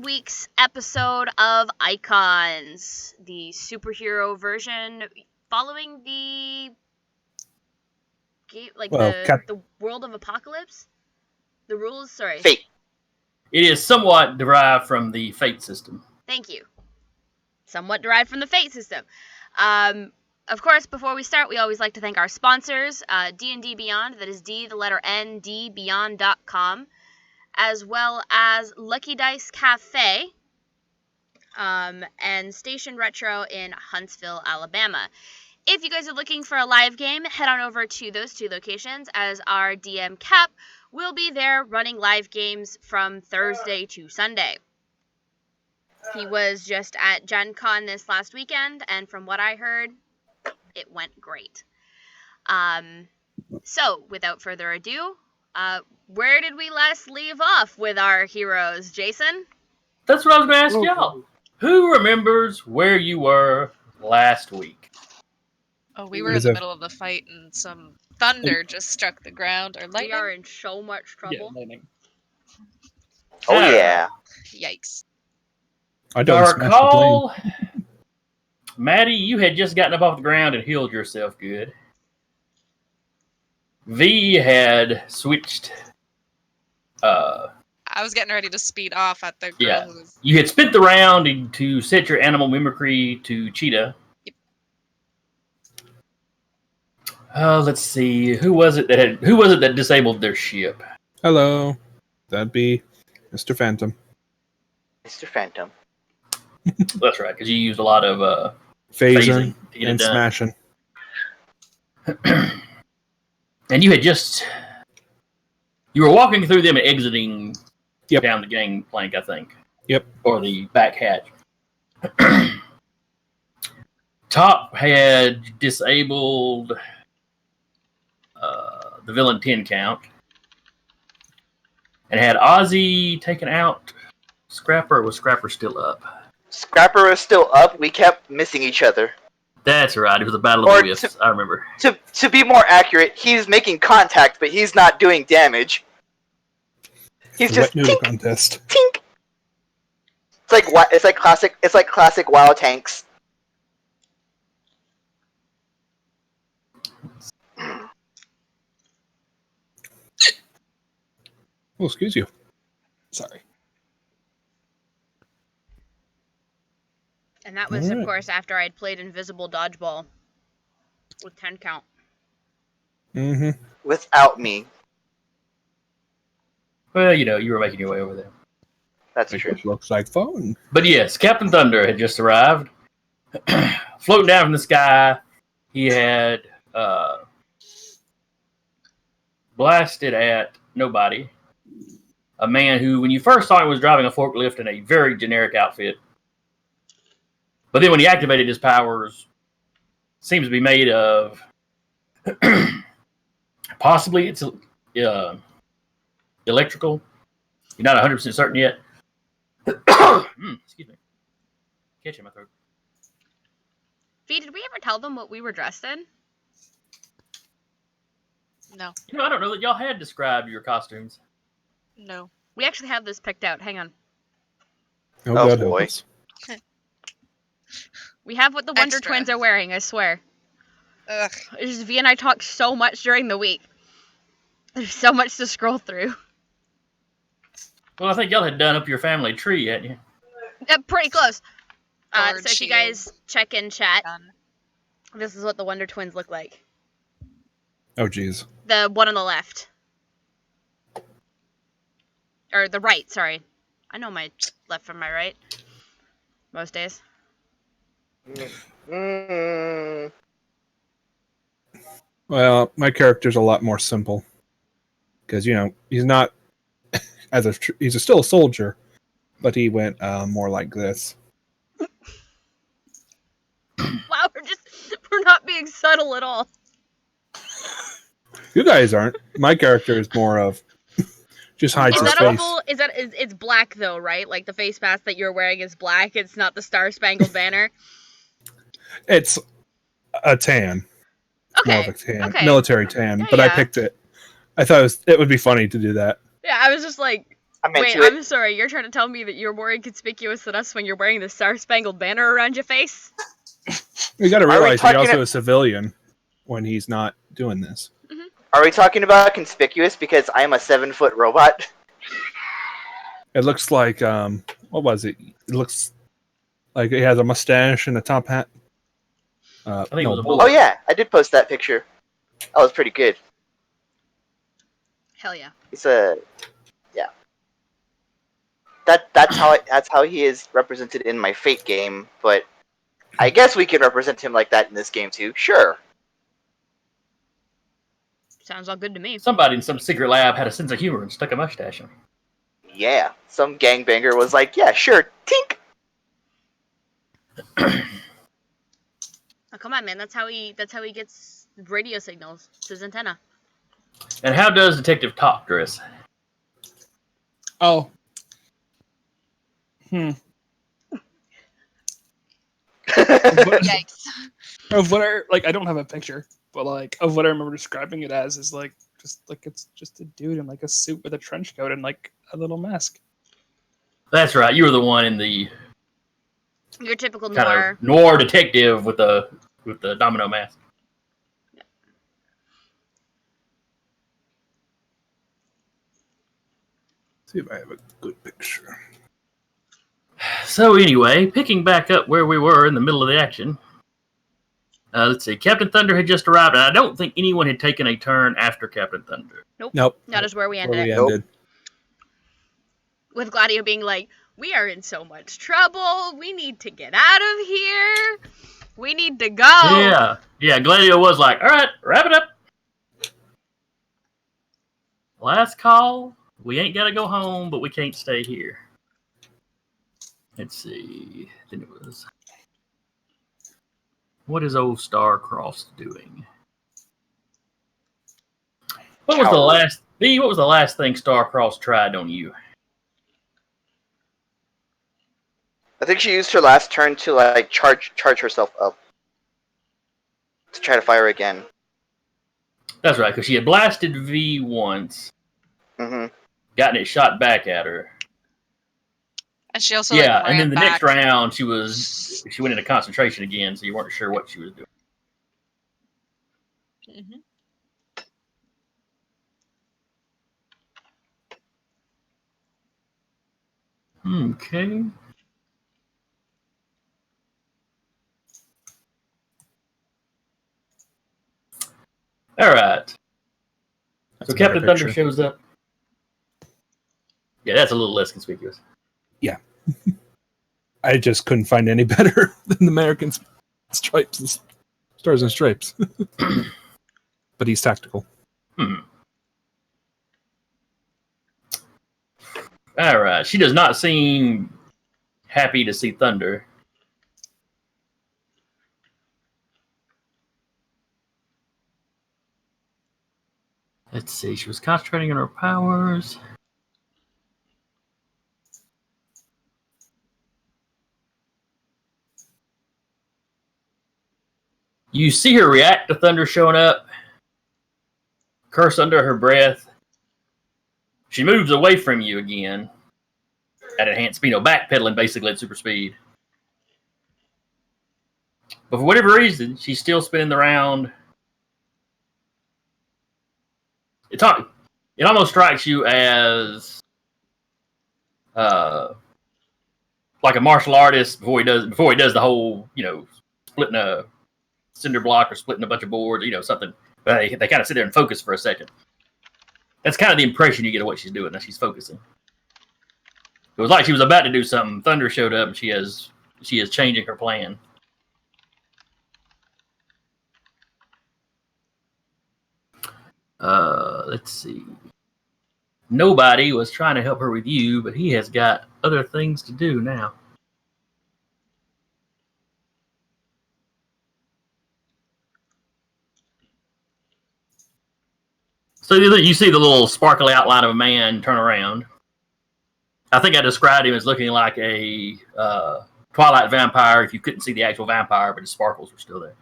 week's episode of Icons, the superhero version following the the World of Apocalypse. The rules, sorry. Fate. It is somewhat derived from the Fate system. Thank you. Somewhat derived from the Fate system. Of course, before we start, we always like to thank our sponsors, D&D Beyond, that is D, the letter N, D, Beyond.com, as well as Lucky Dice Cafe, and Station Retro in Huntsville, Alabama. If you guys are looking for a live game, head on over to those two locations, as our DM Cap will be there running live games from Thursday to Sunday. He was just at Gen Con this last weekend, and from what I heard, it went great. So, without further ado, where did we last leave off with our heroes, Jason? That's what I was going to ask y'all. Who remembers where you were last week? Oh, we were in the middle of the fight and some thunder just struck the ground. Or lightning? We are in so much trouble. Yeah, lightning. Oh, yeah. Yikes. I don't recall, Maddie, you had just gotten up off the ground and healed yourself good. V had switched. I was getting ready to speed off at the girl who was... You had spent the round to set your animal mimicry to Cheetah. Yep. Let's see. Who was it that disabled their ship? Hello. That'd be Mr. Phantom. Mr. Phantom. That's right, because you used a lot of phasing to get and it done. smashing. And you had you were walking through them and exiting down the gangplank, I think. Yep. Or the back hatch. Top had disabled the villain 10 count. And had Ozzy taken out Scrapper, or was Scrapper still up? Scrapper is still up. We kept missing each other. That's right. It was a battle of the wisps. I remember. To be more accurate, he's making contact, but he's not doing damage. He's just tink, contest. Tink. It's like classic WoW tanks. Oh, excuse you. Sorry. And that was, of course, after I'd played Invisible Dodgeball with 10 count. Mm-hmm. Without me. Well, you were making your way over there. That's true. Which looks like fun. But yes, Captain Thunder had just arrived. Floating down from the sky, he had blasted at nobody. A man who, when you first saw him, was driving a forklift in a very generic outfit. But then when he activated his powers, seems to be made of... possibly it's electrical. You're not 100% certain yet. Excuse me. Catch in my throat. V, did we ever tell them what we were dressed in? No. I don't know that y'all had described your costumes. No. We actually have this picked out. Hang on. Oh God, boy. We have what the Wonder Twins are wearing, I swear. Ugh. Just V and I talked so much during the week. There's so much to scroll through. Well, I think y'all had done up your family tree, hadn't you? Pretty close. So if you shield. guys check in chat, Done. this is what the Wonder Twins look like. Oh, jeez. The one on the left. Or the right, sorry. I know my left from my right. Most days. Well, my character's a lot more simple. Because, he's not... he's still a soldier, but he went more like this. Wow, we're not being subtle at all. You guys aren't. My character is more of just hides his face. It's black though, right? Like the face mask that you're wearing is black. It's not the Star Spangled Banner. It's a tan. Okay. More of a tan. Okay. Military tan. Yeah, but yeah. I picked it. I thought it would be funny to do that. Yeah, I was just like... I'm Wait, into it. I'm sorry. You're trying to tell me that you're more inconspicuous than us when you're wearing the Star-Spangled Banner around your face? You got to Are we realize he's talking also a civilian when he's not doing this. Are we talking about conspicuous because I'm a 7-foot robot? It looks like what was it? It looks like he has a mustache and a top hat. think it was a bullet. Oh yeah, I did post that picture. That was pretty good. Hell yeah. It's a yeah. That's how he is represented in my Fate game, but I guess we can represent him like that in this game too. Sure. Sounds all good to me. Somebody in some secret lab had a sense of humor and stuck a mustache in him. Yeah. Some gangbanger was like, yeah, sure, tink. Oh, come on, man. That's how he gets radio signals. It's his antenna. And how does Detective Top dress? Oh. Yikes. Of what I don't have a picture, but like of what I remember describing it as is like it's just a dude in like a suit with a trench coat and like a little mask. That's right. You were the one in the Your typical kind noir. of noir detective with the domino mask. See if I have a good picture. So anyway, picking back up where we were in the middle of the action. Let's see. Captain Thunder had just arrived, and I don't think anyone had taken a turn after Captain Thunder. Nope. That is where we ended Where we it. Nope. ended. With Gladio being like, we are in so much trouble. We need to get out of here. We need to go. Yeah. Gladio was like, all right, wrap it up. Last call. We ain't got to go home, but we can't stay here. Let's see. Then it was, what is old Starcross doing? What was the last thing Starcross tried on you? I think she used her last turn to like charge herself up to try to fire again. That's right, because she had blasted V once, Mm-hmm. gotten it shot back at her. And she also Yeah, like, and then ran the back. next round she went into concentration again, so you weren't sure what she was doing. Mhm. Okay. All right. That's So a better Captain Thunder picture. shows up. Yeah, that's a little less conspicuous. I just couldn't find any better than the American stripes, stars and stripes. But he's tactical. All right. She does not seem happy to see Thunder. Let's see. She was concentrating on her powers. You see her react to Thunder showing up, curse under her breath. She moves away from you again at enhanced speed, backpedaling basically at super speed. But for whatever reason, she's still spinning the round. It almost strikes you as like a martial artist before he does the whole, splitting a cinder block or splitting a bunch of boards, something. But they kind of sit there and focus for a second. That's kind of the impression you get of what she's doing, that she's focusing. It was like she was about to do something. Thunder showed up, and she is changing her plan. Let's see. Nobody was trying to help her with you, but he has got other things to do now. So you see the little sparkly outline of a man turn around. I think I described him as looking like a Twilight vampire if you couldn't see the actual vampire, but his sparkles were still there.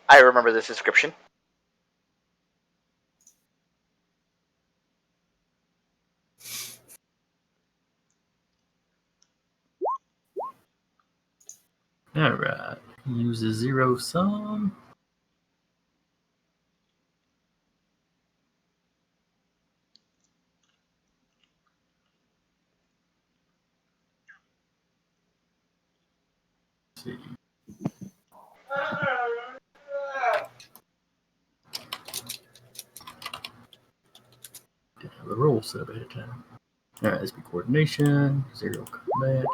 I remember this description. All right. Uses zero sum. Let's see. Didn't have the roll set up ahead of time. All right, SP coordination, zero combat.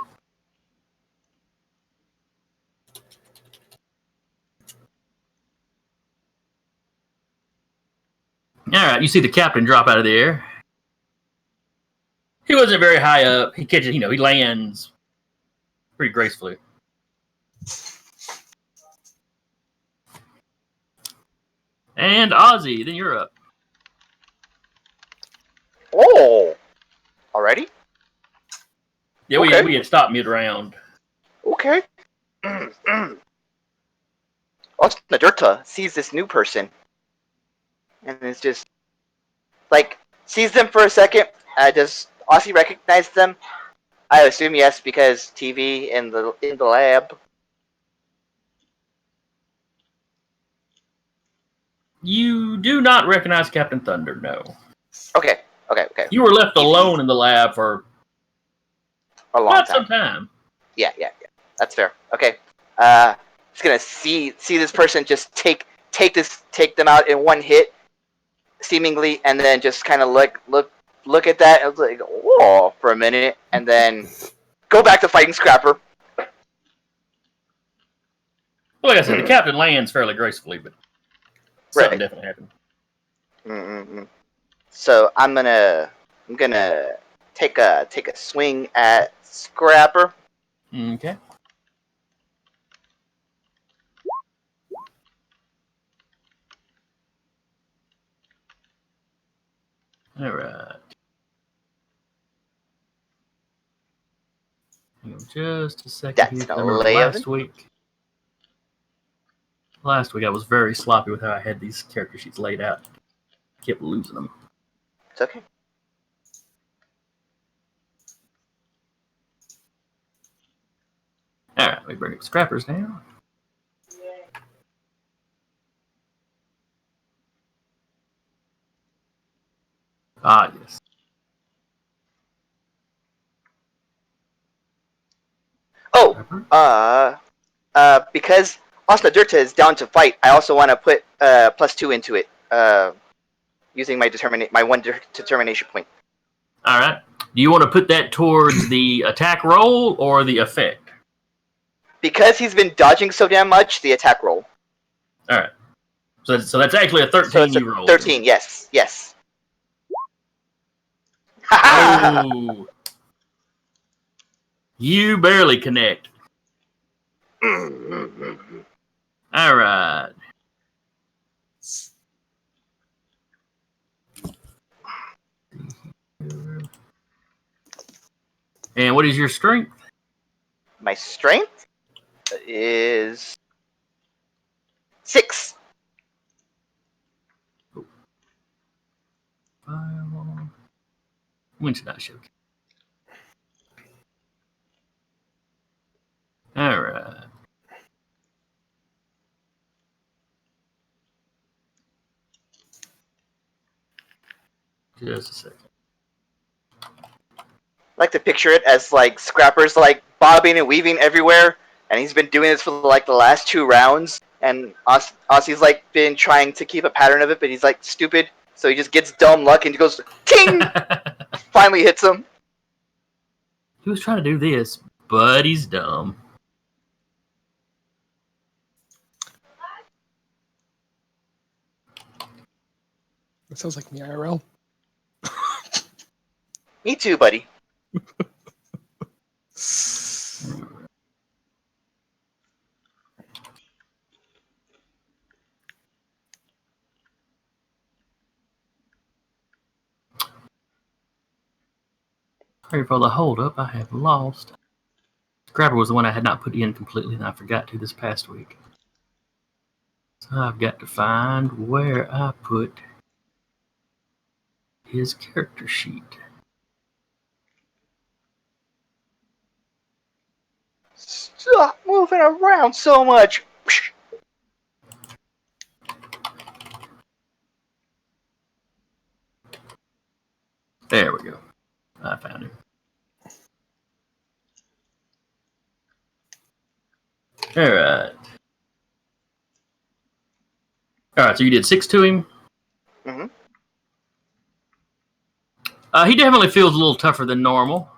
All right, you see the captain drop out of the air. He wasn't very high up. He catches, he lands pretty gracefully. And Ozzy, then you're up. Oh, already? Yeah, Okay. we had stopped mid round. Okay. Nadurta sees this new person, and it's just like sees them for a second. Does Aussie recognize them? I assume yes, because TV in the lab. You do not recognize Captain Thunder, no. Okay. You were left alone in the lab for A long quite time. some time. Yeah. That's fair. Okay. It's gonna see this person just take them out in one hit, seemingly, and then just kind of look at that and like, whoa, for a minute, and then go back to fighting Scrapper. Well, like I said, the captain lands fairly gracefully, but something Right. definitely happened. Mm-mm-mm. So I'm gonna take a swing at Scrapper. Okay. All right. Hang on just a second That's here. an 'Cause I remember 11. last week I was very sloppy with how I had these character sheets laid out. I kept losing them. It's okay. All right, let me bring up Scrappers now. Ah, yes. Oh, Scrapper. because Osna Dirta is down to fight, I also want to put +2 into it, using my one determination point. All right. Do you want to put that towards the attack roll or the effect? Because he's been dodging so damn much, the attack roll. All right. So that's actually a 13 So it's you rolled. 13, yes. Oh. You barely connect. All right. And what is your strength? My strength is 6. When should I show? All right. Just a second. I like to picture it as like Scrapper's like bobbing and weaving everywhere, and he's been doing this for like the last 2 rounds, and Ossie's like been trying to keep a pattern of it, but he's like stupid, so he just gets dumb luck and he goes ting, finally hits him. He was trying to do this, but he's dumb. That sounds like me IRL. Me too, buddy. Sorry for the hold-up. I have lost. Scrapper was the one I had not put in completely, and I forgot to this past week. So I've got to find where I put his character sheet. Stop moving around so much. There we go. I found him. All right. All right, so you did 6 to him. Mm-hmm. He definitely feels a little tougher than normal.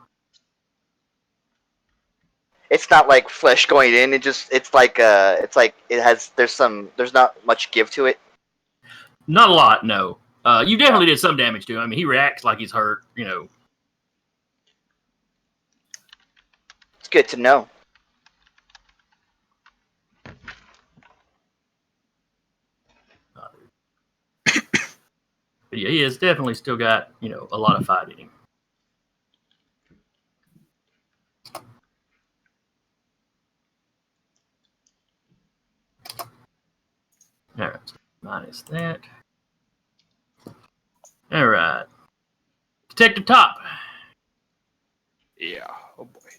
It's not like flesh going in. It's like there's not much give to it. Not a lot, no. You definitely did some damage to him. I mean, he reacts like he's hurt, you know. It's good to know. But yeah, he has definitely still got, you know, a lot of fight in him. All right, so minus that. All right. Detective Top. Yeah. Oh boy.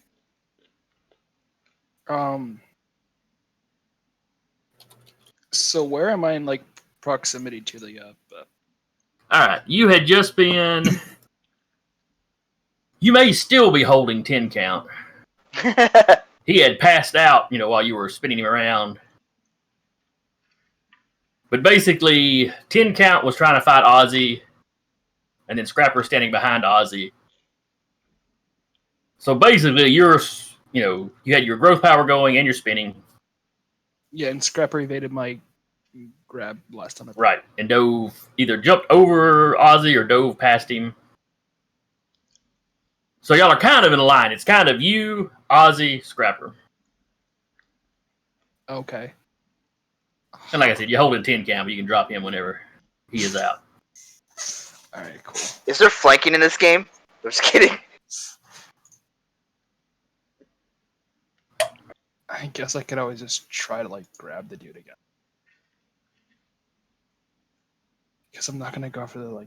So where am I in like proximity to the All right, you had just been. You may still be holding 10 count. He had passed out, you know, while you were spinning him around. But basically, 10 count was trying to fight Ozzy, and then Scrapper standing behind Ozzy. So basically, you had your growth power going and you're spinning. Yeah, and Scrapper evaded my grab last time. Right, and either jumped over Ozzy or dove past him. So y'all are kind of in a line. It's kind of you, Ozzy, Scrapper. Okay. And like I said, you're holding 10 count, but you can drop him whenever he is out. All right, cool. Is there flanking in this game? I'm just kidding. I guess I could always just try to like grab the dude again. Because I'm not gonna go for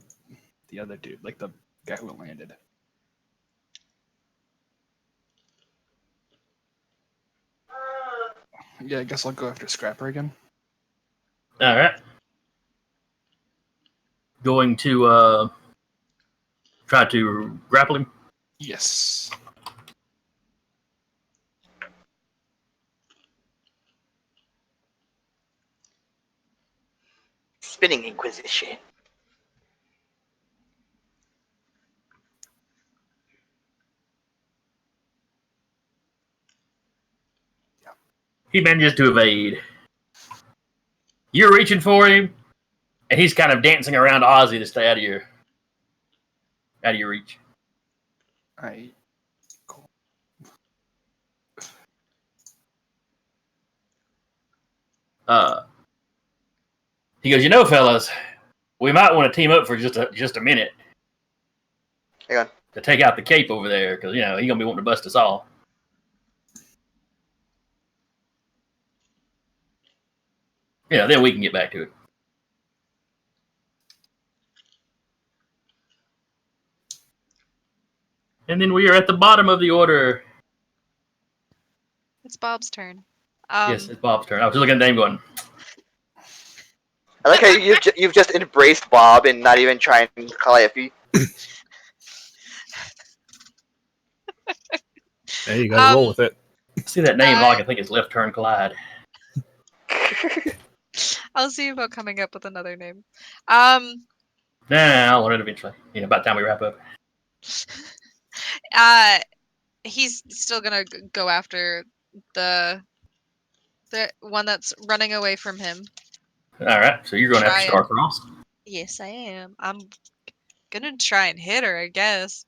the other dude, like the guy who landed. Yeah, I guess I'll go after Scrapper again. All right. Going to try to grapple him. Yes. Spinning Inquisition. He manages to evade. You're reaching for him, and he's kind of dancing around Ozzy to stay out of your reach. All right. Cool. He goes, you know, fellas, we might want to team up for just a minute. Hang on. To take out the cape over there, because, you know, he's going to be wanting to bust us all. Yeah, then we can get back to it. And then we are at the bottom of the order. It's Bob's turn. Yes, it's Bob's turn. I was just looking at the name going, I like how you've just embraced Bob and not even trying to call Effie. Hey, you gotta roll with it. see that name, all I can think is Left Turn Clyde. I'll see about coming up with another name. Nah, I'll learn it eventually. You know, by the time we wrap up. He's still gonna go after the one that's running away from him. All right, so you're going Try after Starcross. Yes, I am. I'm gonna try and hit her, I guess.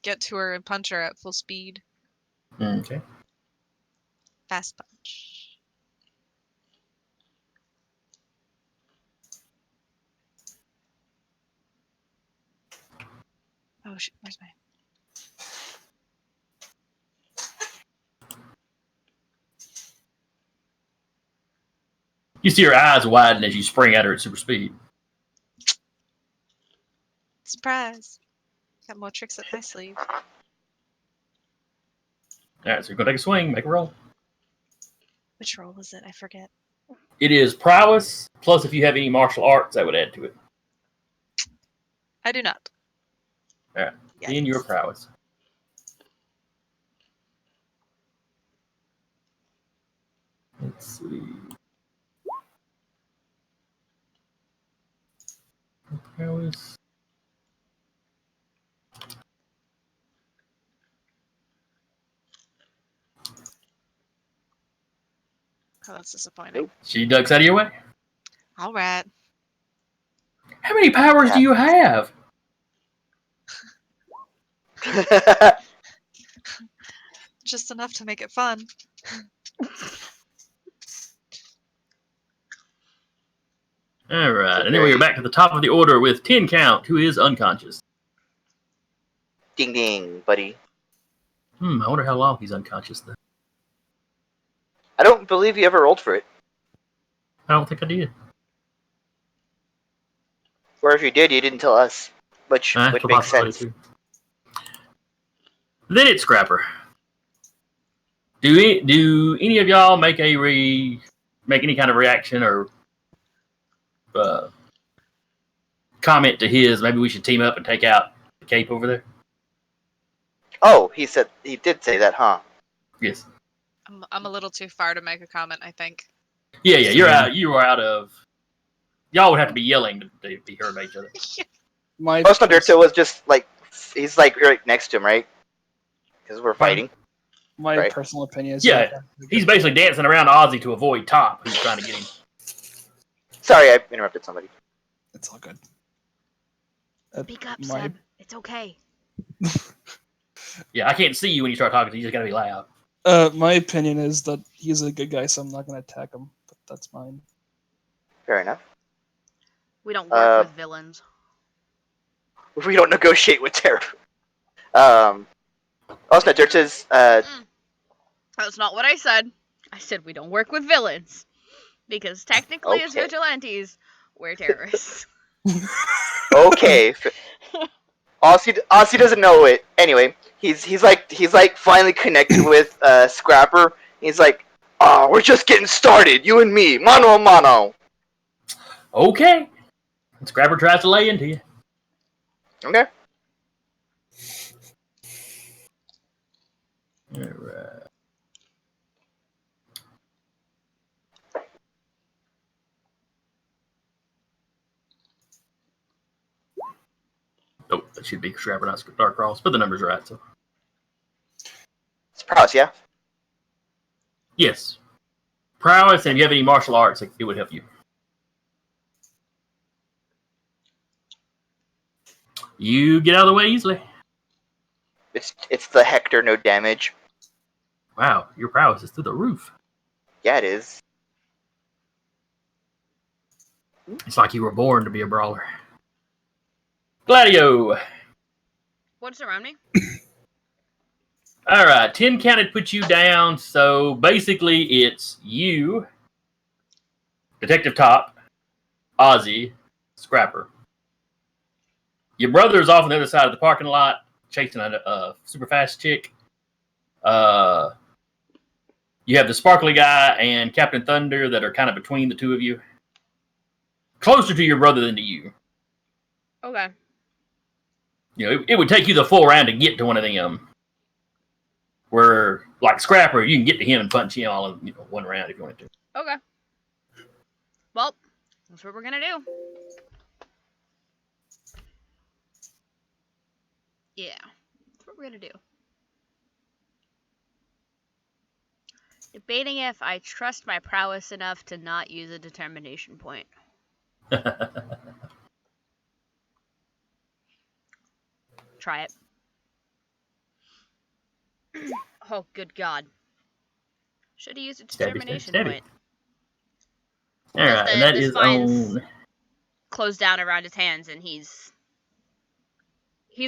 Get to her and punch her at full speed. Okay. Fast punch. Oh shit, where's my... You see her eyes widen as you spring at her at super speed. Surprise! Got more tricks up my sleeve. All right, so you're going to take a swing, make a roll. Which roll is it? I forget. It is prowess, plus if you have any martial arts, that would add to it. I do not. All right. Yet. In your prowess. Let's see. Prowess. Oh, that's disappointing. She ducks out of your way. All right. How many powers do you have? Just enough to make it fun. All right. And then we are back to the top of the order with 10 count, who is unconscious. Ding ding, buddy. I wonder how long he's unconscious then. I don't believe you ever rolled for it. I don't think I did. Or if you did, you didn't tell us. Which would make sense. Too. Then it's Scrapper. Do any of y'all make any kind of reaction or comment to his? Maybe we should team up and take out the cape over there. Oh, he did say that, huh? Yes. I'm a little too far to make a comment, I think. Yeah. You're out. You are out of. Y'all would have to be yelling to be heard by each other. Osnaderto was just like he's like right next to him, right? Because we're fighting. My personal opinion is he's basically dancing around Ozzy to avoid Top, who's trying to get him. Sorry, I interrupted somebody. It's all good. Speak up, Seb. It's okay. Yeah, I can't see you when you start talking, so you just gotta be loud. My opinion is that he's a good guy, so I'm not going to attack him. But that's mine. Fair enough. We don't work with villains. We don't negotiate with terror. Osnaderto's That's not what I said. I said we don't work with villains. Because technically, as vigilantes, we're terrorists. Okay. Aussie doesn't know it. Anyway, he's like finally connected with Scrapper. He's like, "Oh, we're just getting started, you and me, mano a mano." Okay. Scrapper tries to lay into you. Okay. All right. Oh, that should be Scrapper, not Dark Cross, but the numbers are right, so. It's prowess, yeah? Yes. Prowess, and if you have any martial arts, it would help you. You get out of the way easily. It's the Hector, no damage. Wow, your prowess is through the roof. Yeah, it is. It's like you were born to be a brawler. Gladio. What's around me? All right, 10 counted put you down, so basically it's you, Detective Top, Ozzy, Scrapper. Your brother's off on the other side of the parking lot chasing a super fast chick. You have the sparkly guy and Captain Thunder that are kind of between the two of you. Closer to your brother than to you. Okay. You know, it would take you the full round to get to one of them. Where, like Scrapper, you can get to him and punch him all in one round if you wanted to. Okay. Well, that's what we're gonna do. Yeah, that's what we're gonna do. Debating if I trust my prowess enough to not use a determination point. Try it. Oh, good God. Should have used a determination point. Alright, and that is on... closed down around his hands, and he's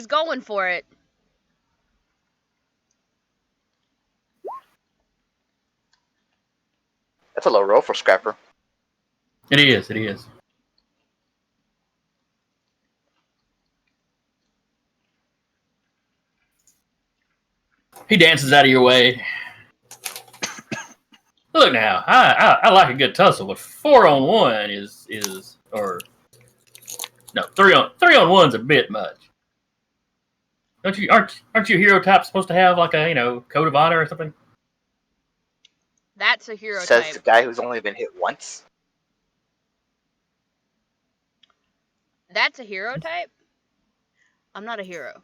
going for it. That's a low roll for Scrapper. It is, it is. He dances out of your way. A look now, I like a good tussle, but 4-on-1 is or no 3-on-1's a bit much. Aren't you hero type supposed to have like a code of honor or something? That's a hero Says type. the guy who's only been hit once. That's a hero type? I'm not a hero.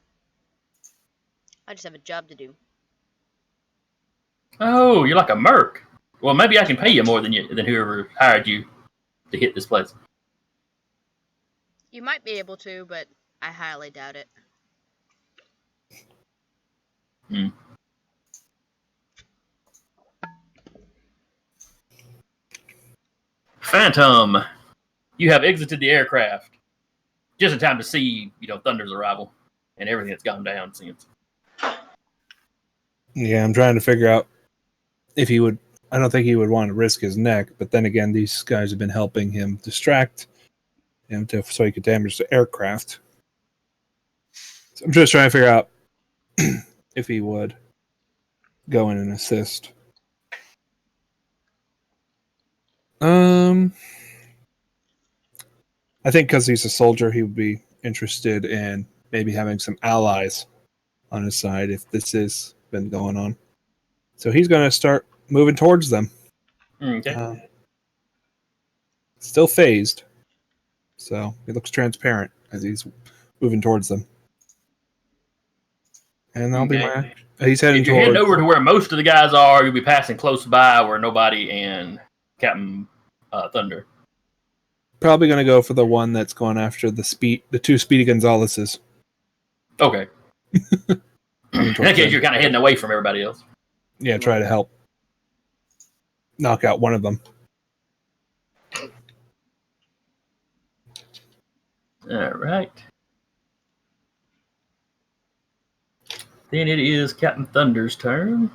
I just have a job to do. Oh, you're like a merc. Well, maybe I can pay you more than whoever hired you to hit this place. You might be able to, but I highly doubt it. Phantom, you have exited the aircraft just in time to see Thunder's arrival and everything that's gone down since. Yeah, I'm trying to figure out if he would. I don't think he would want to risk his neck, but then again, these guys have been helping him distract him so he could damage the aircraft. So I'm just trying to figure out if he would go in and assist. I think because he's a soldier, he would be interested in maybe having some allies on his side if this has been going on. So he's going to start moving towards them. Okay. Still phased. So he looks transparent as he's moving towards them. And that'll be my... He's heading If you're heading over to where most of the guys are, you'll be passing close by where nobody and Captain Thunder. Probably going to go for the one that's going after the two Speedy Gonzaleses. Okay. In that case, you're kind of heading away from everybody else. Yeah, try to help knock out one of them. All right. Then it is Captain Thunder's turn.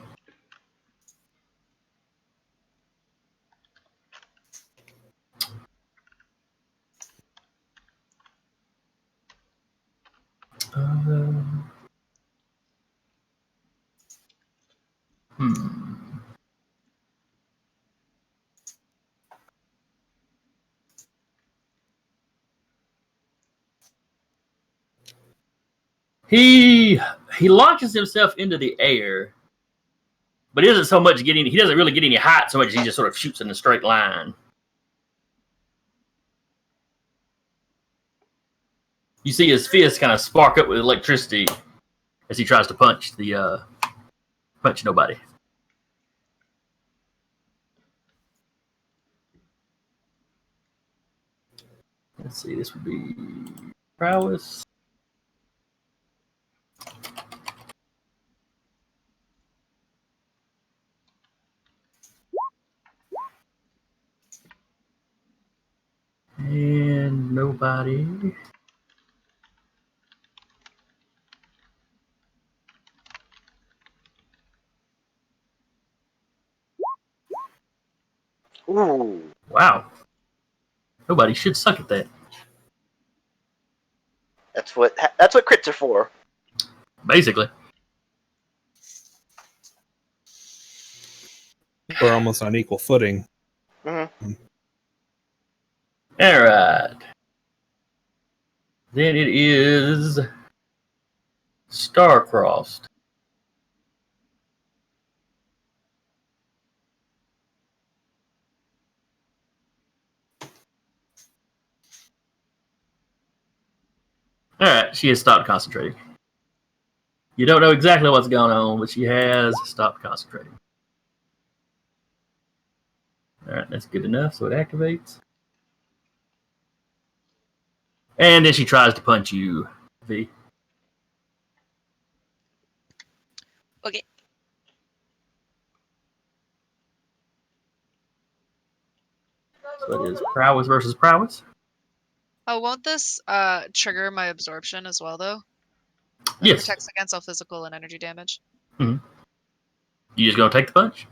He launches himself into the air, but he doesn't really get any height so much as he just sort of shoots in a straight line. You see his fist kind of spark up with electricity as he tries to punch nobody. Let's see, this would be prowess. And nobody. Ooh. Wow. Nobody should suck at that. That's what crits are for. Basically. We're almost on equal footing. Mm-hmm. All right. Then it is Starcrossed. All right, she has stopped concentrating. You don't know exactly what's going on, but she has stopped concentrating. All right, that's good enough, so it activates. And then she tries to punch you, V. Okay. So it is prowess versus prowess. Oh, won't this trigger my absorption as well, though? It Yes. protects against all physical and energy damage. Mm-hmm. You just gonna take the punch?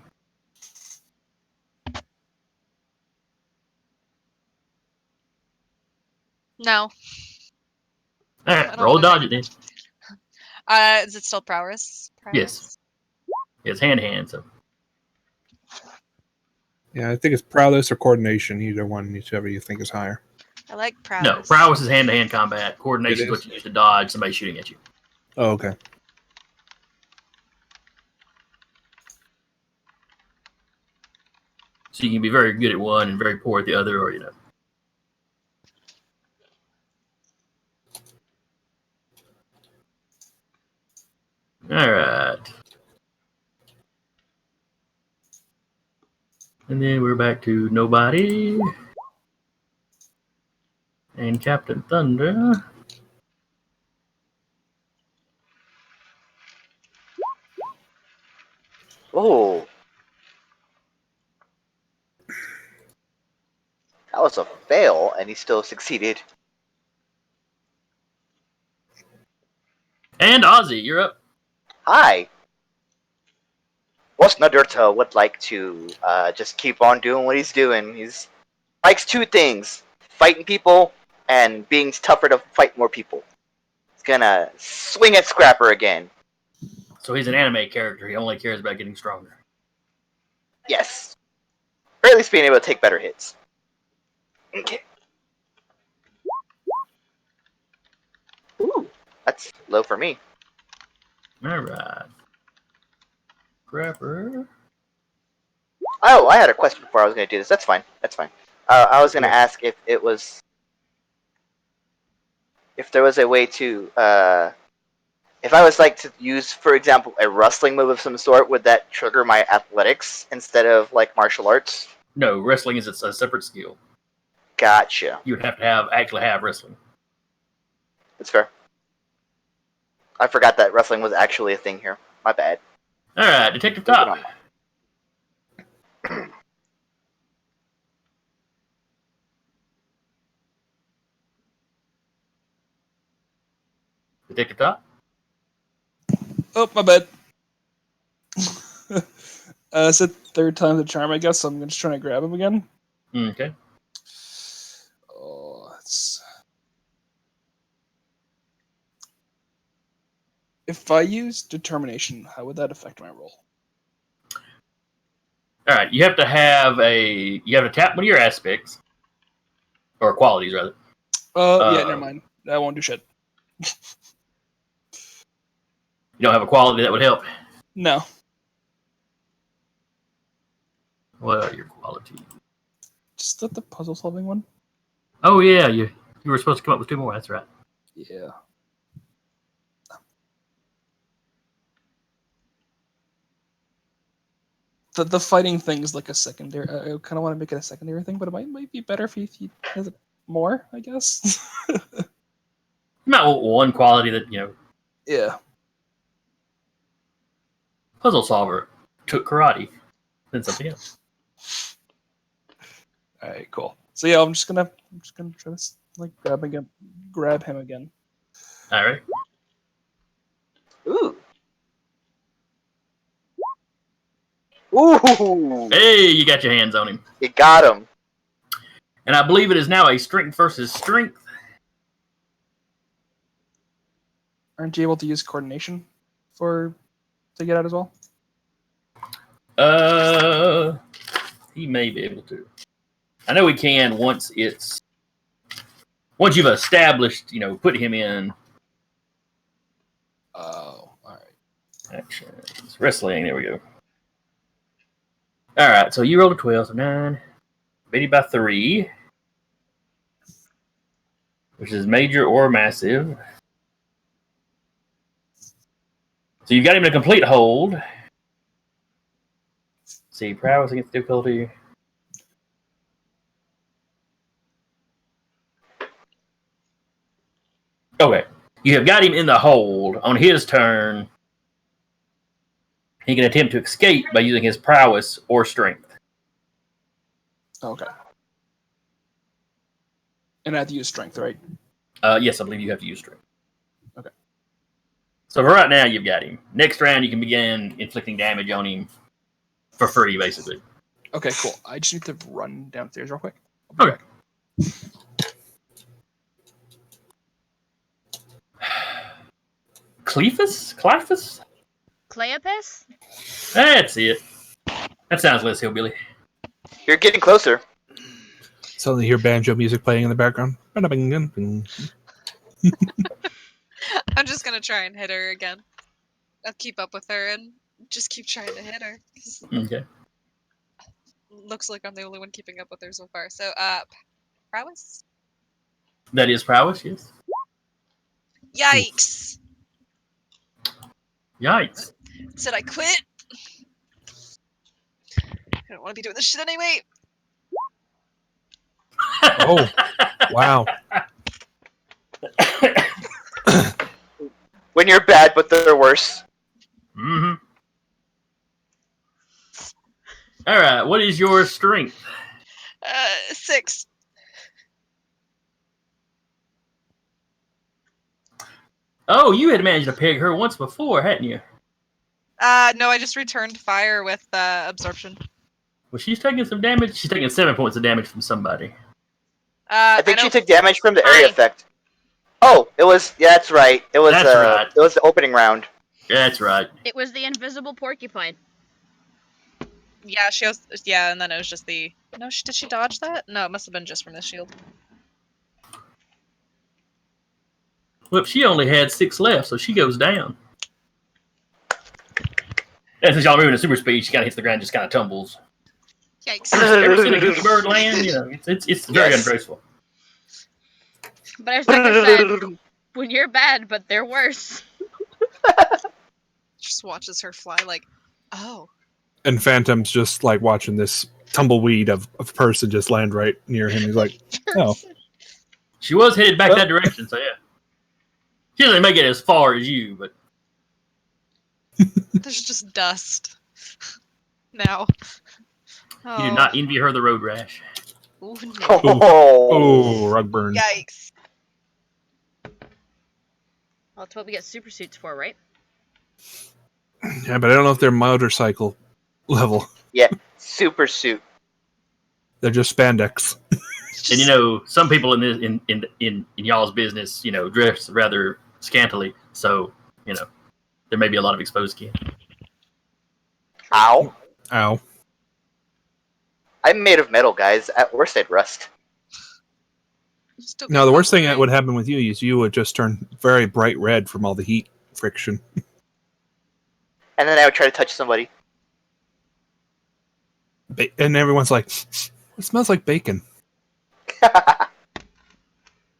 No. All right, roll dodge it then. Is it still prowess? Yes. It's hand to hand, so. Yeah, I think it's prowess or coordination. Either one, whichever you think is higher. I like prowess. No, prowess is hand-to-hand combat. Coordination It is what is? you use to dodge somebody shooting at you. Oh, okay. So you can be very good at one and very poor at the other, or All right. And then we're back to nobody. And Captain Thunder. Oh, that was a fail, and he still succeeded. And Ozzy, you're up. Hi. What's Naruto would like to just keep on doing what he's doing. He's likes two things: fighting people and being tougher to fight more people. He's gonna swing at Scrapper again. So he's an anime character. He only cares about getting stronger. Yes. Or at least being able to take better hits. Okay. Ooh, that's low for me. All right. Grabber. Oh, I had a question before I was going to do this. That's fine. That's fine. I was going to ask if it was, if there was a way to, if I was like to use, for example, a wrestling move of some sort, would that trigger my athletics instead of like martial arts? No, wrestling is a separate skill. Gotcha. You would have to actually have wrestling. That's fair. I forgot that wrestling was actually a thing here. My bad. All right, Detective Moving Top. on. Detective Top. Oh, my bad. It's the third time the charm, I guess. So I'm just trying to grab him again. Okay. Oh, it's. If I use determination, how would that affect my roll? All right, you have to tap one of your aspects or qualities rather. Yeah, never mind. That won't do shit. You don't have a quality that would help. No. What are your qualities? Just the puzzle solving one. Oh yeah, you were supposed to come up with two more. That's right. Yeah. The fighting thing is like a secondary. I kind of want to make it a secondary thing, but it might be better if he has it more, I guess. You might want one quality that Yeah. puzzle solver took karate, then something else. All right, cool. So yeah, I'm just gonna try to like grab him again. All right. Ooh. Ooh. Hey, you got your hands on him. You got him. And I believe it is now a strength versus strength. Aren't you able to use coordination to get out as well? He may be able to. I know he can once you've established, put him in Oh, all right. actions. Wrestling, there we go. All right, so you rolled a 12, so 9. Beat by 3, which is major or massive. So you've got him in a complete hold. See, prowess against difficulty. Okay. You have got him in the hold. On his turn, he can attempt to escape by using his prowess or strength. Okay. And I have to use strength, right? Yes, I believe you have to use strength. Okay. So for right now, you've got him. Next round, you can begin inflicting damage on him for free, basically. Okay, cool. I just need to run downstairs real quick. Okay. Cleophas? Cleopas? That's it. That sounds less hillbilly. You're getting closer. Suddenly hear banjo music playing in the background. I'm just gonna try and hit her again. I'll keep up with her and just keep trying to hit her. 'Cause Okay. looks like I'm the only one keeping up with her so far. So, prowess? That is prowess, yes. Yikes! Yikes. Said I quit. I don't want to be doing this shit anyway. Oh, wow. When you're bad, but they're worse. Mm-hmm. All right. What is your strength? 6. Oh, you had managed to peg her once before, hadn't you? No, I just returned fire with absorption. Well, she's taking some damage. She's taking 7 points of damage from somebody. I think she know- took damage from the area Hi. effect. Oh, it was. Yeah, that's right. It was. That's right. It was the opening round. That's right. It was the invisible porcupine. Yeah, she was. Yeah, and then it was just the. No, did she dodge that? No, it must have been just from the shield. Well, she only had 6 left, so she goes down. And since y'all are moving at super speed, she kind of hits the ground, and just kind of tumbles. Yikes! Ever seen a goose bird land? You know, it's very Yes. ungraceful. But as Decker said, when you're bad, but they're worse. Just watches her fly like, oh. And Phantom's just like watching this tumbleweed of a person just land right near him. He's like, oh. She was headed back that direction, so yeah. She doesn't make it as far as you, but There's just dust. Now. you do not envy her the road rash. Ooh, no. Oh. Oh, rug burn. Yikes. Well, that's what we get super suits for, right? Yeah, but I don't know if they're motorcycle level. Yeah, super suit. They're just spandex. And you know, some people in this in y'all's business, you know, dress rather scantily, so you know, there may be a lot of exposed skin. Ow. Ow. I'm made of metal, guys. At worst, I'd rust. Still Now, the good worst thing that luck, would happen with you is you would just turn very bright red from all the heat friction. And then I would try to touch somebody. And everyone's like, it smells like bacon.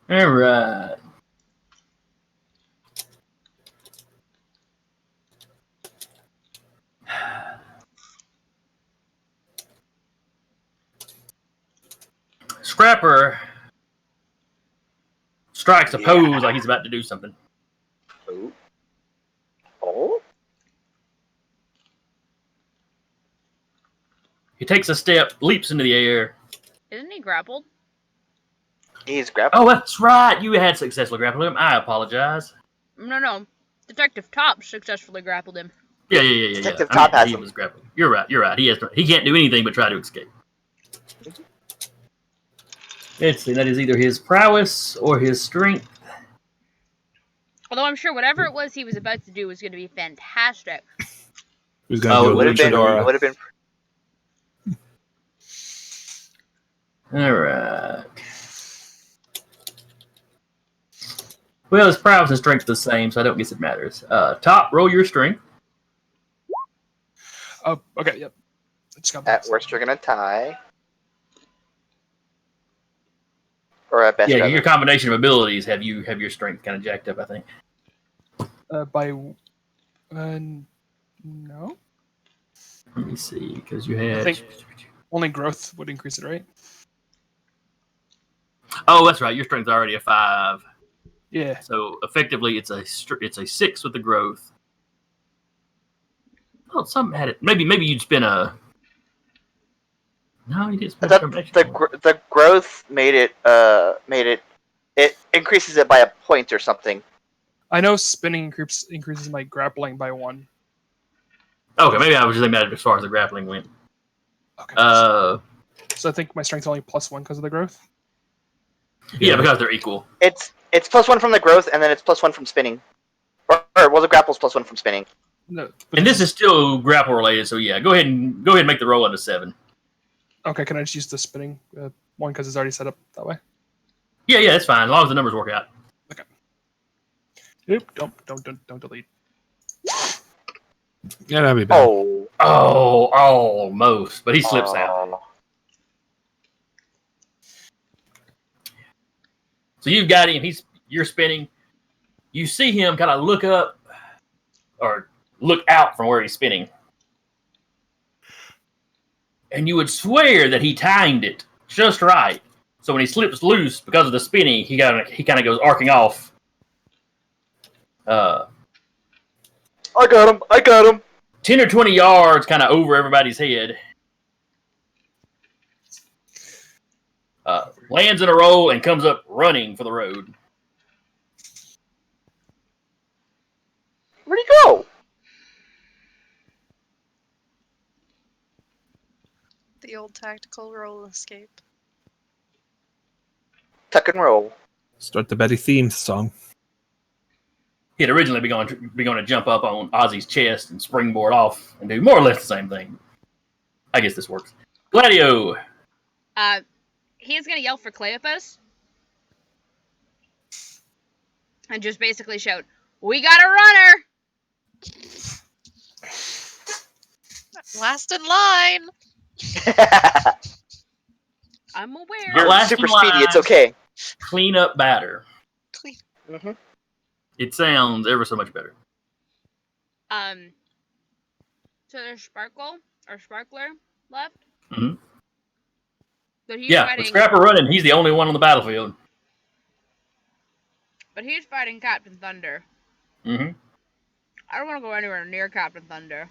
All right. Scrapper strikes a pose like he's about to do something. Oh. Oh. He takes a step, leaps into the air. Isn't he grappled? He's grabbing. Oh, that's right. You had successfully grappled him. I apologize. No. Detective Top successfully grappled him. Yeah. Detective Top has he him. was grappled. You're right. He can't do anything but try to escape. Let's see. That is either his prowess or his strength. Although I'm sure whatever it was he was about to do was going to be fantastic. Who's going Oh, to it do Would a have been. luchadora? Would have been. All right. Well, his prowess and strength are the same, so I don't guess it matters. Top, roll your strength. Oh, okay, yep. I just got At that. worst, you're gonna tie. Or at best, Yeah, rather. your combination of abilities have your strength kind of jacked up, I think. No. Let me see, because you I had. think only growth would increase it, right? Oh, that's right. Your strength's already a 5. Yeah. So effectively, it's a 6 with the growth. Oh, something had it. Maybe you'd spin a. No, you didn't spin a combination. The growth made it. It increases it by a point or something. I know spinning increases my grappling by 1. Okay, maybe I was just thinking about it as far as the grappling went. Okay. Uh, So I think my strength's only +1 because of the growth. yeah, because they're equal. It's +1 from the growth, and then it's +1 from spinning. Or the grapple's +1 from spinning. No, but And this is still grapple related, so yeah, go ahead and make the roll on a 7. Okay, can I just use the spinning one because it's already set up that way? Yeah, that's fine as long as the numbers work out. Nope, don't delete. Yeah, that'd be bad. Oh. Oh, almost, but he slips out. So you've got him. You're spinning. You see him kind of look up or look out from where he's spinning, and you would swear that he timed it just right. So when he slips loose because of the spinning, he kind of goes arcing off. I got him. 10 or 20 yards kind of over everybody's head. Lands in a roll and comes up running for the road. Where'd he go? The old tactical roll escape. Tuck and roll. Start the Betty theme song. He'd originally be going to jump up on Ozzy's chest and springboard off and do more or less the same thing. I guess this works. Gladio. He's gonna yell for Cleopas and just basically shout, "We got a runner!" Last in line. I'm aware. You're Last super in line. speedy. It's okay. Clean up batter. Clean. Mm-hmm. It sounds ever so much better. So there's Sparkler left. Mhm. But he's Yeah, fighting. with Scrapper running, he's the only one on the battlefield. But he's fighting Captain Thunder. Mm-hmm. I don't want to go anywhere near Captain Thunder.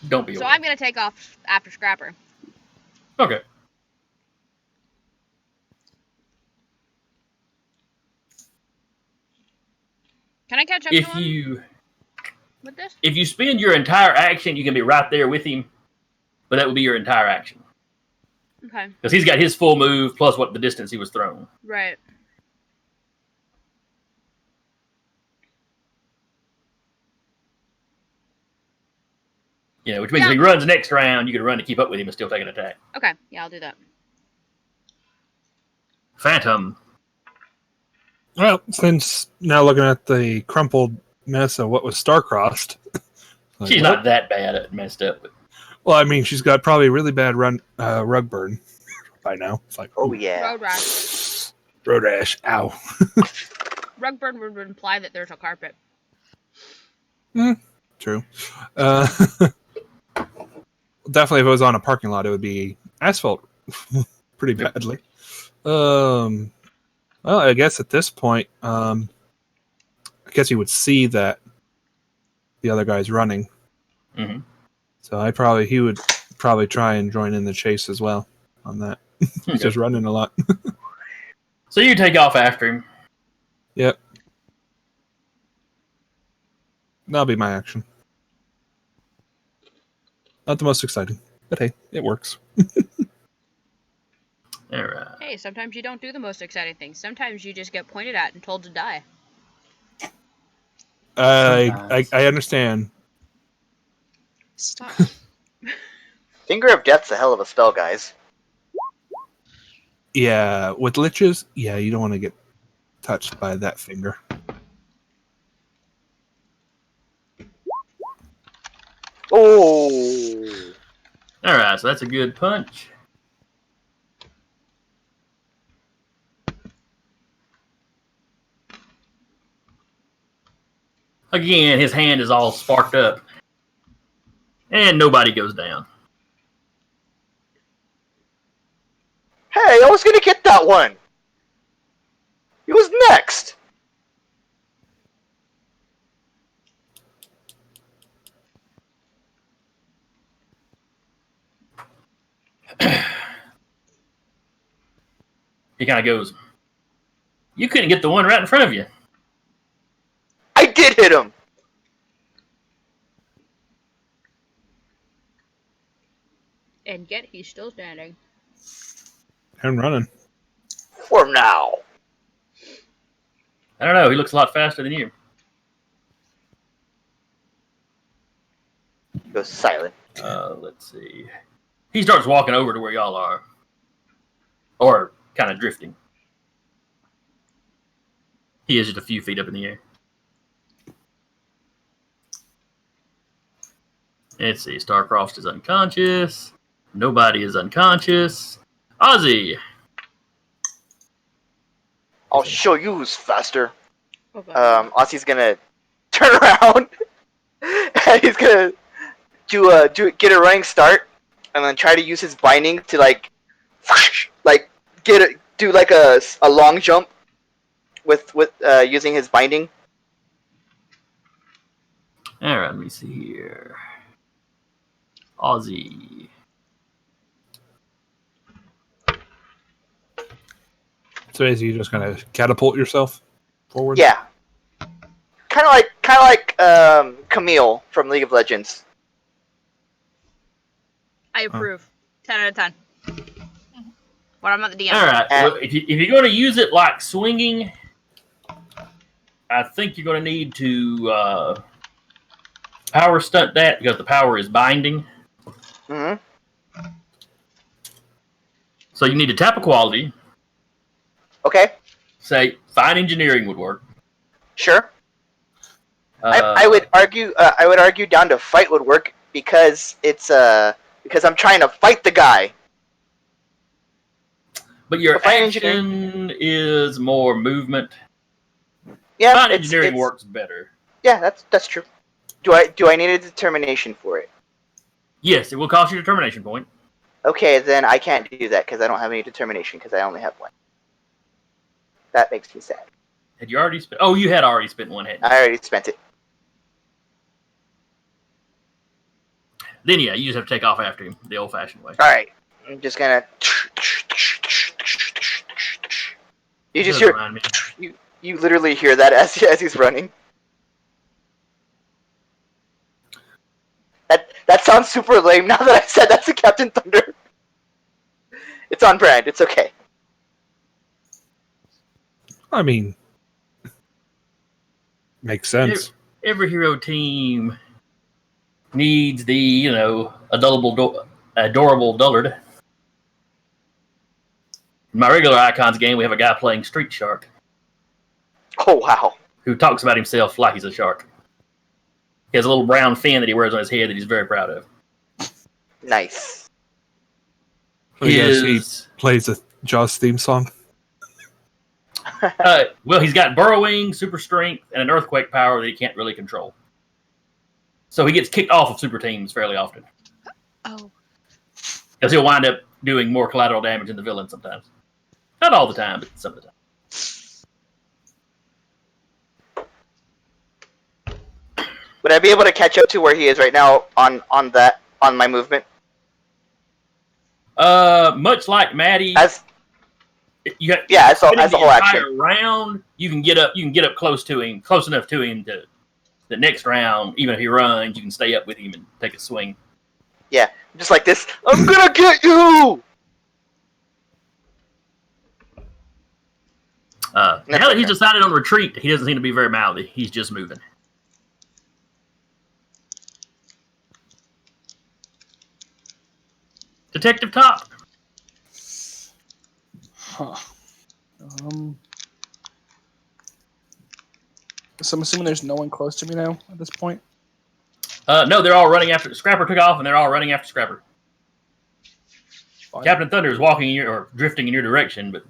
Don't be. So I'm gonna take off after Scrapper. Okay. Can I catch up to If him you with this? spend your entire action, you can be right there with him, but that would be your entire action Okay. because he's got his full move plus what the distance he was thrown. Right. Yeah, which means if he runs next round, you could run to keep up with him and still take an attack. Okay. Yeah, I'll do that. Phantom. Well, since now looking at the crumpled mess of what was star-crossed. like, She's what? not that bad at messed up. But Well, I mean, she's got probably really bad rug burn by now. It's like, Oh ooh, yeah. Road rash. road rash. Ow. Rug burn would imply that there's a carpet. True. Definitely, if it was on a parking lot, it would be asphalt pretty badly. Well, I guess at this point, I guess you would see that the other guy's running. mm-hmm. So he would probably try and join in the chase as well on that. He's just running a lot. So you take off after him. Yep. That'll be my action. Not the most exciting, but hey, it works. All right. Hey, sometimes you don't do the most exciting things. Sometimes you just get pointed at and told to die. I understand. Stop. Finger of Death's a hell of a spell, guys. Yeah, with liches, yeah, you don't want to get touched by that finger. Oh. All right, so that's a good punch. Again, his hand is all sparked up. And nobody goes down. Hey, I was gonna get that one. He was next. He kind of goes, "You couldn't get the one right in front of you." I did hit him. And yet he's still standing. And running. For now. I don't know. He looks a lot faster than you. Goes silent. Let's see. He starts walking over to where y'all are. Or kind of drifting. He is just a few feet up in the air. Let's see. Starcroft is unconscious. Nobody is unconscious. Ozzy. I'll show you who's faster. Oh, God. Ozzy's gonna turn around and he's gonna get a running start and then try to use his binding to like do like a long jump with using his binding. All right, let me see here. Ozzy. So is you just gonna catapult yourself forward? Yeah, kind of like Camille from League of Legends. I approve. 10 out of 10. But I'm not the DM. All right. Well, if you're going to use it like swinging, I think you're going to need to power stunt that because the power is binding. Mm-hmm. So you need to tap a quality. Okay. Say fine engineering would work. Sure. I would argue down to fight would work because it's because I'm trying to fight the guy. But your Fine action is more movement. Yeah, Fine engineering works better. Yeah, that's true. Do I need a determination for it? Yes, it will cost you a determination point. Okay, then I can't do that because I don't have any determination because I only have one. That makes me sad. Had you already spent? Oh, you had already spent one, hadn't you? I already spent it. Then yeah, you just have to take off after him the old-fashioned way. All right, I'm just gonna. You just Does hear. remind me. You literally hear that as he's running. That sounds super lame now that I said that's a Captain Thunder. It's on brand. It's okay. I mean, makes sense. Every hero team needs the, adorable dullard. In my regular Icons game, we have a guy playing Street Shark Oh wow. who talks about himself like he's a shark. He has a little brown fin that he wears on his head that he's very proud of. Nice. So he plays a Jaws theme song. Well, he's got burrowing, super strength, and an earthquake power that he can't really control. So he gets kicked off of super teams fairly often. Oh. Because he'll wind up doing more collateral damage than the villain sometimes. Not all the time, but some of the time. Would I be able to catch up to where he is right now on my movement? Much like Maddie, As you have, as the spending whole entire action. round, you can get up close to him, close enough to him to the next round. Even if he runs, you can stay up with him and take a swing. Yeah, just like this. I'm gonna get you. Now that he's decided on retreat, he doesn't seem to be very mouthy. He's just moving. Detective Top. Huh. So I'm assuming there's no one close to me now at this point. No, they're all running after Scrapper. Took off, and they're all running after Scrapper. Fine. Captain Thunder is walking in or drifting in your direction, but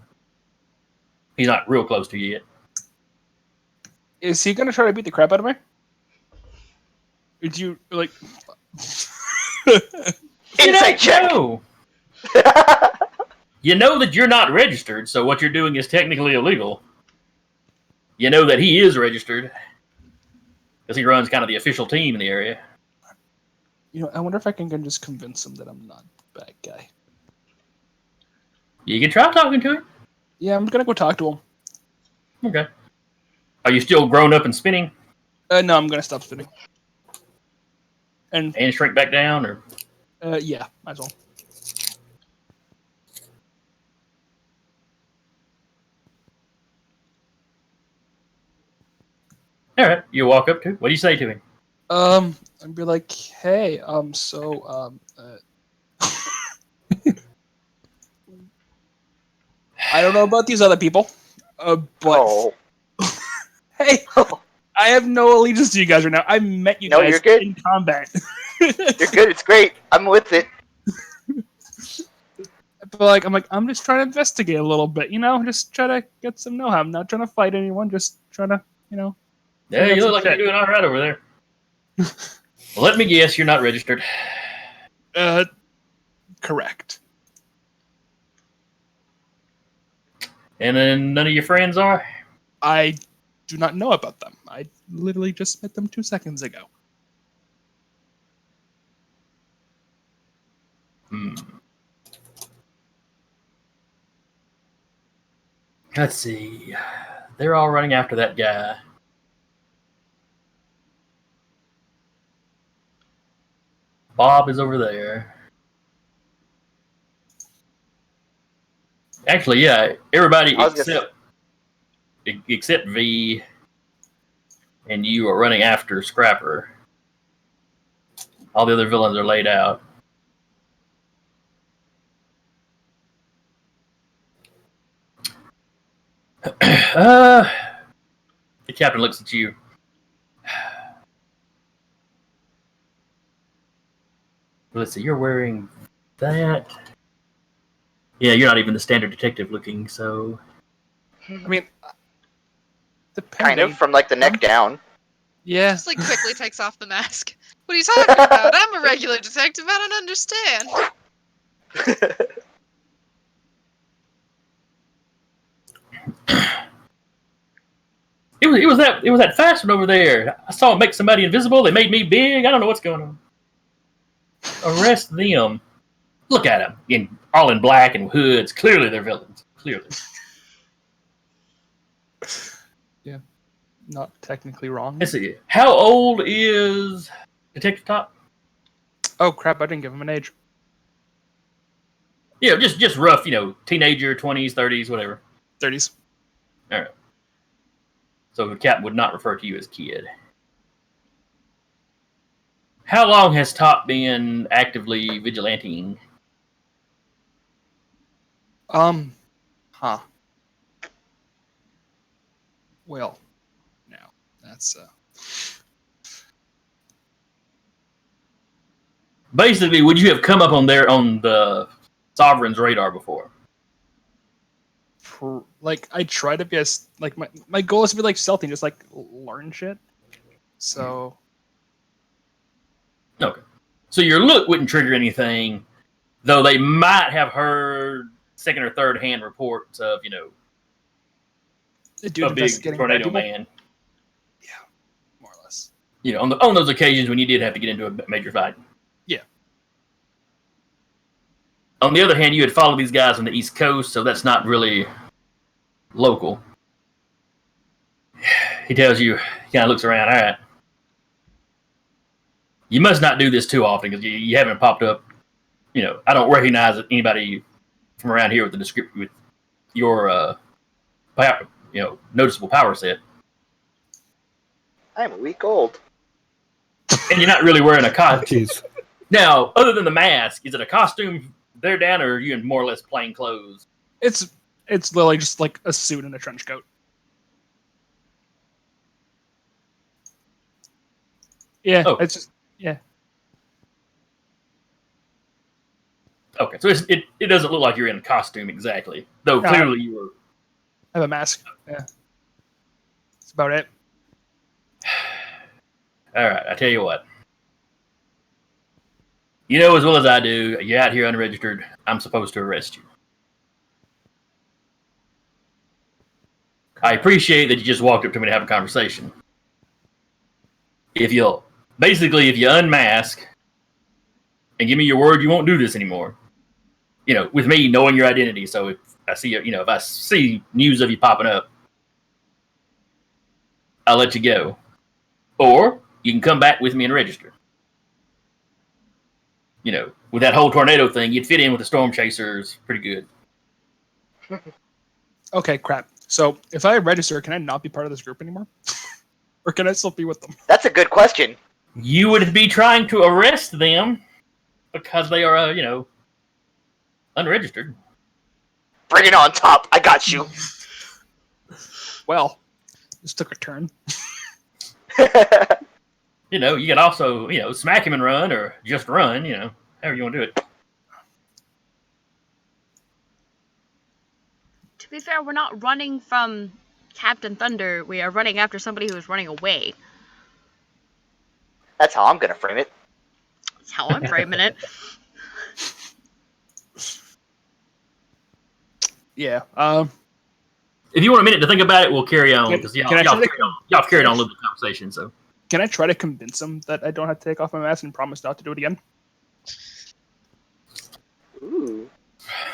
he's not real close to you yet. Is he gonna try to beat the crap out of me? Did you like? Insight check. No. You know that you're not registered, so what you're doing is technically illegal. You know that he is registered because he runs kind of the official team in the area. You know, I wonder if I can just convince him that I'm not a bad guy. You can try talking to him. Yeah, I'm gonna go talk to him. Okay. Are you still grown up and spinning No, I'm gonna stop spinning. And and shrink back down, or yeah, might as well. all right? You walk up to. What do you say to him? I'd be like, hey, I don't know about these other people, but Oh. hey, I have no allegiance to you guys right now. I met you No, guys you're good. in combat. You're good. It's great. I'm with it. But I'm just trying to investigate a little bit, just try to get some know-how. I'm not trying to fight anyone, just trying to, Yeah, figure out you some look like shit. you're doing all right over there. Well, let me guess, you're not registered. Correct. And then none of your friends are? I do not know about them. I literally just met them 2 seconds ago. Let's see. They're all running after that guy. Bob is over there. Actually, yeah, everybody I was gonna except V and you are running after Scrapper. All the other villains are laid out. The captain looks at you. Let's see, you're wearing that. Yeah, you're not even the standard detective looking, so. I mean, kind depending. of from like the neck down. Yeah. Just like quickly takes off the mask. What are you talking about? I'm a regular detective. I don't understand. It was that fast one over there. I saw him make somebody invisible. They made me big. I don't know what's going on. Arrest them. Look at them, all in black and hoods. Clearly, they're villains. Clearly. Yeah. Not technically wrong. Let's see. How old is Detective Top? Oh crap! I didn't give him an age. Yeah, just rough. Teenager, 20s, 30s, whatever. 30s. All right. So the captain would not refer to you as kid. How long has Top been actively vigilanting? Huh. Well, now that's Basically, would you have come up on the Sovereign's radar before? I try to be as my goal is to be stealthy, just learn shit. So Okay. So your look wouldn't trigger anything, though they might have heard second or third hand reports of, the dude a big investigating bad tornado people? man. Yeah, more or less. On those occasions when you did have to get into a major fight. Yeah. On the other hand, you had followed these guys on the East Coast, so that's not really local. He tells you, he kind of looks around. All right. You must not do this too often because you haven't popped up. I don't recognize anybody from around here with the description with your noticeable power set. I'm a week old. And you're not really wearing a Oh, costume. jeez. Now, other than the mask, is it a costume there down, or are you in more or less plain clothes? It's literally just like a suit and a trench coat. Yeah, Oh. it's just yeah. Okay, so it doesn't look like you're in a costume exactly, though No, clearly you were. I have a mask. Yeah, that's about it. All right, I tell you what. You know as well as I do, you're out here unregistered. I'm supposed to arrest you. I appreciate that you just walked up to me to have a conversation. If you unmask and give me your word you won't do this anymore, with me knowing your identity. So if I see news of you popping up, I'll let you go. Or you can come back with me and register. With that whole tornado thing, you'd fit in with the storm chasers pretty good. Okay, crap. So if I register, can I not be part of this group anymore? Or can I still be with them? That's a good question. You would be trying to arrest them because they are, unregistered. Bring it on top. I got you. Well, this took a turn. You know, you can also, smack him and run, or just run, however you want to do it. To be fair, we're not running from Captain Thunder. We are running after somebody who is running away. That's how I'm gonna frame it. That's how I'm framing it. Yeah. If you want a minute to think about it, we'll carry on, Can- because can I try to- y'all carried on a little bit of conversation, so. Can I try to convince him that I don't have to take off my mask and promise not to do it again? Ooh.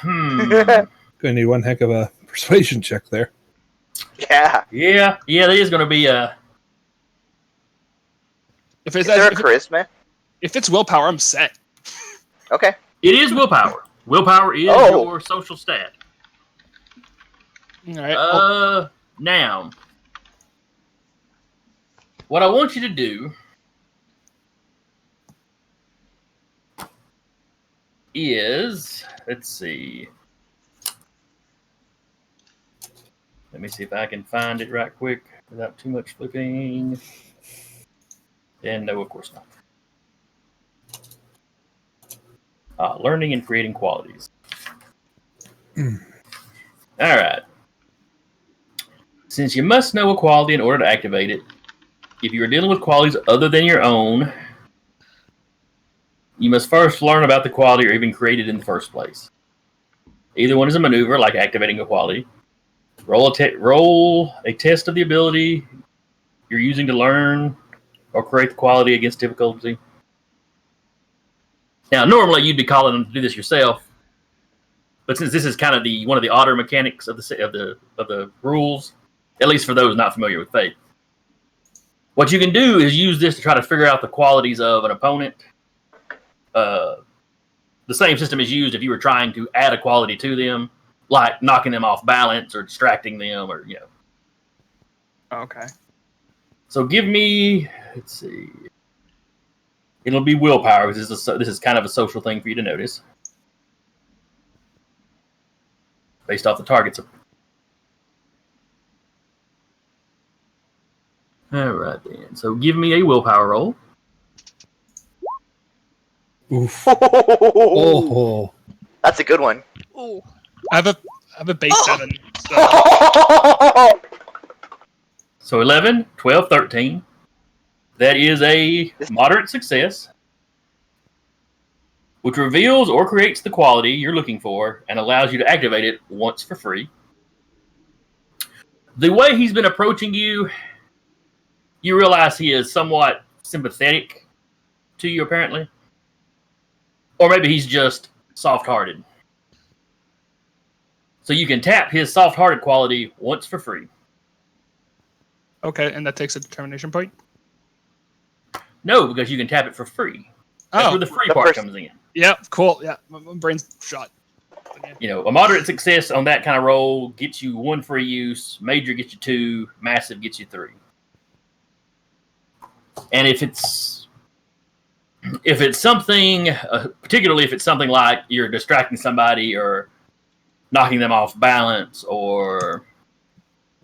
Gonna need one heck of a persuasion check there. Yeah. Yeah, there is going to be a... If Is it's there a charisma? if it's willpower, I'm set. Okay. It is willpower. Willpower is Oh. your social stat. All right. Now, what I want you to do is, let's see. Let me see if I can find it right quick without too much flipping. And no, of course not. Learning and creating qualities. All right. Since you must know a quality in order to activate it, if you are dealing with qualities other than your own, you must first learn about the quality or even create it in the first place. Either one is a maneuver, like activating a quality. Roll a test of the ability you're using to learn or create the quality against difficulty. Now, normally you'd be calling them to do this yourself, but since this is kind of one of the odder mechanics of the rules, at least for those not familiar with Fate, what you can do is use this to try to figure out the qualities of an opponent. The same system is used if you were trying to add a quality to them, like knocking them off balance or distracting them, or Okay. So give me, let's see. It'll be willpower, because this is kind of a social thing for you to notice. Based off the targets. Alright then. So give me a willpower roll. Oof. Oh. That's a good one. Ooh. I have a base 7. So So 11, 12, 13. That is a moderate success, which reveals or creates the quality you're looking for and allows you to activate it once for free. The way he's been approaching you, you realize he is somewhat sympathetic to you, apparently. Or maybe he's just soft-hearted. So you can tap his soft-hearted quality once for free. okay, and that takes a determination point. No, because you can tap it for free. That's where the free part comes in. Yeah, cool. Yeah, my brain's shot. A moderate success on that kind of roll gets you 1 free use, major gets you 2, massive gets you 3. And if it's something, particularly if it's something like you're distracting somebody or knocking them off balance or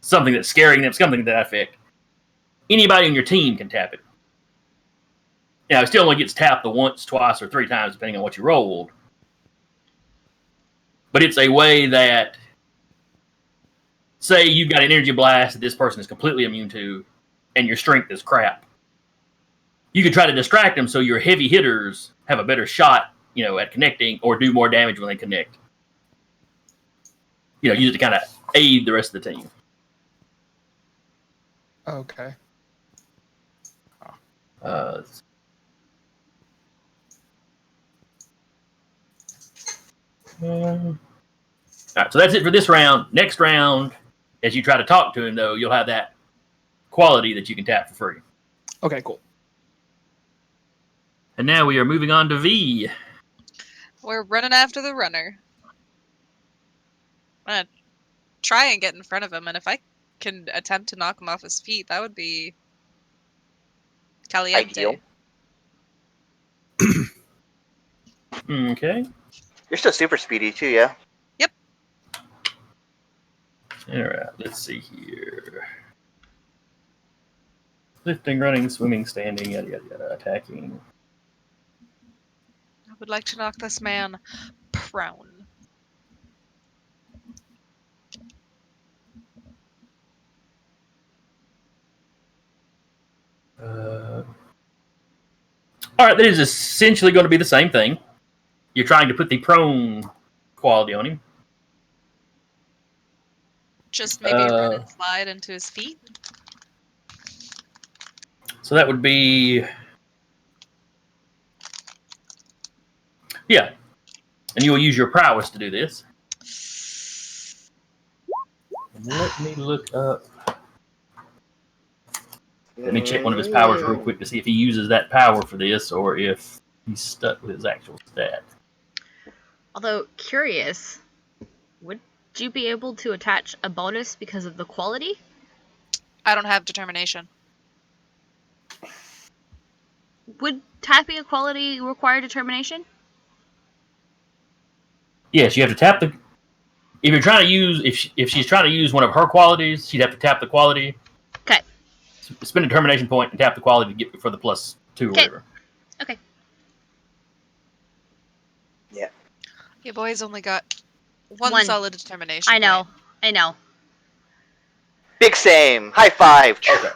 something that's scaring them, something to that effect, anybody on your team can tap it. Now, it still only gets tapped the once, twice, or 3 times, depending on what you rolled. But it's a way that, say you've got an energy blast that this person is completely immune to, and your strength is crap. You can try to distract them so your heavy hitters have a better shot, at connecting or do more damage when they connect. Use it to kind of aid the rest of the team. Okay. All right, so that's it for this round. Next round, as you try to talk to him, though, you'll have that quality that you can tap for free. Okay, cool. And now we are moving on to V. We're running after the runner. I'm gonna try and get in front of him, and if I can attempt to knock him off his feet, that would be caliente. Ideal. Okay. You're still super speedy too, yeah. Yep. Alright, let's see here. Lifting, running, swimming, standing, yada yada yada, attacking. I would like to knock this man prone. Alright, that is essentially going to be the same thing. You're trying to put the prone quality on him. Just maybe run and slide into his feet. So that would be... Yeah. And you will use your prowess to do this. Let me look up... Let me check one of his powers real quick to see if he uses that power for this or if he's stuck with his actual stat. Although, curious, would you be able to attach a bonus because of the quality? I don't have determination. Would tapping a quality require determination? Yes, you have to tap the... If you're trying to use... If she's trying to use one of her qualities, she'd have to tap the quality. Okay. Spend a determination point and tap the quality to get for the +2 or whatever. Okay. Yeah. Your boy's only got one solid determination. I know. Point. I know. Big same. High five. Okay.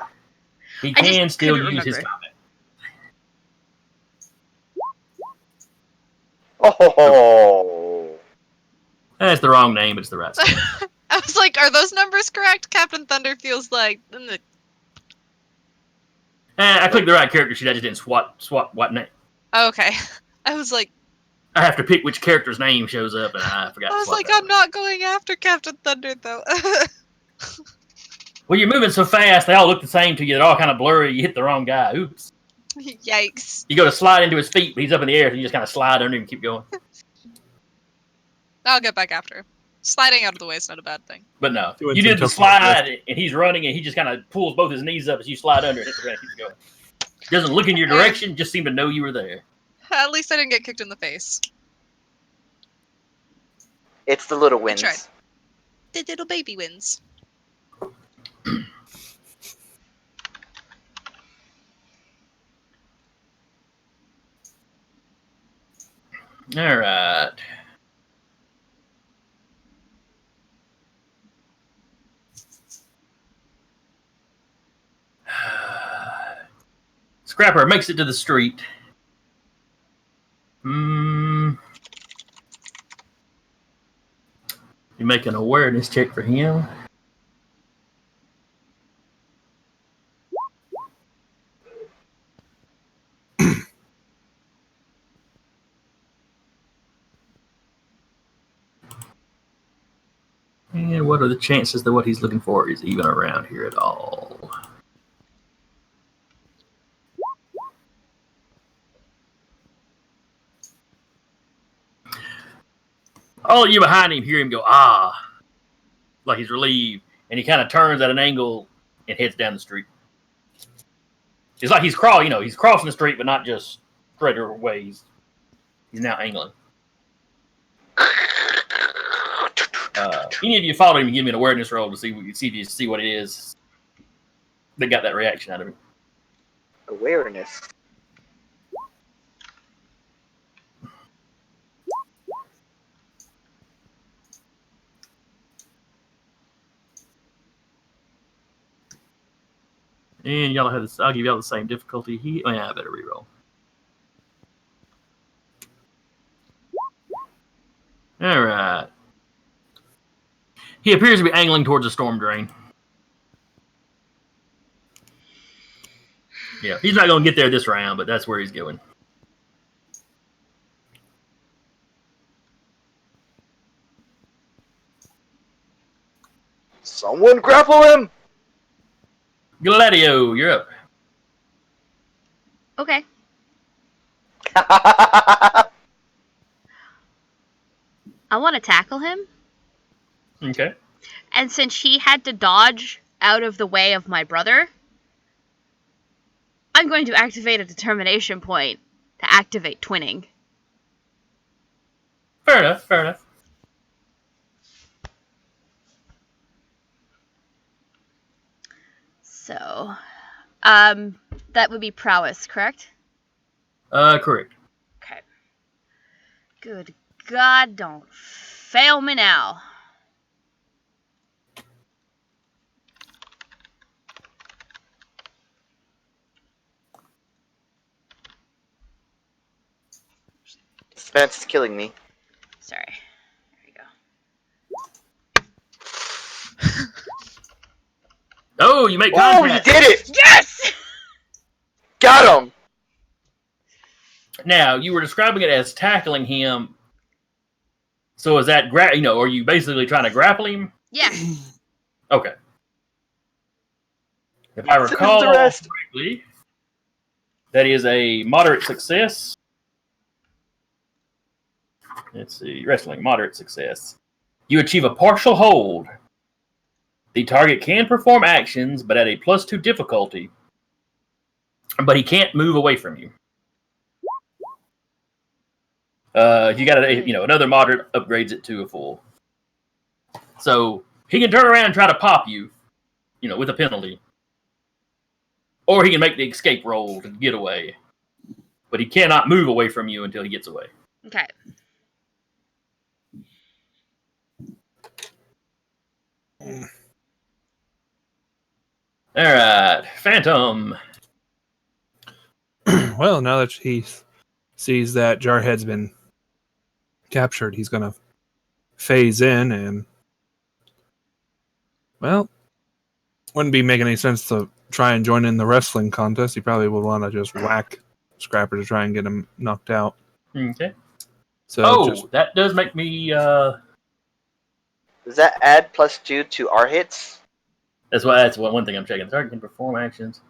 He I just can still couldn't use his remember. comment. Oh. That's the wrong name, but it's the right spelling. I was like, are those numbers correct? Captain Thunder feels like... I clicked the right character sheet, I just didn't swap what name. Oh, okay. I was like... I have to pick which character's name shows up, and I forgot I to was swap like, that I'm one. not going after Captain Thunder, though. Well, you're moving so fast, they all look the same to you. They're all kind of blurry. You hit the wrong guy. Oops. Yikes. You go to slide into his feet, but he's up in the air, so you just kind of slide under him and keep going. I'll get back after. Sliding out of the way is not a bad thing. But no, Do it you did the until slide, and he's running, and he just kind of pulls both his knees up as you slide under and hits the ground and keeps going. Doesn't look in your direction, just seem to know you were there. At least I didn't get kicked in the face. It's the little wins. tried. The little baby wins. All right. Scrapper makes it to the street. You make an awareness check for him. And what are the chances that what he's looking for is even around here at all? All of you behind him hear him go, ah, like he's relieved, and he kind of turns at an angle and heads down the street. It's like he's he's crossing the street, but not just straight away. He's now angling. Any of you follow him and give me an awareness roll to see what it is that got that reaction out of him. Awareness. And y'all have this. I'll give y'all the same difficulty. I better reroll. All right. He appears to be angling towards a storm drain. Yeah, he's not going to get there this round, but that's where he's going. Someone grapple him! Gladio, you're up. Okay. I I want to tackle him. Okay. And since he had to dodge out of the way of my brother, I'm going to activate a determination point to activate twinning. Fair enough. So, that would be prowess, correct? Correct. Okay. Good God, don't fail me now. Suspense is killing me. Sorry. There you go. Oh, you make Oh, you contact. did it! Yes! Got him! Now, you were describing it as tackling him. So is that, are you basically trying to grapple him? Yeah. Okay. If I recall Cinderest. correctly, that is a moderate success. Let's see, wrestling, moderate success. You achieve a partial hold. The target can perform actions, but at a +2 difficulty. But he can't move away from you. You got another moderate upgrades it to a full. So he can turn around and try to pop you, with a penalty. Or he can make the escape roll to get away. But he cannot move away from you until he gets away. Okay. Alright, Phantom. Well, now that he sees that Jarhead's been captured, he's going to phase in and, well, wouldn't be making any sense to try and join in the wrestling contest. He probably would want to just whack Scrapper to try and get him knocked out. Okay. So that does make me... Does that add +2 to our hits? That's one thing I'm checking. The target can perform actions.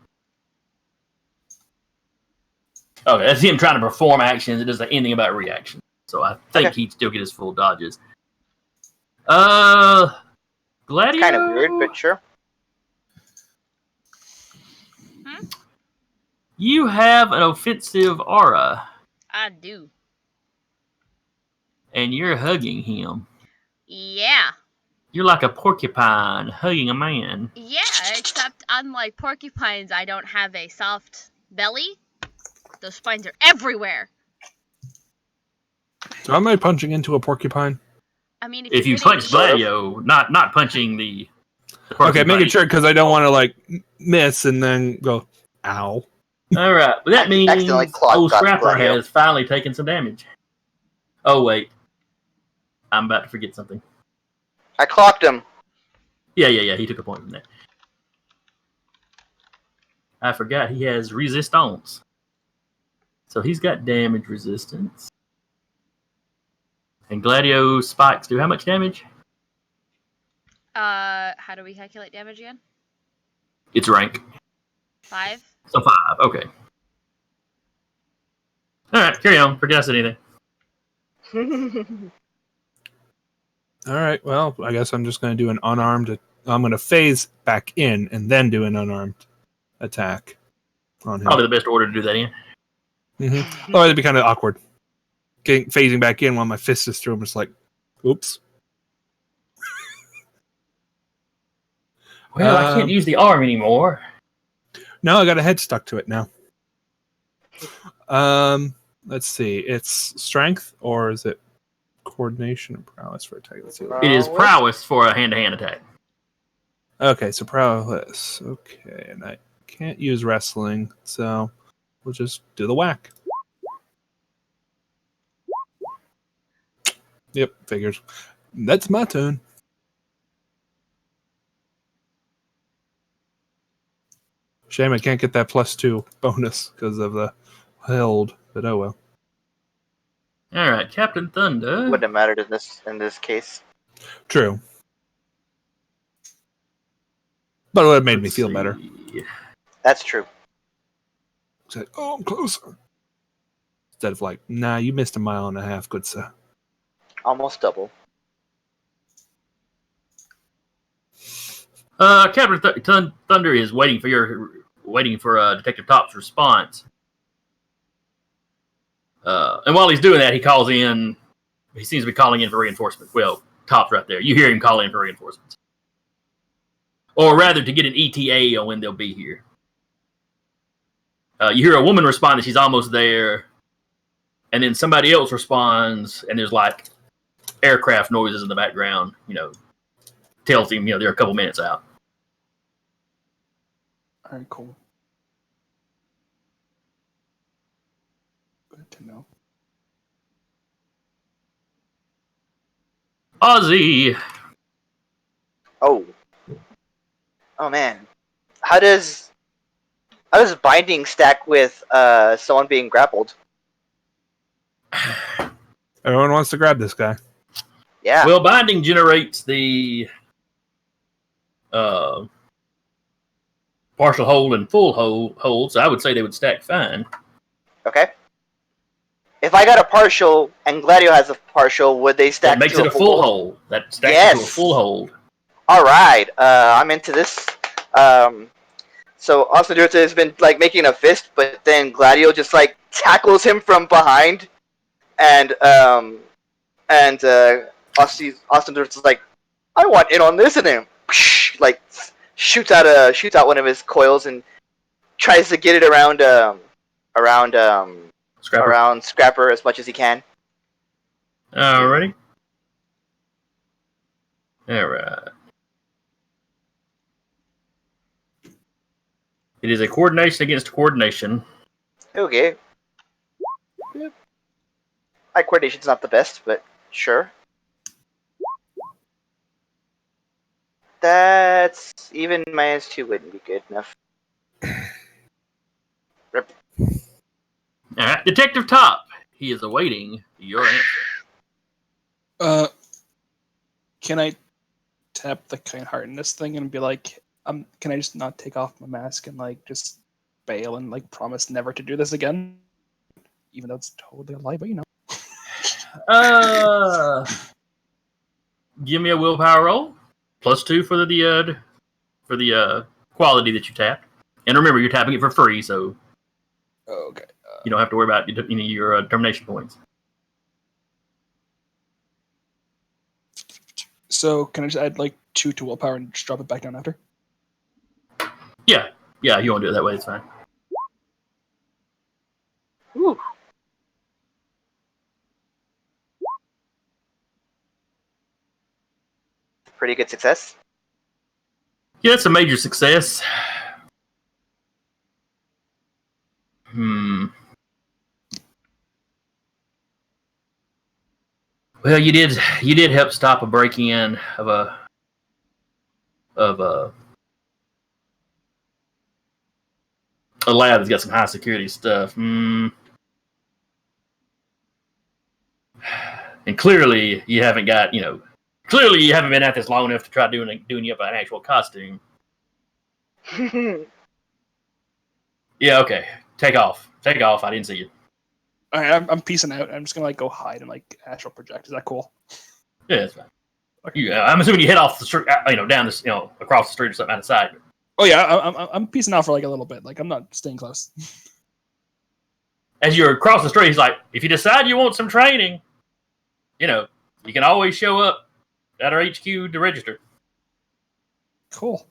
Okay, that's him trying to perform actions. It doesn't say anything about reaction. So I think he'd still get his full dodges. Gladio? Kind of weird, but sure. You have an offensive aura. I do. And you're hugging him. Yeah. You're like a porcupine hugging a man. Yeah, except unlike porcupines, I don't have a soft belly. Those spines are everywhere. So am I punching into a porcupine? I mean, if you punch Gladio, not punching the okay, making sure because I don't want to miss and then go, ow. All right, but that means old Scrapper Gladio has finally taken some damage. Oh wait, I'm about to forget something. I clocked him. Yeah. He took a point from that. I forgot he has resistance. So he's got damage resistance. And Gladio spikes do how much damage? How do we calculate damage again? It's rank. 5? So 5, okay. Alright, carry on. Forget I said anything. All right, well, I guess I'm just going to do an unarmed... I'm going to phase back in and then do an unarmed attack on him. Probably the best order to do that in. Mm-hmm. Oh, it'd be kind of awkward. Phasing back in while my fist is through him. It's like, oops. Well, I can't use the arm anymore. No, I got a head stuck to it now. Let's see. It's strength or is it coordination or prowess for attack? Let's see. It is prowess for a hand-to-hand attack. Okay, so prowess. Okay, and I can't use wrestling, so we'll just do the whack. Yep, figures. That's my turn. Shame I can't get that +2 bonus because of the held, but oh well. All right, Captain Thunder. Wouldn't have mattered in this case. True. But it would have made me feel better. That's true. Said, oh, I'm closer. Instead of like, nah, you missed 1.5 miles, good sir. Almost double. Captain Thunder is waiting for Detective Top's response. And while he's doing that, he calls in. He seems to be calling in for reinforcements. Well, Top's right there. You hear him call in for reinforcements. or rather, to get an ETA on when they'll be here. You hear a woman respond that she's almost there, and then somebody else responds, and there's like aircraft noises in the background. Tells him they're a couple minutes out. All right, cool. Good to know. Ozzy. Oh man, how does binding stack with someone being grappled? Everyone wants to grab this guy. Yeah. Well, binding generates the partial hold and full hold, so I would say they would stack fine. Okay. If I got a partial and Gladio has a partial, would they stack? That makes to it a full hold. That stacks Yes. it to a full hold. All right. I'm into this. So Austin Durta has been like making a fist, but then Gladio just like tackles him from behind, and Austin Durta's like, I want in on this, and then like shoots out one of his coils and tries to get it around Scrapper as much as he can. Alrighty. Alright. It is a coordination against coordination. Okay. My coordination's not the best, but sure. That's even -2 wouldn't be good enough. Rip. Alright, Detective Top. He is awaiting your answer. Can I tap the kind heart in this thing and be like, can I just not take off my mask and like just bail and like promise never to do this again? Even though it's totally a lie, but Give me a willpower roll. +2 for the quality that you tapped. And remember, you're tapping it for free, so Okay. you don't have to worry about your termination points. So can I just add like 2 to willpower and just drop it back down after? Yeah, you want to do it that way, it's fine. Ooh. Pretty good success. Yeah, it's a major success. Well, you did help stop a break-in of a lab that's got some high security stuff. And clearly you haven't got, clearly you haven't been at this long enough to try doing you up an actual costume. Yeah, okay. Take off. I didn't see you. All right, I'm peacing out. I'm just gonna like go hide and like astral project. Is that cool? Yeah, that's fine. I'm assuming you head off the street, down this, across the street or something out of sight. Oh yeah, I'm peacing out for like a little bit. Like I'm not staying close. As you're across the street, he's like, if you decide you want some training, you can always show up at our HQ to register. Cool.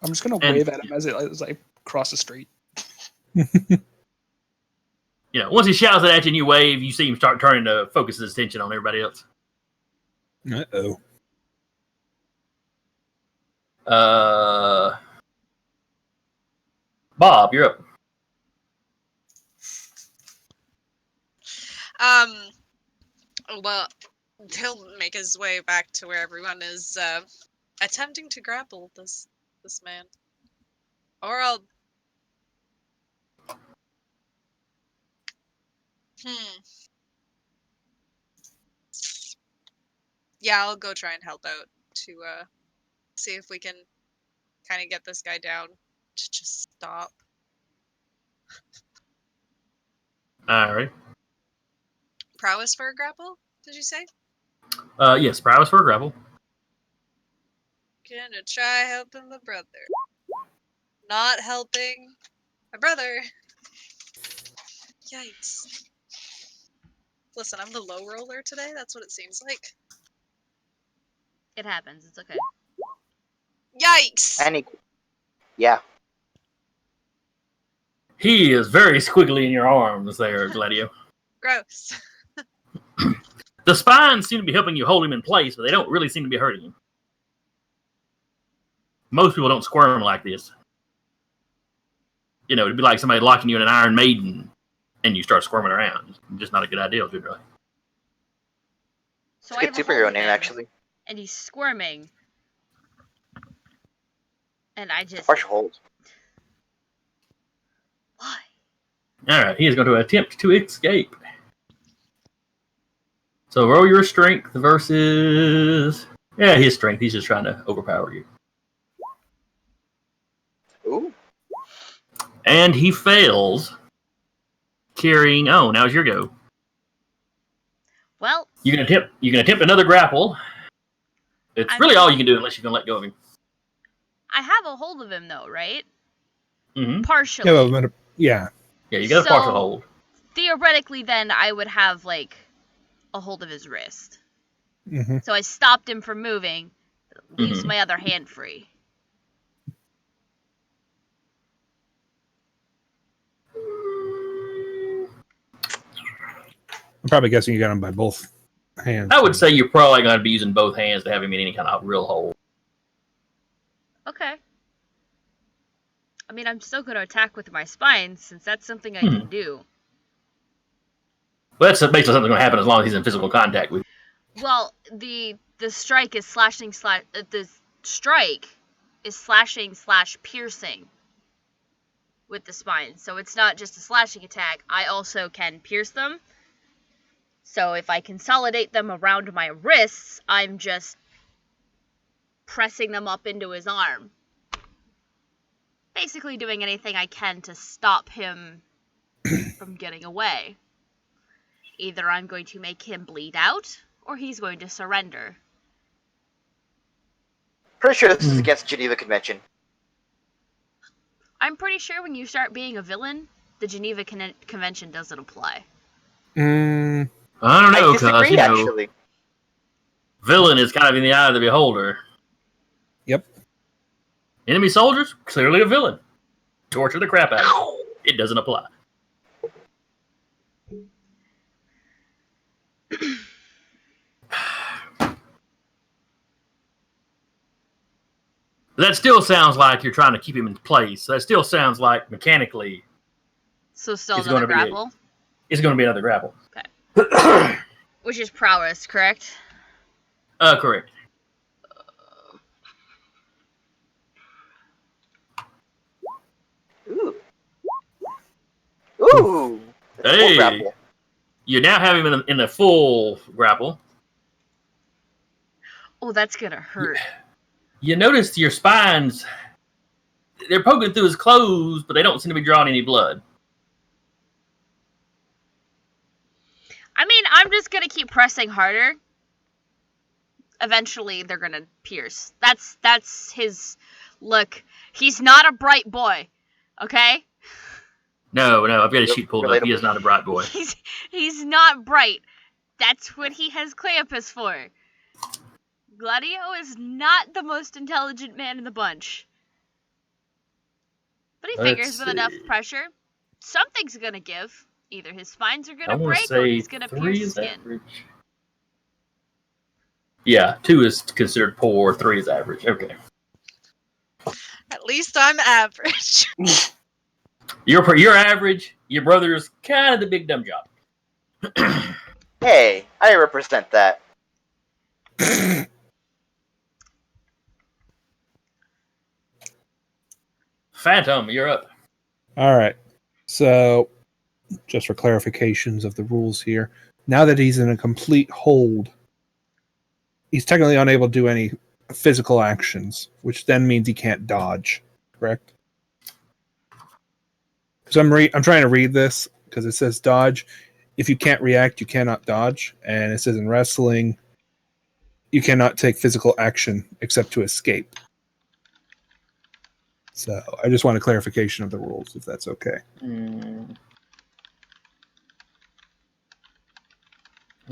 I'm just gonna wave at him as I cross the street. Once he shouts it at you and you wave, you see him start turning to focus his attention on everybody else. Uh-oh. Bob, you're up. Well, he'll make his way back to where everyone is attempting to grapple this man. Or I'll... Yeah, I'll go try and help out to see if we can kind of get this guy down to just stop. Alright. Prowess for a grapple, did you say? Yes, prowess for a grapple. Gonna try helping my brother. Not helping my brother. Yikes. Listen, I'm the low roller today. That's what it seems like. It happens. It's okay. Yikes! And yeah. He is very squiggly in your arms there, Gladio. Gross. The spines seem to be helping you hold him in place, but they don't really seem to be hurting him. Most people don't squirm like this. You know, it'd be like somebody locking you in an Iron Maiden and you start squirming around. It's just not a good idea, really. So It's a good I have a hold superhero of name, him, actually. and he's squirming. And I just... Partial hold. Why? Alright, he is going to attempt to escape. So roll your strength versus... Yeah, his strength. He's just trying to overpower you. Ooh. And he fails. Carrying... Oh, now's your go. Well... You can attempt another grapple. It's really all you can do unless you can let go of him. I have a hold of him, though, right? Mm-hmm. Partially. Yeah, but yeah. Yeah, you got a partial hold. Theoretically, then, I would have, like, a hold of his wrist. Mm-hmm. So I stopped him from moving, leaves my other hand free. I'm probably guessing you got him by both hands. I would say you're probably going to be using both hands to have him in any kind of real hold. Okay. I mean, I'm still going to attack with my spine, since that's something I can do. Well, that's basically something going to happen as long as he's in physical contact with you. Well, the strike is slashing slash piercing with the spine. So it's not just a slashing attack. I also can pierce them. So if I consolidate them around my wrists, I'm just pressing them up into his arm. Basically doing anything I can to stop him from getting away. Either I'm going to make him bleed out, or he's going to surrender. Pretty sure this is against Geneva Convention. I'm pretty sure when you start being a villain, the Geneva Convention doesn't apply. I don't know, I because, disagree, actually. villain is kind of in the eye of the beholder. Yep. Enemy soldiers, clearly a villain. Torture the crap out of them. It doesn't apply. That still sounds like you're trying to keep him in place. That still sounds like mechanically. So still It's another gonna be grapple? It's going to be another grapple. Okay. Which is prowess, correct? Correct. Ooh. Ooh. That's a full Hey. grapple. You now have him in a full grapple. Oh, that's gonna hurt. You notice your spines, they're poking through his clothes, but they don't seem to be drawing any blood. I mean, I'm just gonna keep pressing harder. Eventually, they're gonna pierce. That's his look. He's not a bright boy, okay? No, I've got his sheet pulled up. He is not a bright boy. He's not bright. That's what he has Cleopas for. Gladio is not the most intelligent man in the bunch. But he figures with enough pressure, something's gonna give. Either his spines are gonna break or he's gonna pierce skin. Average. Yeah, 2 is considered poor, 3 is average. Okay. At least I'm average. You're average. Your brother's kind of the big dumb job. Hey, I represent that. Phantom, you're up. All right. So, just for clarifications of the rules here, now that he's in a complete hold, he's technically unable to do any physical actions, which then means he can't dodge. Correct? So I'm trying to read this because it says dodge. If you can't react, you cannot dodge, and it says in wrestling, you cannot take physical action except to escape. So I just want a clarification of the rules, if that's okay.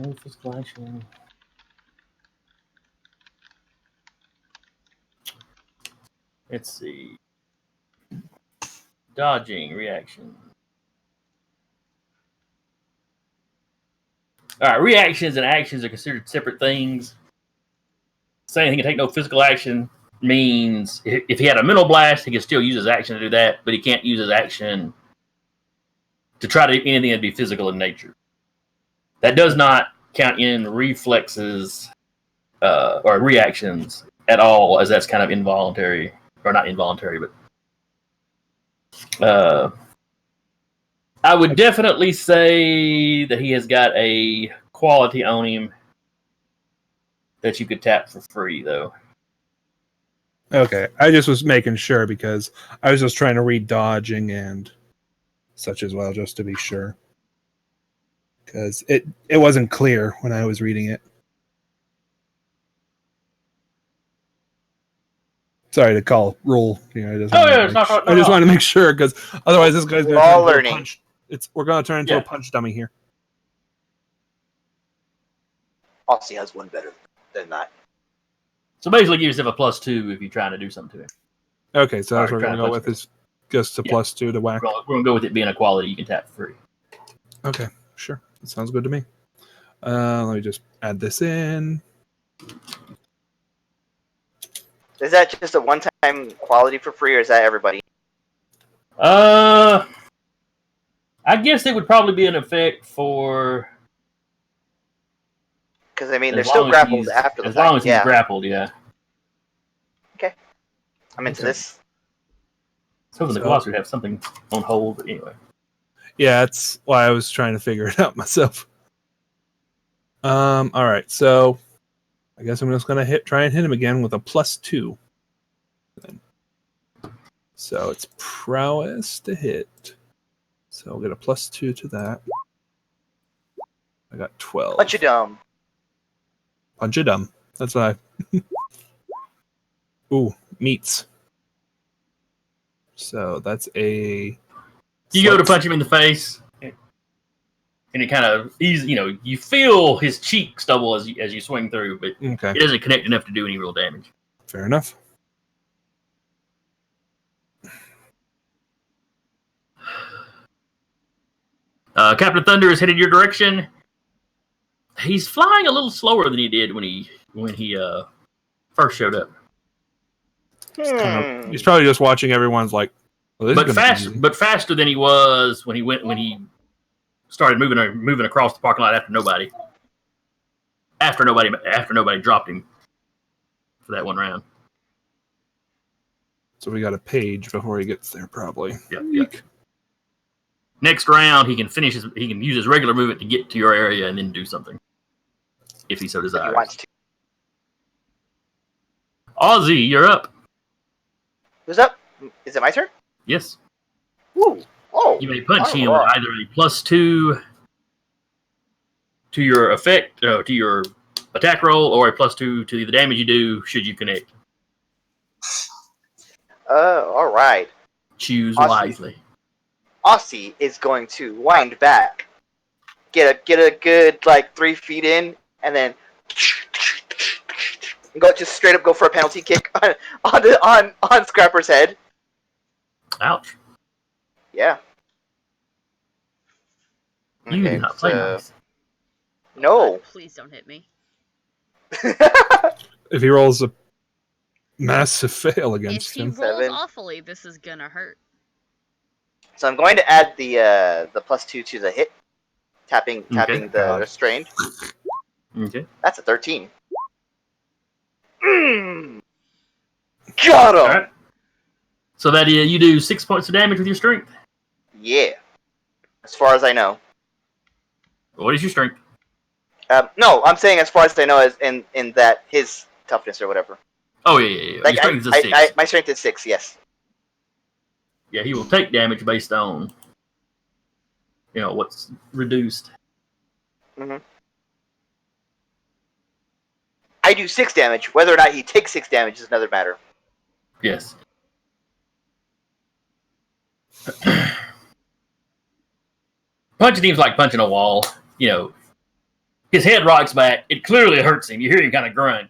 No physical action. Let's see. Dodging reaction. All right, reactions and actions are considered separate things. Saying he can take no physical action means if he had a mental blast, he can still use his action to do that, but he can't use his action to try to do anything that'd be physical in nature. That does not count in reflexes or reactions at all, as that's kind of involuntary, or not involuntary, but I would definitely say that he has got a quality on him that you could tap for free, though. Okay, I just was making sure because I was just trying to read dodging and such as well, just to be sure. Because it wasn't clear when I was reading it. Sorry to call rule. I just want to make sure because otherwise this guy's going to turn into a punch. We're going to turn into a punch dummy here. Aussie has one better than that. So basically, give yourself a +2 if you're trying to do something to him. Okay, so that's what we're going to go with is just a +2 to whack. We're going to go with it being a quality you can tap for free. Okay, sure. That sounds good to me. Let me just add this in. Is that just a one-time quality for free, or is that everybody? I guess it would probably be an effect for. Because I mean, they're still grappled after the fact. As long as he's grappled, yeah. Okay, I'm into this. I was hoping the gloss would have something on hold, but anyway. Yeah, that's why I was trying to figure it out myself. All right, so I guess I'm just gonna try and hit him again with a +2. So it's prowess to hit. So I'll get a +2 to that. I got 12. Punch you dumb. Punch you dumb. That's what I. Ooh, meats. So that's a. You go to punch him in the face, and it kind of you feel his cheek stubble as you swing through, but it doesn't connect enough to do any real damage. Fair enough. Captain Thunder is headed your direction. He's flying a little slower than he did when he first showed up. He's probably just watching everyone's like. Well, but faster than he was when he started moving across the parking lot after nobody dropped him for that one round. So we got a page before he gets there, probably. Yep. Next round, he can use his regular movement to get to your area and then do something, if he so desires. He wants to. Aussie, you're up. Who's up? Is it my turn? Yes. Woo. Oh. You may punch him with either a +2 to your effect, to your attack roll, or a +2 to the damage you do should you connect. All right. Choose wisely. Aussie is going to wind back, get a good 3 feet in, and then just straight up go for a penalty kick on Scrapper's head. Ouch. Yeah. You did not play nice. No. Please don't hit me. If he rolls a massive fail against him. If he rolls awfully, this is gonna hurt. So I'm going to add the +2 to the hit, tapping the restrained. Okay. That's a 13. Got him. Right. So that you do 6 points of damage with your strength. Yeah. As far as I know. What is your strength? No, I'm saying as far as I know, as in that his toughness or whatever. Oh yeah. Like, your strength is a 6. My strength is 6. Yes. Yeah, he will take damage based on what's reduced. Mm-hmm. I do 6 damage. Whether or not he takes 6 damage is another matter. Yes. Punching him is like punching a wall. He His head rocks back. It clearly hurts him. You hear him kind of grunt.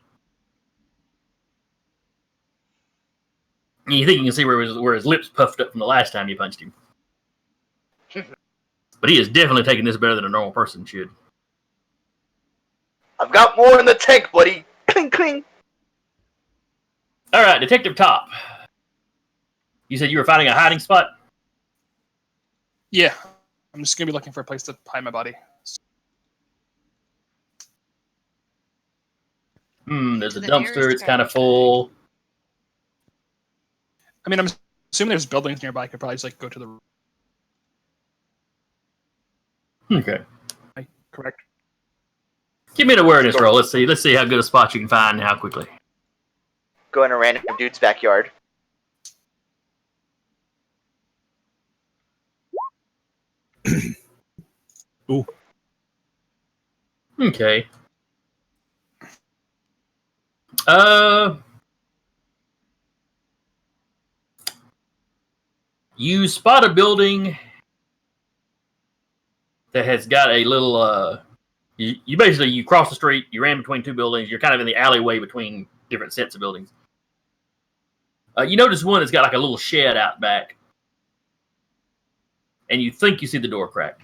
And you think you can see where his lips puffed up from the last time you punched him. But he is definitely taking this better than a normal person should. I've got more in the tank, buddy. Cling, cling. All right, Detective Top. You said you were finding a hiding spot? Yeah. I'm just gonna be looking for a place to hide my body. There's a The dumpster. nearest It's kind of full. I mean, I'm assuming there's buildings nearby. I could probably just like go to the. Okay. Correct. Give me an awareness roll. Let's see. Let's see how good a spot you can find and how quickly. Go in a random dude's backyard. Ooh. Okay. You spot a building that has got a little. You basically you cross the street. You ran between two buildings. You're kind of in the alleyway between different sets of buildings. You notice one that's got like a little shed out back, and you think you see the door cracked.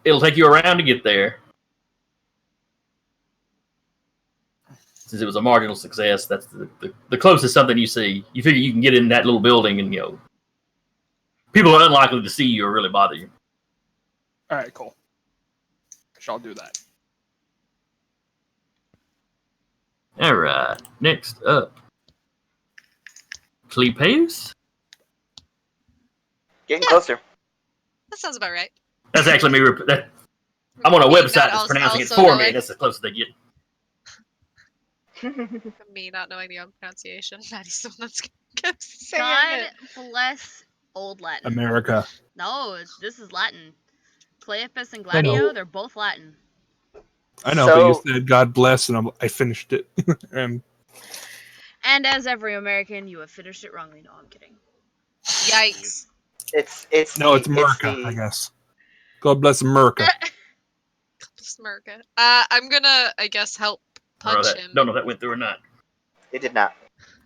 It'll take you around to get there. Since it was a marginal success, that's the closest something you see. You figure you can get in that little building and, people are unlikely to see you or really bother you. All right, cool. I'll do that. All right. Next up. Clepeus? Getting closer. That sounds about right. That's actually me. I'm on a Me website not that's pronouncing it also for me. knowing- That's the closest they get. Me not knowing the own pronunciation. Maddie's the one that's kept saying God it. bless old Latin. America. No, this is Latin. Cleopas and I know. Gladio, they're both Latin. I know, So- but you said God bless, and I finished it. And And as every American, you have finished it wrongly. No, I'm kidding. Yikes. It's America, the- I guess. God bless America. Smirka. I'm gonna, I guess, help punch him. Don't know if that went through or not. It did not.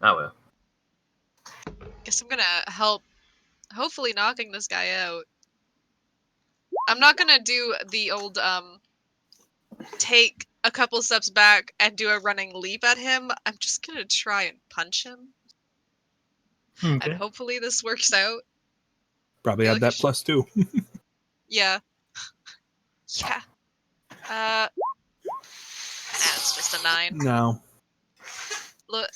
Oh, well. Guess I'm gonna help, hopefully knocking this guy out. I'm not gonna do the old, take a couple steps back and do a running leap at him. I'm just gonna try and punch him. And Okay. hopefully this works out. Probably feel had like that +2. Yeah. Yeah. That's just a 9. No, Look,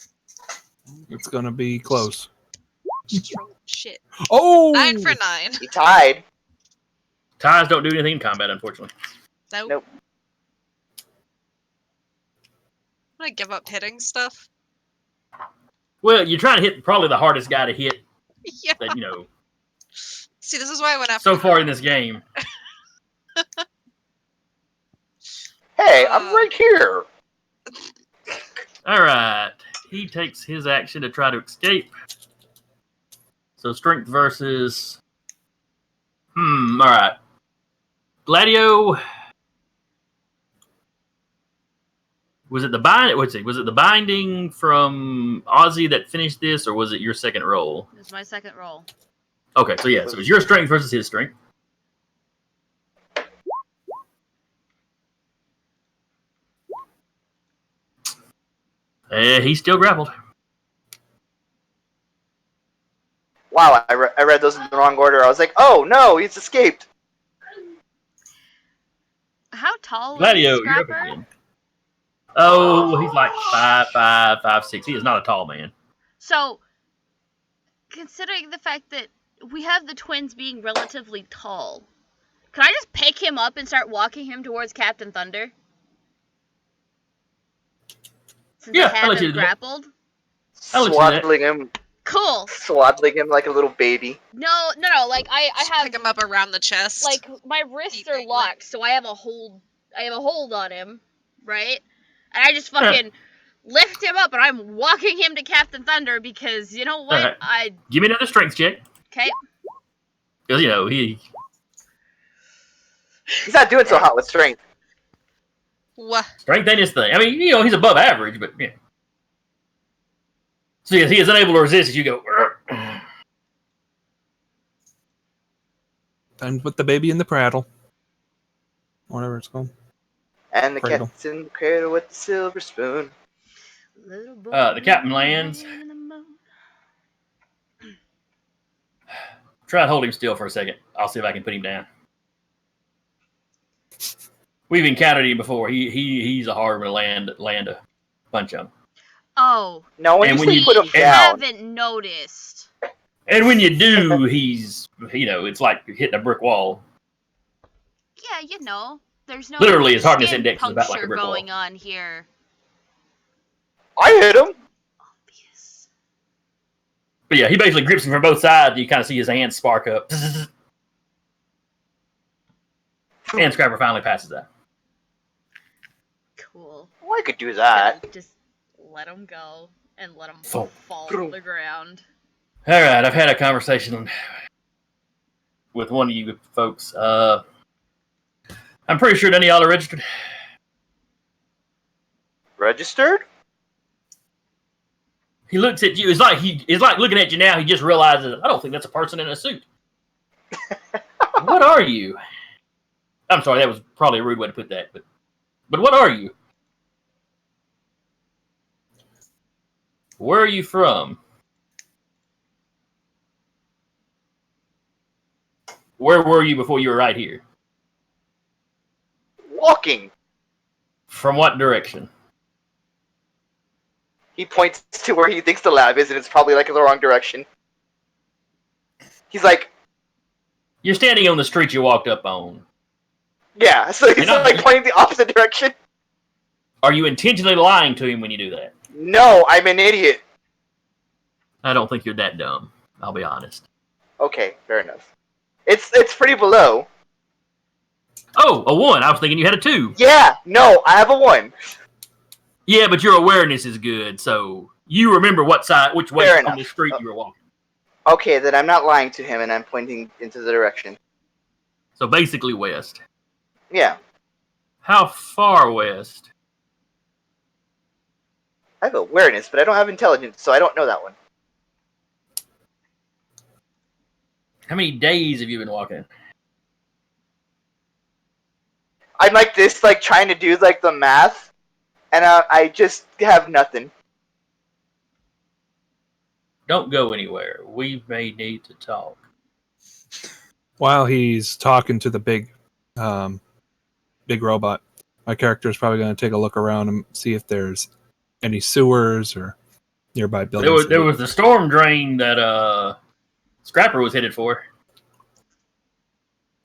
it's gonna be close. just roll shit. Oh, 9 for 9. He tied. Ties don't do anything in combat, unfortunately. Nope. Nope. I'm gonna give up hitting stuff. Well, you're trying to hit probably the hardest guy to hit Yeah. that, See, this is why I went after so far in this game. Hey, I'm right here. All right. He takes his action to try to escape. So strength versus. All right. Gladio. Was it the binding from Ozzy that finished this, or was it your second roll? This is my second roll. Okay, so yeah, so it was your strength versus his strength. He's still grappled. Wow, I read those in the wrong order. I was like, oh no, he's escaped. How tall was Gladio, the you're up scrapper? again. Oh, he's like 5'5", 5'6". He is not a tall man. So, considering the fact that we have the twins being relatively tall, can I just pick him up and start walking him towards Captain Thunder? Since Yeah, I I'll have let you him do that. grappled? I'll let you do that. Swaddling him like a little baby. No, like I Just have pick him up around the chest. like my wrists are Keeping, locked, so I have a hold on him, right? And I just fucking lift him up and I'm walking him to Captain Thunder because you know what? Alright. Give me another strength check. Okay. Because, he... He's not doing so hot with strength. What? Strength ain't his thing. I mean, he's above average, but yeah. So yes, he is unable to resist as you go. Time to put the baby in the prattle. Whatever it's called. And the Cradle. cat's in the cradle with the silver spoon. Little boy The captain lands. in the moon. Try to hold him still for a second. I'll see if I can put him down. We've encountered him before. He's a hard one to land a bunch of them. Oh, No, when And you when say you- put him we down, haven't noticed. And when you do, he's it's like hitting a brick wall. Yeah, there's no Literally, his hardness skin index is about like a puncture brick wall. going on here. I hit him. Obvious. But yeah, he basically grips him from both sides. You kind of see his hands spark up. And Scrapper finally passes out. Cool. Well, I could do that. Just let him go and let him Thump. fall to the ground. All right, I've had a conversation with one of you folks. I'm pretty sure none of y'all are registered. Registered? He looks at you. It's like looking at you now. He just realizes, I don't think that's a person in a suit. What are you? I'm sorry, that was probably a rude way to put that, but what are you? Where are you from? Where were you before you were right here? Walking. From what direction? He points to where he thinks the lab is, and it's probably like in the wrong direction. He's like, You're standing on the street you walked up on. yeah. So he's not- like pointing the opposite direction. Are you intentionally lying to him when you do that? No, I'm an idiot. I don't think you're that dumb. I'll be honest. Okay, fair enough. It's pretty below. Oh, a 1. I was thinking you had a 2. Yeah, no, I have a 1. Yeah, but your awareness is good, so you remember which way Fair on enough. the street you were walking. Okay, then I'm not lying to him, and I'm pointing into the direction. So basically west. Yeah, How far west? I have awareness, but I don't have intelligence, so I don't know that one. How many days have you been walking? I'm like this, like trying to do like the math, and I just have nothing. Don't go anywhere. We may need to talk. While he's talking to the big robot, my character is probably going to take a look around and see if there's any sewers or nearby buildings. There was the storm drain that Scrapper was headed for.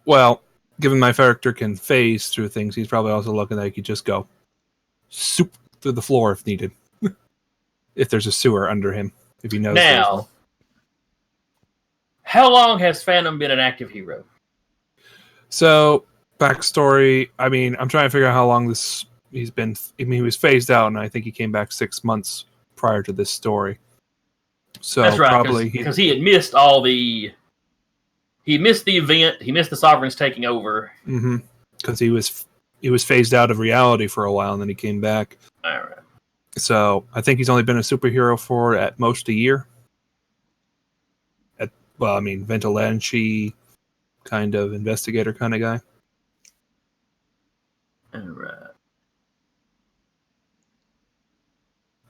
Well, given my character can phase through things, he's probably also looking that he could just go soup through the floor if needed. If there's a sewer under him, if he knows. Now, how long has Phantom been an active hero? So, backstory. I mean, I'm trying to figure out how long he's been. I mean, he was phased out, and I think he came back 6 months prior to this story. So That's right, probably because he had missed all the. He missed the event. He missed the Sovereigns taking over. Because he was phased out of reality for a while, and then he came back. All right. So I think he's only been a superhero for at most a year. Vigilante kind of investigator kind of guy. All right.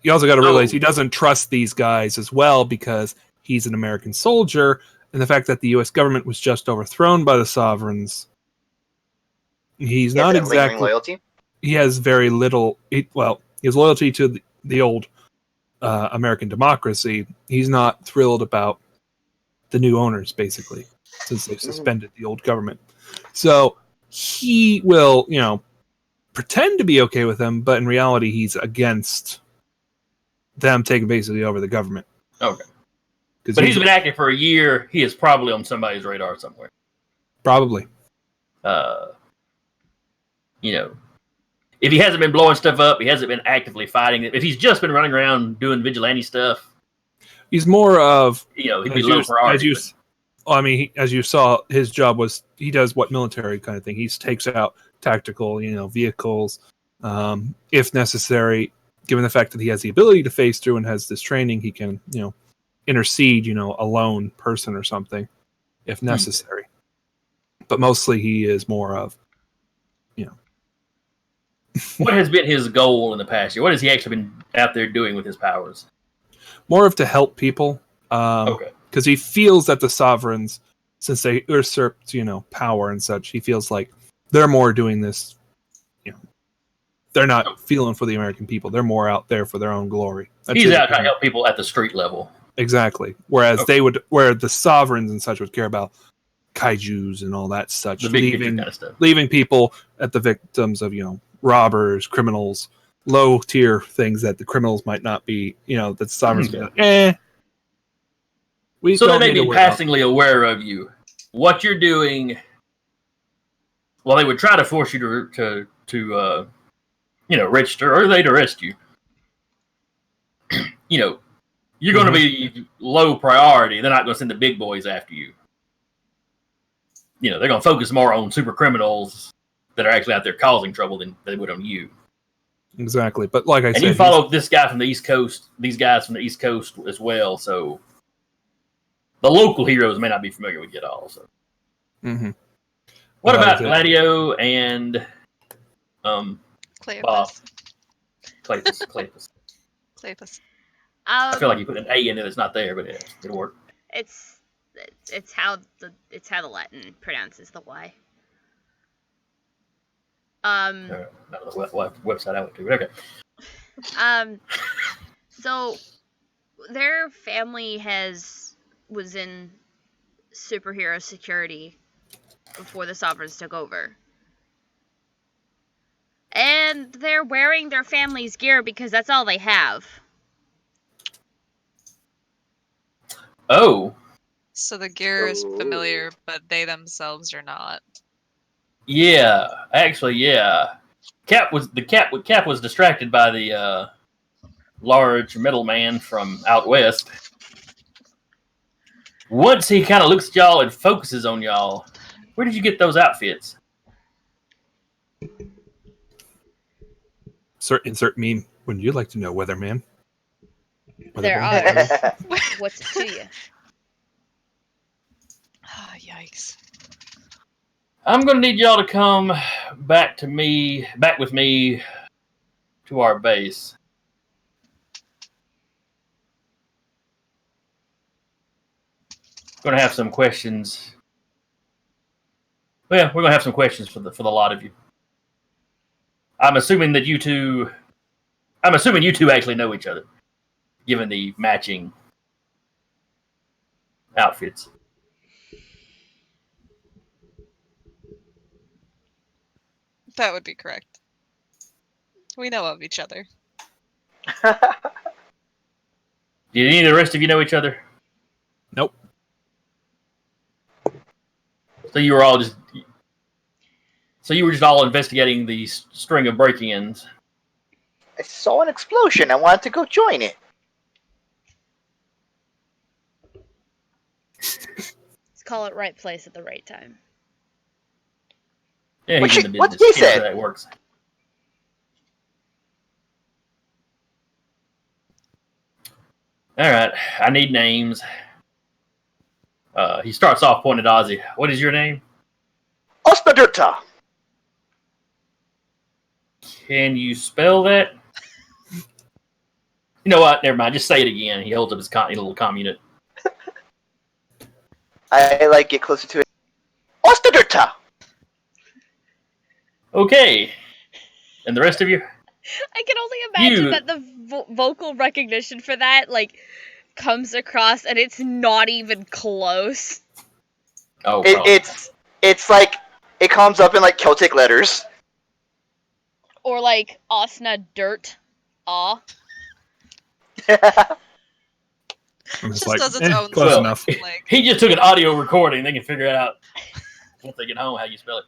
You also got to realize he doesn't trust these guys as well because he's an American soldier, and the fact that the U.S. government was just overthrown by the Sovereigns. He's He has not that lingering exactly. loyalty. He has very little. He has loyalty to the old American democracy. He's not thrilled about the new owners, basically, since they've suspended the old government. So he will, pretend to be okay with them, but in reality, he's against them taking basically over the government. Okay. But he's been active for a year. He is probably on somebody's radar somewhere. Probably. If he hasn't been blowing stuff up, he hasn't been actively fighting. If he's just been running around doing vigilante stuff, He's more of he'd be low priority. I mean, as you saw, his job was he does what military kind of thing. He takes out tactical, vehicles, if necessary. Given the fact that he has the ability to phase through and has this training, he can, intercede, a lone person or something, if necessary. But mostly, he is more of, What has been his goal in the past year? What has he actually been out there doing with his powers? more of to help people. Okay. Because he feels that the sovereigns, since they usurped, power and such, he feels like they're more doing this. They're not feeling for the American people. They're more out there for their own glory. That's He's his out trying to opinion. help people at the street level. Exactly. Whereas Okay. where the sovereigns and such would care about kaijus and all that such, The big picture kind of stuff. leaving people at the victims of robbers, criminals, low tier things that the criminals might not be. That the sovereigns would be like, We So they don't may need to be worry about. passingly aware of you. What you're doing. Well, they would try to force you to register, or they'd arrest you. You're going to be low priority. They're not going to send the big boys after you. They're going to focus more on super criminals that are actually out there causing trouble than they would on you. Exactly. But like I said, And you follow this guy from the East Coast, these guys from the East Coast as well. So the local heroes may not be familiar with you at all. So, what about Gladio and Cleopas. Cleopas? Cleopas. I feel like you put an A in it that's not there, but it'll work. It's how the Latin pronounces the Y. Not the website I went to, but okay. So their family was in superhero security before the Sovereigns took over. And they're wearing their family's gear because that's all they have. Oh. So the gear is familiar, but they themselves are not. Yeah, actually, yeah. Cap was distracted by the large metal man from out west. Once he kind of looks at y'all and focuses on y'all, where did you get those outfits? Insert meme. Wouldn't you like to know, Weatherman? They're ours. What's it to you? Oh, yikes. I'm gonna need y'all to come back with me to our base. Gonna have some questions. Well, we're gonna have some questions for the lot of you. I'm assuming you two actually know each other, given the matching outfits. That would be correct. We know of each other. Did any of the rest of you know each other? Nope. So you were just all investigating the string of break-ins. I saw an explosion. I wanted to go join it. Let's call it right place at the right time. Yeah, What he's she- in the what business. she He knows how said? that works. All right, I need names. He starts off pointing at Ozzy. What is your name? Ospedurta. Can you spell that? You know what? Never mind. Just say it again. He holds up his little comm unit. I get closer to it. Ospedurta. Okay. And the rest of you? I can only imagine that the vocal recognition for that, comes across and it's not even close. Oh, it's like it comes up in Celtic letters. Or Osna Dirt. Aw. I'm Just does its own close thing. enough. He just took an audio recording. They can figure it out once they get home how you spell it.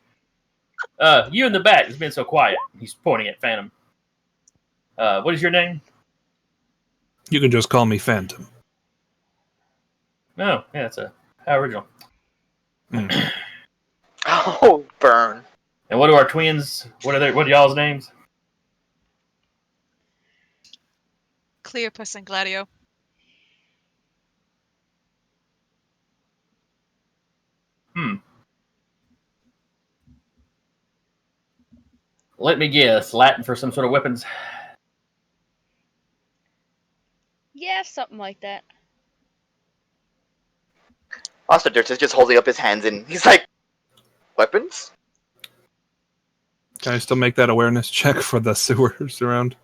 You in the back. It's been so quiet. He's pointing at Phantom. What is your name? You can just call me Phantom. Oh, yeah, How original. Oh, burn. And what do our twins? What are y'all's names? Cleopas and Gladio. Let me guess. Latin for some sort of weapons. Yeah, something like that. Also, Dirk is just holding up his hands and he's like, weapons? Can I still make that awareness check for the sewers around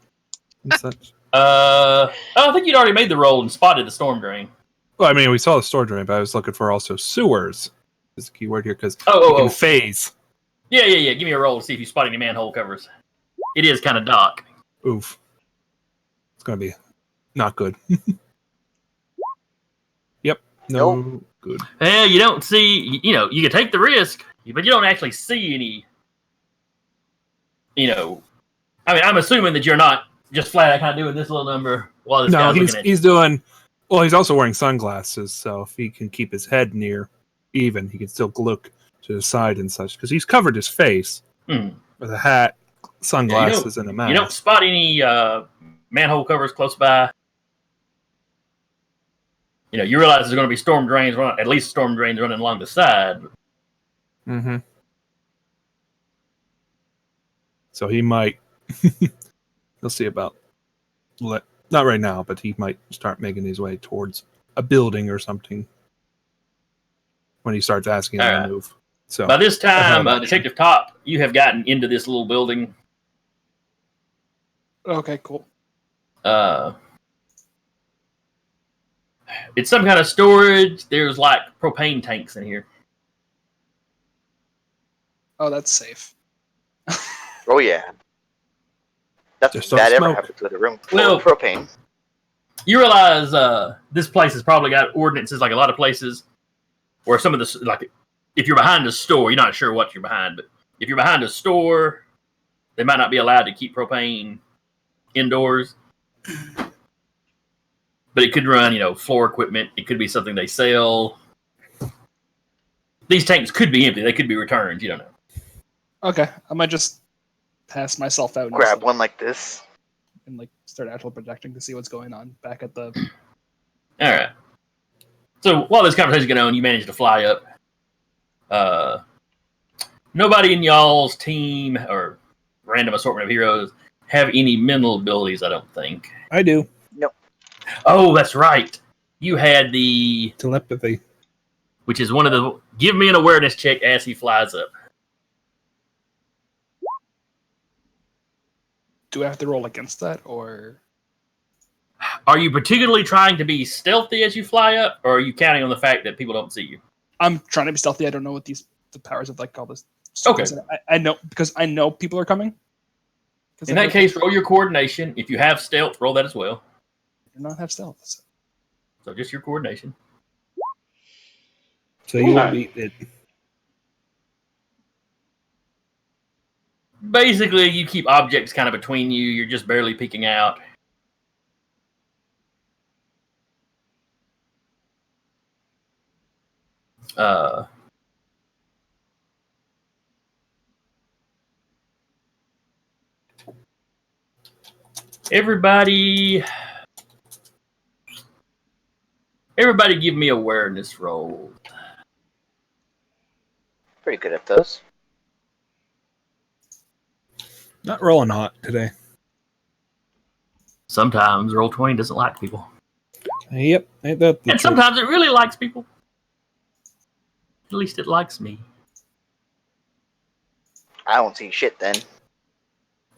and such? I think you'd already made the roll and spotted the storm drain. Well, I mean, we saw the store drain, but I was looking for also sewers. Is the key word here because Oh, you can phase. Yeah. Give me a roll to see if you spot any manhole covers. It is kind of dark. Oof. It's gonna be not good. Yep. No good. Well, you don't see. You can take the risk, but you don't actually see any. I mean, I'm assuming that you're not just flat out kind of doing this little number while this guy's looking at you. He's doing. Well, he's also wearing sunglasses, so if he can keep his head near even, he can still look to the side and such because he's covered his face with a hat, sunglasses, and a mask. You don't spot any manhole covers close by. You realize there's going to be storm drains, at least storm drains running along the side. Mm-hmm. So he might. He'll see about. Not right now, but he might start making his way towards a building or something when he starts asking him to move. So by this time, Detective Top, you have gotten into this little building. Okay, cool. It's some kind of storage. There's like propane tanks in here. Oh, that's safe. Oh, yeah. That's Just if don't that ever smoke. happens with a room full of propane. You realize this place has probably got ordinances like a lot of places where some of the, like, if you're behind a store, you're not sure what you're behind, but if you're behind a store, they might not be allowed to keep propane indoors. But it could run, floor equipment. It could be something they sell. These tanks could be empty. They could be returned. You don't know. Okay, I might just pass myself out and Grab just, one like this. and start astral projecting to see what's going on back at the. All right. So while this conversation's going on, you manage to fly up. Nobody in y'all's team or random assortment of heroes have any mental abilities, I don't think. I do. Oh, that's right. You had the Telepathy. which is one of the. Give me an awareness check as he flies up. Do I have to roll against that, or Are you particularly trying to be stealthy as you fly up, or are you counting on the fact that people don't see you? I'm trying to be stealthy? I don't know what the powers of all this. Okay. I know because I know people are coming. In that case, roll your coordination. If you have stealth, roll that as well. I do not have stealth. So just your coordination. So you won't beat it. Basically, you keep objects kind of between you. You're just barely peeking out. Everybody give me awareness roll. Pretty good at those. Not rolling hot today. Sometimes roll 20 doesn't like people. Yep, ain't that the And truth? sometimes it really likes people. At least it likes me. I don't see shit then.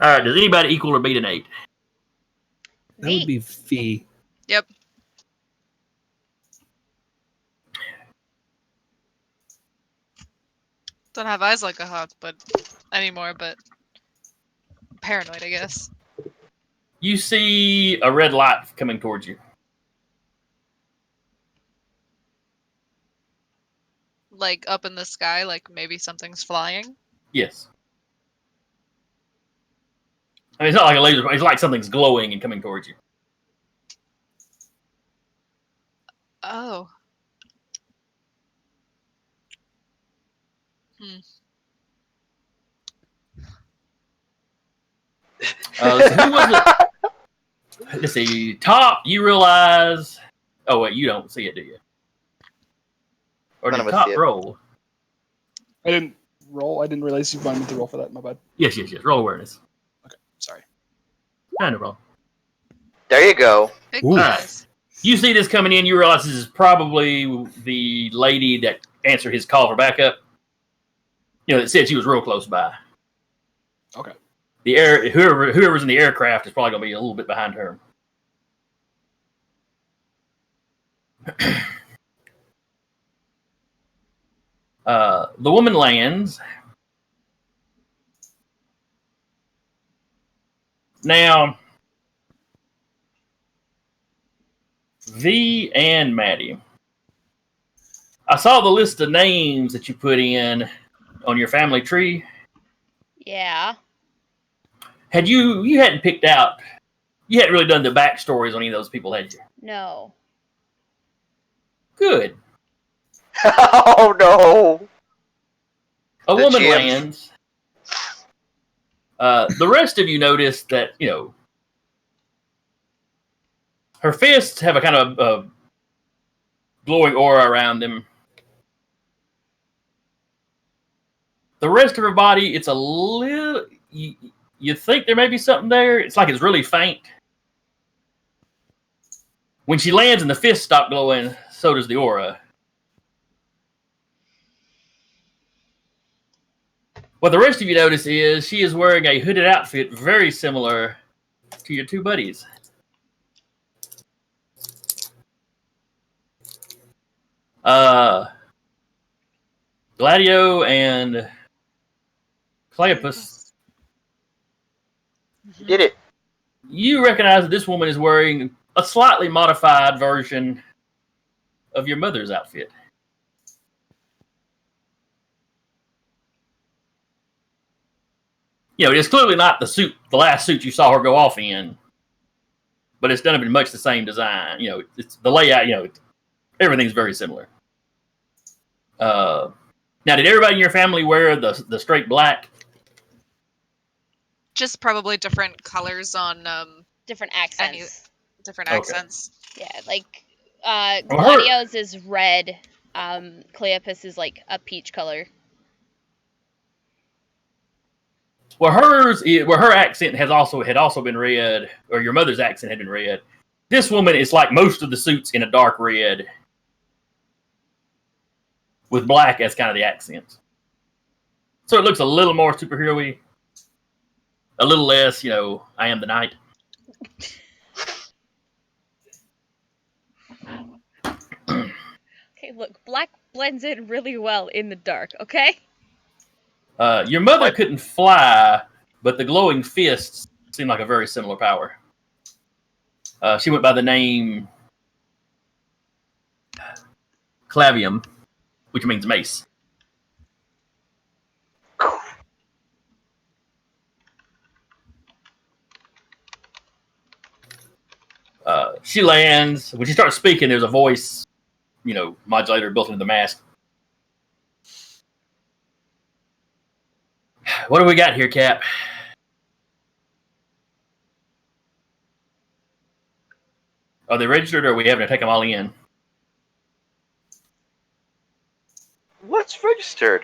Alright, does anybody equal or beat an 8? That would be fee. Yep. Don't have eyes like a hawk, but anymore. But paranoid, I guess. You see a red light coming towards you. Like up in the sky, like maybe something's flying. Yes. I mean, it's not like a laser. It's like something's glowing and coming towards you. Oh. So who was it? Let's see. Top, you realize. Oh, wait, you don't see it, do you? Or None did of us see Top it. roll? I didn't roll. I didn't realize you wanted me to roll for that. My bad. Yes. Roll awareness. Sorry. No problem. There you go. Big Ooh. guys. You see this coming in, you realize this is probably the lady that answered his call for backup. That said she was real close by. Okay. Whoever's in the aircraft is probably going to be a little bit behind her. The woman lands. Now, V and Maddie. I saw the list of names that you put in on your family tree. Yeah. Had you hadn't picked out, you hadn't really done the backstories on any of those people, had you? No. Good. Oh no! A The woman GMs. lands. The rest of you notice that, her fists have a kind of glowing aura around them. The rest of her body, it's a little. You think there may be something there. It's like it's really faint. When she lands and the fists stop glowing, so does the aura. What the rest of you notice is she is wearing a hooded outfit very similar to your two buddies. Gladio and Cleopas, You did it. you recognize that this woman is wearing a slightly modified version of your mother's outfit. It's clearly not the last suit you saw her go off in, but it's done in much the same design. It's the layout. Everything's very similar. Now, did everybody in your family wear the straight black? Just probably different colors on Different accents. different Okay. accents. Yeah, like Well, Gladio's is red. Cleopas is like a peach color. Well, her accent had also been red, or your mother's accent had been red. This woman is like most of the suits in a dark red, with black as kind of the accent. So it looks a little more superhero-y, a little less, I am the knight. Okay, look, black blends in really well in the dark, okay? Your mother What? couldn't fly, but the glowing fists seem like a very similar power. She went by the name Clavium, which means mace. She lands. When she starts speaking, there's a voice, modulator built into the mask. What do we got here, Cap? Are they registered, or are we having to take them all in? What's registered?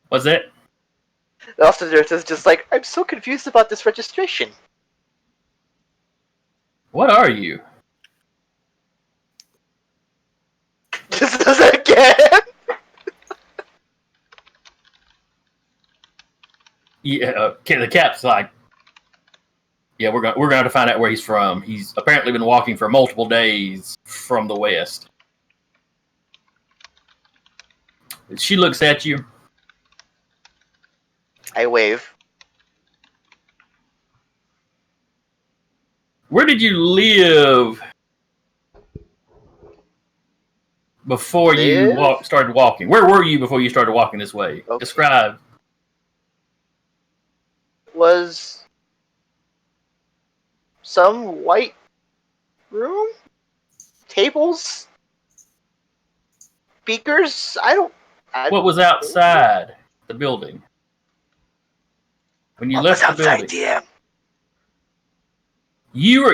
What's that? The officer is just like, I'm so confused about this registration. What are you? This is again. Yeah, the Cap's like, yeah, we're gonna have to find out where he's from. He's apparently been walking for multiple days from the west. She looks at you. I wave. Where did you live before you started walking? Where were you before you started walking this way? Okay. Describe. Was some white room? Tables? Beakers? I What was outside the building? When you What left was the outside, building, DM?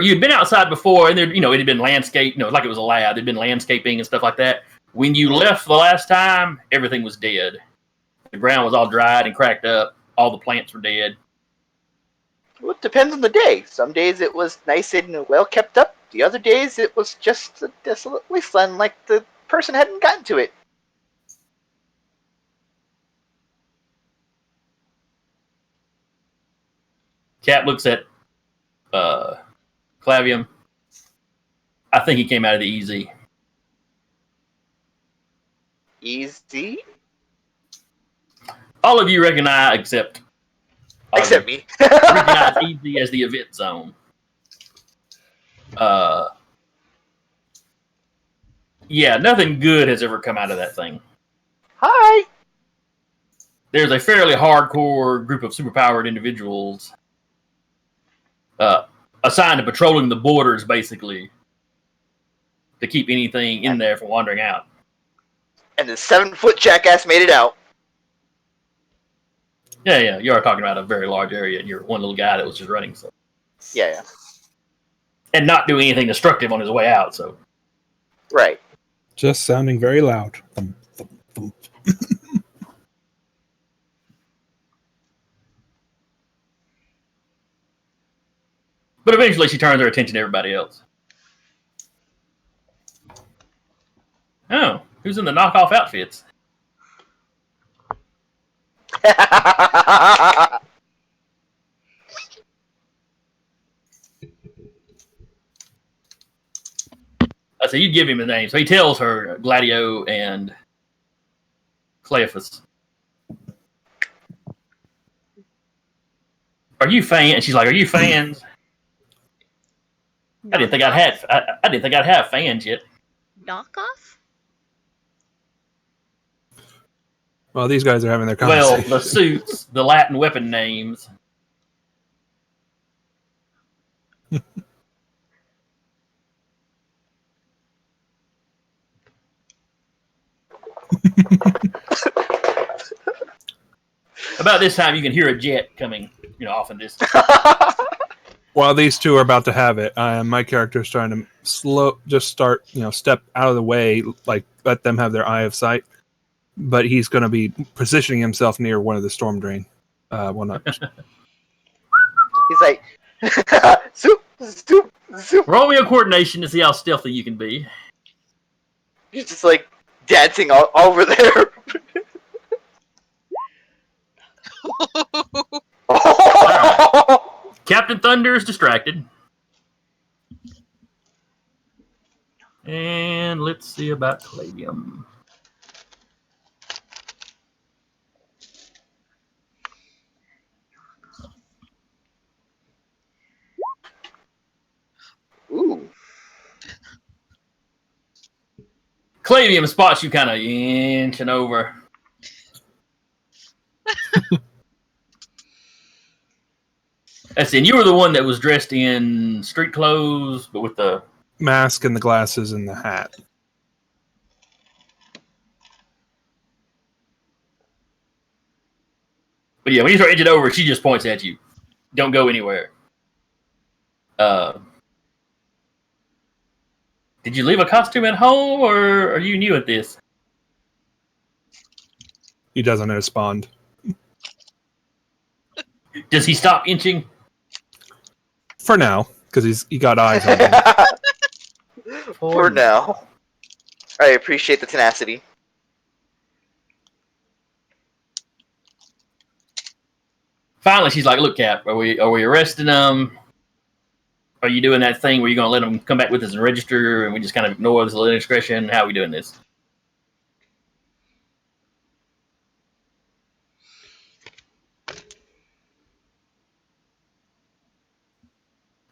you'd been outside before, and there, it had been landscape, like it was a lab. There'd been landscaping and stuff like that. When you left the last time, everything was dead. The ground was all dried and cracked up. All the plants were dead. Well, it depends on the day. Some days it was nice and well kept up. The other days it was just a desolate wasteland, like the person hadn't gotten to it. Cap looks at Clavium. I think he came out of the easy. Easy. All of you recognize, except Me. recognize easy as the event zone. Yeah, nothing good has ever come out of that thing. Hi. There's a fairly hardcore group of superpowered individuals assigned to patrolling the borders, basically, to keep anything in there from wandering out. And the 7-foot jackass made it out. Yeah, you are talking about a very large area, and you're one little guy that was just running, so. Yeah. And not doing anything destructive on his way out, so. Right. Just sounding very loud. Thump, thump, thump. But eventually she turns her attention to everybody else. Oh, who's in the knockoff outfits? So you give him the name. So he tells her Gladio and Cleophas. Are you fans? And she's like, "Are you fans?" I didn't think I'd have fans yet. Knockoff? Well, these guys are having their Well, conversation. the suits, the Latin weapon names. About this time, you can hear a jet coming, off in distance. While these two are about to have it, my character is trying to step out of the way, like let them have their eye of sight. But he's going to be positioning himself near one of the storm drain. He's like, zoop, zoop, zoop. Roll me a coordination to see how stealthy you can be. He's just like dancing all over there. Captain Thunder is distracted. And let's see about Clavium. Ooh. Clavium spots you kind of inching over. That's it. You were the one that was dressed in street clothes, but with the Mask and the glasses and the hat. But yeah, when you start inching over, she just points at you. Don't go anywhere. Did you leave a costume at home, or are you new at this? He doesn't respond. Does he stop inching? For now, because he got eyes on him. For now. I appreciate the tenacity. Finally, she's like, "Look, Cap, are we arresting them? Are you doing that thing where you're going to let them come back with us and register, and we just kind of ignore this little indiscretion? How are we doing this?"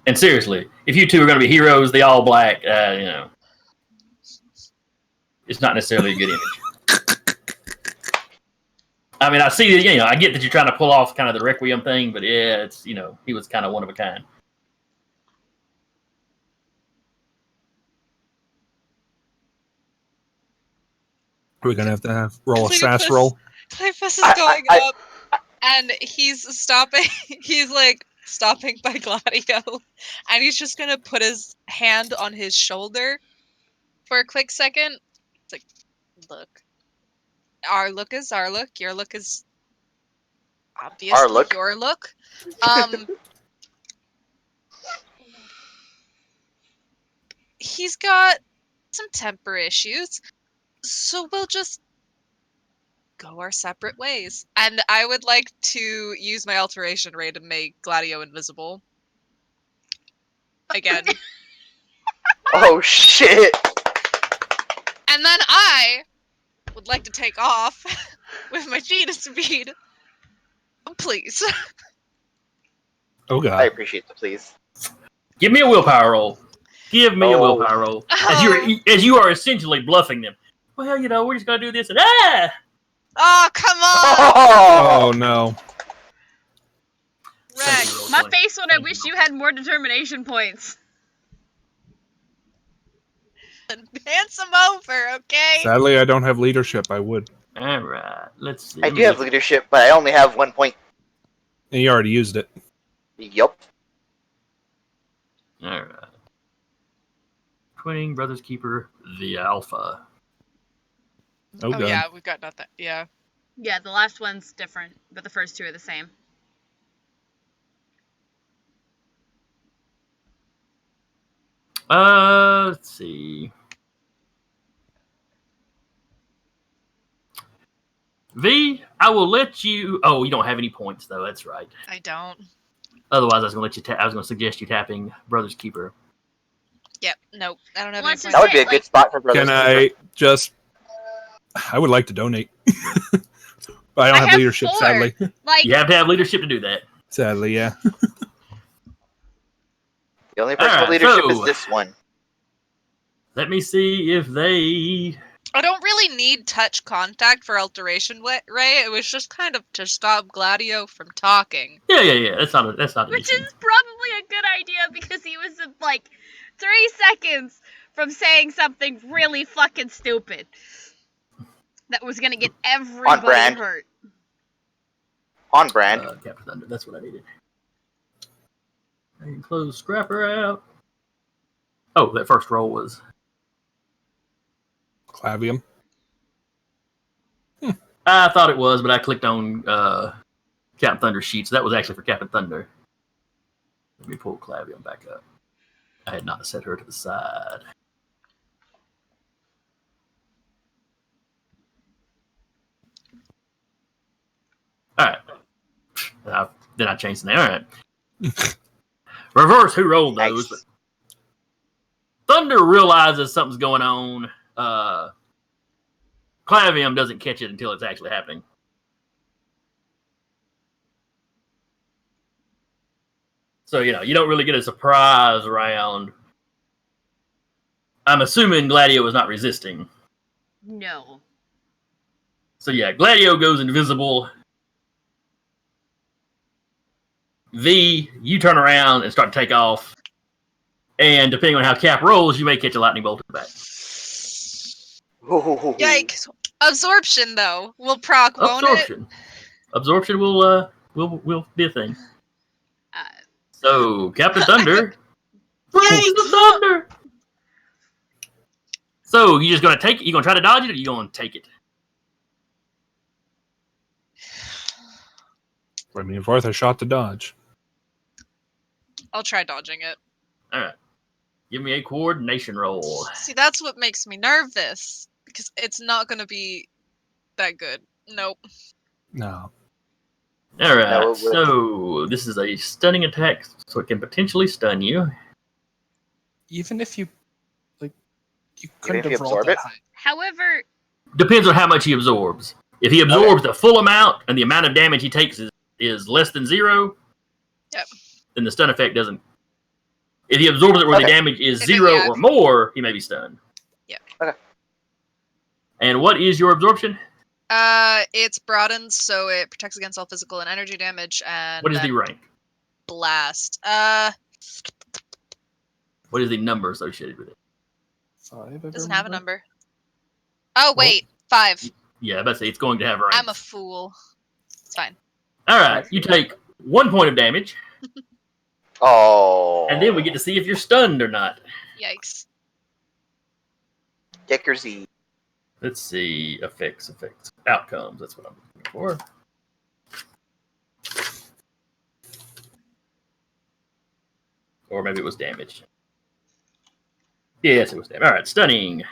And seriously, if you two are going to be heroes, the all black, it's not necessarily a good image. I mean, I see that, I get that you're trying to pull off kind of the Requiem thing, but yeah, it's, he was kind of one of a kind. We're gonna have to roll a sass Cleopas- roll. Cleopas is going up, and he's stopping. He's like stopping by Gladio, and he's just gonna put his hand on his shoulder for a quick second. It's like, look, our look is our look. Your look is obviously look? your look. He's got some temper issues, so we'll just go our separate ways. And I would like to use my alteration ray to make Gladio invisible. Again. Oh shit! And then I would like to take off with my cheetah speed. Please. Oh I god. appreciate the please. Give me a willpower roll. Give me a Oh. willpower roll. As you are essentially bluffing them. Well, you know, we're just gonna do this and Oh, come on! Oh no. Rex. My face when I wish you had more determination points. Dance him over, okay? Sadly, I don't have leadership. I would. All right, let's see. I do have leadership, but I only have 1 point. And you already used it. Yup. All right. Twinning Brothers Keeper, the Alpha. Oh god. Yeah, we've got nothing. Yeah. Yeah, the last one's different, but the first two are the same. Let's see. V, I will let you. Oh, you don't have any points though. That's right. I don't. Otherwise, I was going to let you. I was going to suggest you tapping Brothers Keeper. Yep. Nope. I don't have Let's any just That would points. be a good spot for brothers. Can I just? I would like to donate, but I don't I have have leadership. 4. Sadly. Like, You have to have leadership to do that. Sadly, yeah. The only person with Alright, leadership so- is this one. Let me see if they. I don't really need touch contact for alteration ray. It was just kind of to stop Gladio from talking. Yeah. That's not. That's not an which issue. is probably a good idea because he was like 3 seconds from saying something really fucking stupid that was gonna get everybody brand. hurt. On brand. Captain Thunder. That's what I needed. I can close Scrapper out. Oh, that first roll was. Clavium. I thought it was, but I clicked on Captain Thunder's sheet, so that was actually for Captain Thunder. Let me pull Clavium back up. I had not set her to the side. Alright. Then I changed the name. Alright. Reverse who rolled those. Nice. Thunder realizes something's going on. Clavium doesn't catch it until it's actually happening. So, you know, you don't really get a surprise round. I'm assuming Gladio is not resisting. No. So, yeah, Gladio goes invisible. V, you turn around and start to take off. And depending on how Cap rolls, you may catch a lightning bolt in the back. Ooh. Yikes. Absorption, though, will proc, won't it? Absorption will be a thing. So, Captain Thunder. Brings the thunder! So, you just gonna take it? You gonna try to dodge it, or you gonna take it? I mean, worth a shot to dodge. I'll try dodging it. Alright. Give me a coordination roll. See, that's what makes me nervous. Because it's not going to be that good. Nope. No. Alright, No, it will. so this is a stunning attack, so it can potentially stun you. Even if you you Even couldn't if you have rolled absorb that it? high. However, Depends on how much he absorbs. If he absorbs the full amount and the amount of damage he takes is less than 0, Yep. then the stun effect doesn't. If he absorbs it where the Okay. damage is If 0 yeah. or more, he may be stunned. Yeah. Okay. And what is your absorption? It's broadened, so it protects against all physical and energy damage, and What is then the rank? blast. What is the number associated with it? 5. Doesn't have a number. Oh wait, 5. Yeah, I about to say it's going to have range. I'm a fool. It's fine. All right, you take 1 point of damage, Oh. and then we get to see if you're stunned or not. Yikes. Decker Z. Let's see. Effects. Outcomes. That's what I'm looking for. Or maybe it was damage. Yes, it was damage. All right, stunning.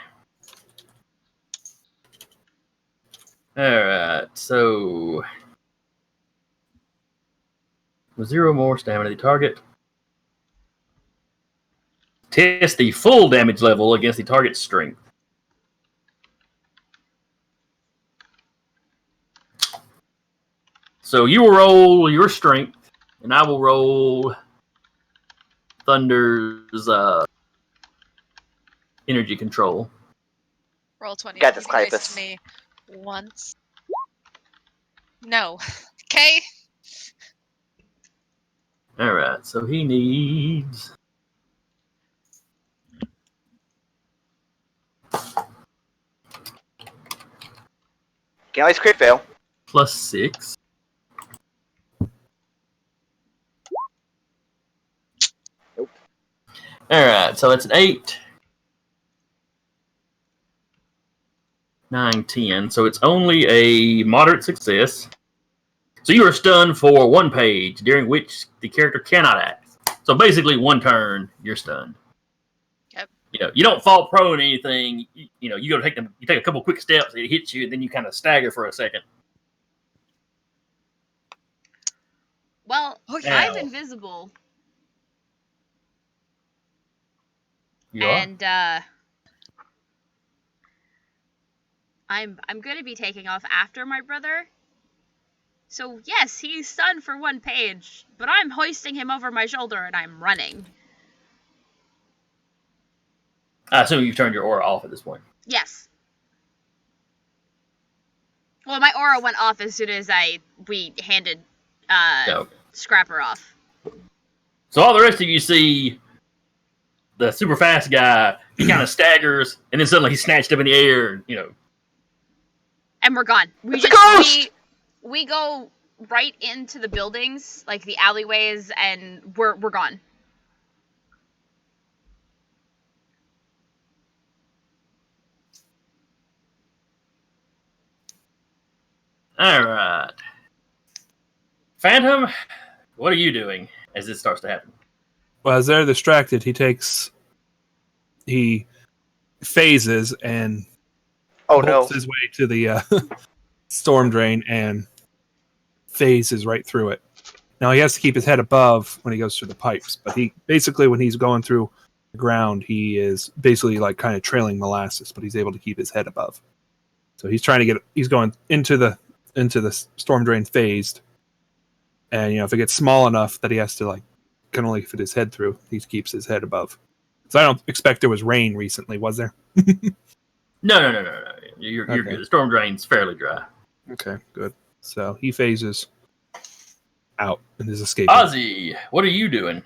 All right, so 0 more stamina. The target. Test the full damage level against the target's strength. So you will roll your strength, and I will roll Thunder's energy control. Roll 20. Got this, You can raise Cleopas. to me once. No. Okay. All right, so he needs Can always crit fail. +6. Nope. All right, so that's an 8, 9, 10. So it's only a moderate success. So you are stunned for 1 page, during which the character cannot act. So basically, 1 turn, you're stunned. Yep. You don't fall prone or anything. You go to take them. You take a couple quick steps, it hits you, and then you kind of stagger for a second. Well, Oh, yeah. I'm invisible, You are? and I'm going to be taking off after my brother. So yes, he's stunned for 1 page, but I'm hoisting him over my shoulder and I'm running. I assume you've turned your aura off at this point. Yes. Well, my aura went off as soon as we handed Okay. Scrapper off. So all the rest of you see the super fast guy. He kind of staggers, and then suddenly he's snatched up in the air. And we're gone. It's a ghost! We go right into the buildings, like the alleyways, and we're gone. All right, Phantom, what are you doing as this starts to happen? Well, as they're distracted, he phases and Oh no. bolts his way to the storm drain and phases right through it. Now he has to keep his head above when he goes through the pipes, but he basically, when he's going through the ground, he is basically like kind of trailing molasses, but he's able to keep his head above. So he's going into the storm drain phased, and if it gets small enough that he has to can only fit his head through, he keeps his head above. So I don't expect there was rain recently, was there? No. You're Okay. good. The storm drain's fairly dry. Okay, good. So he phases out and is escaping. Ozzy, what are you doing?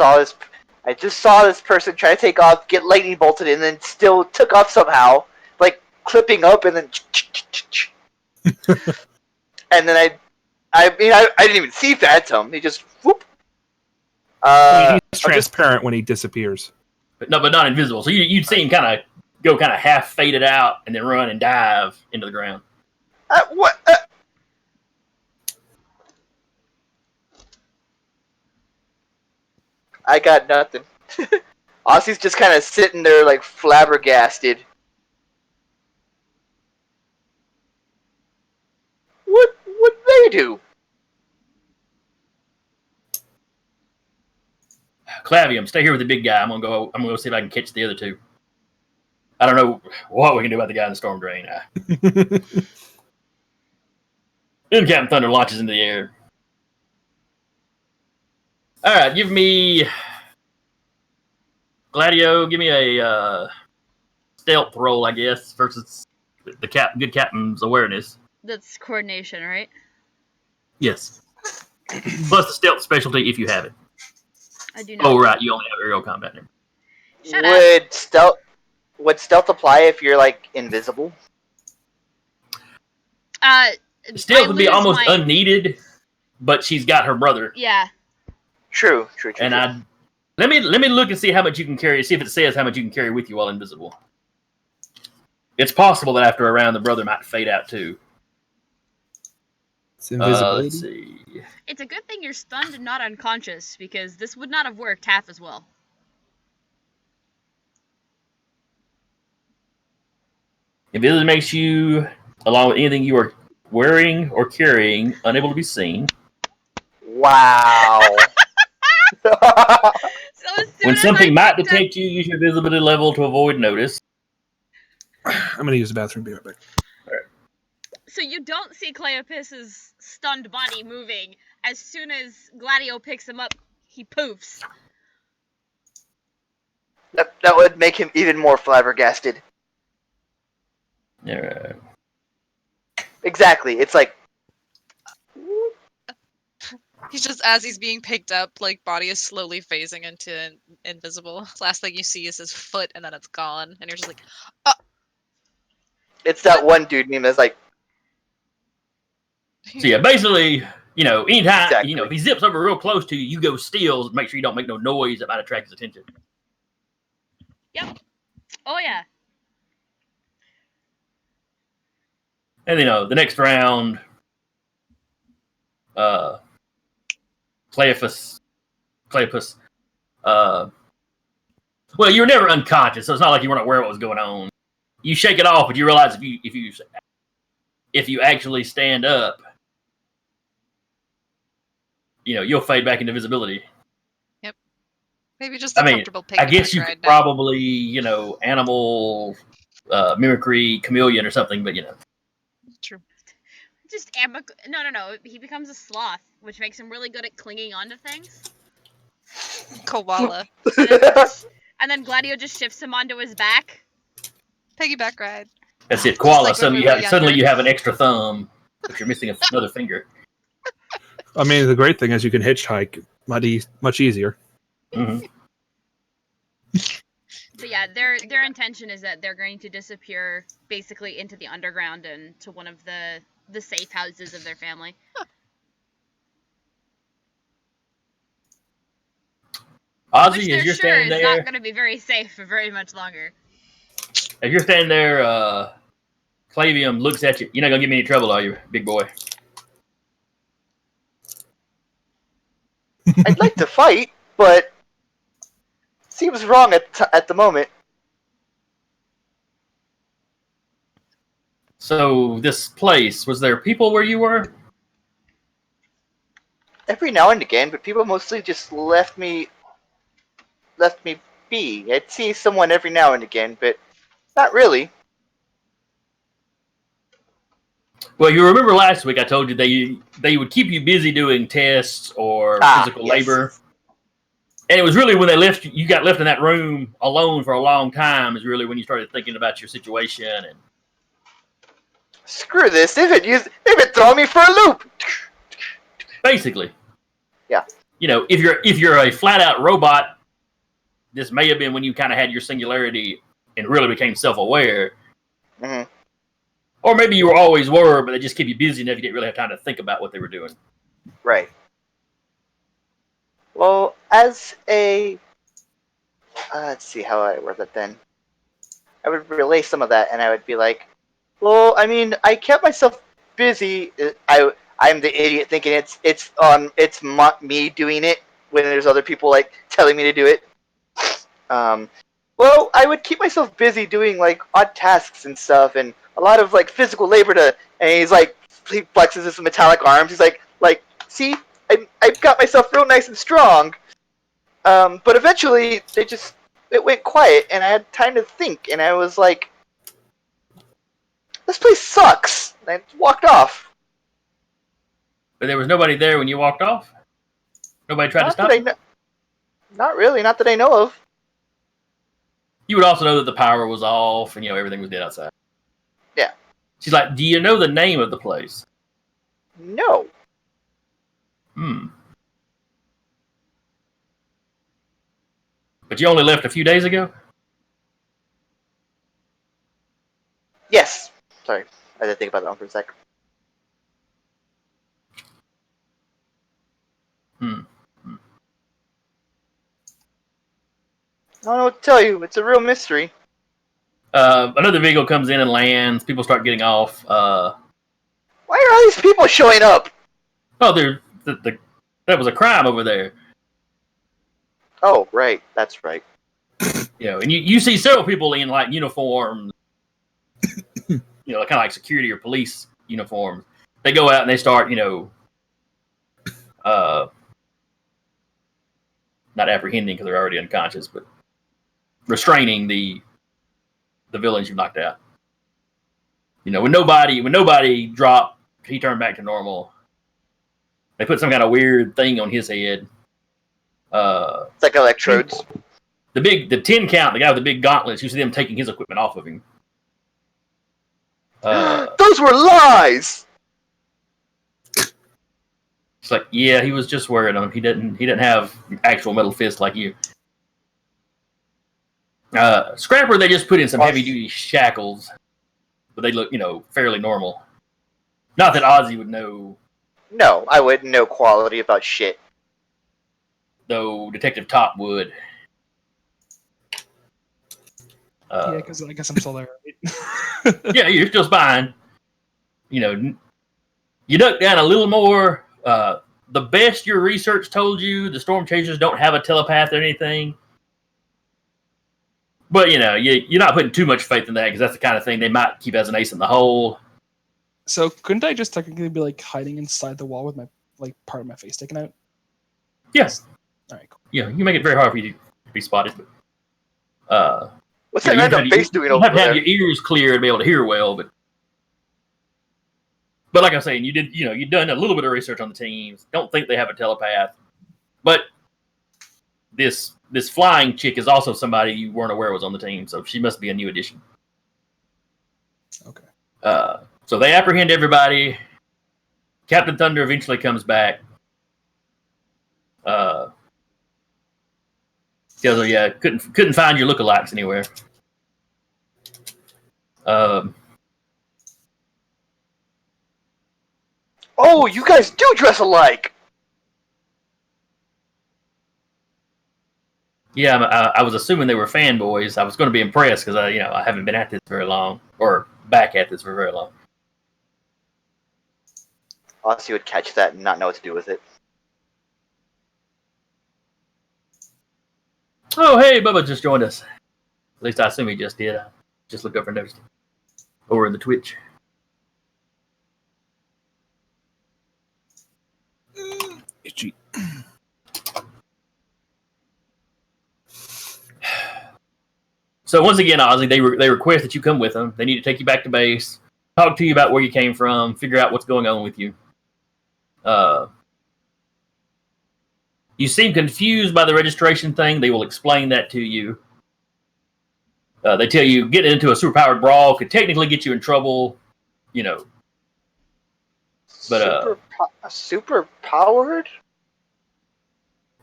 I just saw this person try to take off, get lightning bolted, and then still took off somehow, like clipping up, and then. And then I didn't even see Phantom. He just whoop. He's transparent when he disappears. But not invisible. So you'd see him kind of go half faded out and then run and dive into the ground. What? I got nothing. Ossie's just kind of sitting there like flabbergasted. What they do? Clavium, stay here with the big guy. I'm gonna go see if I can catch the other 2. I don't know what we can do about the guy in the storm drain. Then Captain Thunder launches into the air. All right, give me Gladio. Give me a stealth roll, I guess, versus the good captain's awareness. That's coordination, right? Yes. Plus the stealth specialty if you have it. I do not. Oh, right. You only have aerial combat now. Shut up. Would stealth apply if you're like invisible? Stealth I would be lose almost my unneeded, but she's got her brother. yeah. True. And let me look and see how much you can carry. See if it says how much you can carry with you while invisible. It's possible that after a round, the brother might fade out too. It's invisibility. Let's see. It's a good thing you're stunned and not unconscious, because this would not have worked half as well. Invisibility makes you, along with anything you are wearing or carrying, unable to be seen. Wow. So as soon When as something I might picked detect you, use your visibility level to avoid notice. I'm gonna use the bathroom. Be right back. so you don't see Cleopas's stunned body moving. As soon as Gladio picks him up, he poofs. That would make him even more flabbergasted. Yeah. Exactly. It's like He's just, as he's being picked up, like, body is slowly phasing into invisible. Last thing you see is his foot, and then it's gone. And you're just like, it's that one dude meme that's like So yeah, basically, anytime, Exactly. if he zips over real close to you, you go steal. Make sure you don't make no noise that might attract his attention. Oh yeah. And the next round, Cleopas, well, you were never unconscious, so it's not like you weren't aware of what was going on. You shake it off, but you realize if you actually stand up, you'll fade back into visibility. maybe just a comfortable I piggyback guess you ride could now. probably, animal mimicry, chameleon or something, but True. Just no. He becomes a sloth, which makes him really good at clinging onto things. Koala. And then Gladio just shifts him onto his back. Piggyback ride. that's it. Koala. like when we were Suddenly younger. you have an extra thumb, but you're missing another finger. I mean, the great thing is you can hitchhike much easier. Mm-hmm. But yeah, their intention is that they're going to disappear basically into the underground and to one of the safe houses of their family. Ozzy, Which as they're you're sure standing is there, not going to be very safe for very much longer. as you're standing there, Clavium looks at you. You're not gonna give me any trouble, are you, big boy? I'd like to fight, but seems wrong at the moment. So this place, was there people where you were? Every now and again, but people mostly just left me be. I'd see someone every now and again, but not really. Well, you remember last week I told you they would keep you busy doing tests or physical yes. labor. And it was really when you got left in that room alone for a long time is really when you started thinking about your situation and Screw this! They've been throwing me for a loop. basically. Yeah. If you're a flat out robot, this may have been when you kind of had your singularity and really became self-aware. Mm-hmm. Or maybe you always were, but they just keep you busy enough you didn't really have time to think about what they were doing. Right. Well, as a let's see how I word that then. I would relay some of that, and I would be like, "Well, I mean, I kept myself busy. I'm the idiot thinking it's me doing it when there's other people like telling me to do it. Well, I would keep myself busy doing like odd tasks and stuff, and a lot of like physical labor to. And he flexes his metallic arms. He's like, see, I've got myself real nice and strong. But eventually, it went quiet, and I had time to think, and I was like, this place sucks. And I walked off. But there was nobody there when you walked off? Nobody tried to stop you? Not really, not that I know of. You would also know that the power was off and everything was dead outside. Yeah. She's like, do you know the name of the place? No. But you only left a few days ago? Yes. Sorry, I didn't think about that one for a sec. Hmm. I don't know what to tell you. It's a real mystery. Another vehicle comes in and lands. People start getting off. Why are all these people showing up? Oh, that was a crime over there. Oh, right. That's right. And you see several people in like uniforms, kind of like security or police uniforms. They go out and they start, not apprehending because they're already unconscious, but restraining the villains you knocked out. When nobody dropped, he turned back to normal. They put some kind of weird thing on his head. It's like electrodes. The 10 count, the guy with the big gauntlets, you see them taking his equipment off of him. Those were lies. It's like, yeah, he was just wearing them. He didn't have actual metal fists like you. Scrapper, they just put in some heavy duty shackles, but they look, fairly normal. Not that Ozzy would know. No, I wouldn't know quality about shit. Though Detective Top would. Yeah, because I guess I'm still there. Right? Yeah, you're still spying. You duck down a little more. The best your research told you, the Storm Chasers don't have a telepath or anything. But, you're not putting too much faith in that because that's the kind of thing they might keep as an ace in the hole. So couldn't I just technically be like hiding inside the wall with my part of my face taken out? Yes. All right, cool. Yeah, you make it very hard for you to be spotted. But, What's that random face doing over there? You have to have there? your ears clear to be able to hear well, but like I'm saying, you've done a little bit of research on the teams. Don't think they have a telepath, but this flying chick is also somebody you weren't aware was on the team, so she must be a new addition. Okay. So they apprehend everybody. Captain Thunder eventually comes back. Yeah, couldn't find your lookalikes anywhere. Oh, you guys do dress alike. Yeah, I was assuming they were fanboys. I was going to be impressed because I haven't been at this very long, or back at this for very long. Aussie would catch that and not know what to do with it. Oh, hey, Bubba just joined us. At least I assume he just did. I just looked over and noticed him over in the Twitch. Itchy. So once again, Ozzy, they request that you come with them. They need to take you back to base, talk to you about where you came from, figure out what's going on with you. You seem confused by the registration thing. They will explain that to you. They tell you getting into a superpowered brawl could technically get you in trouble, But super powered?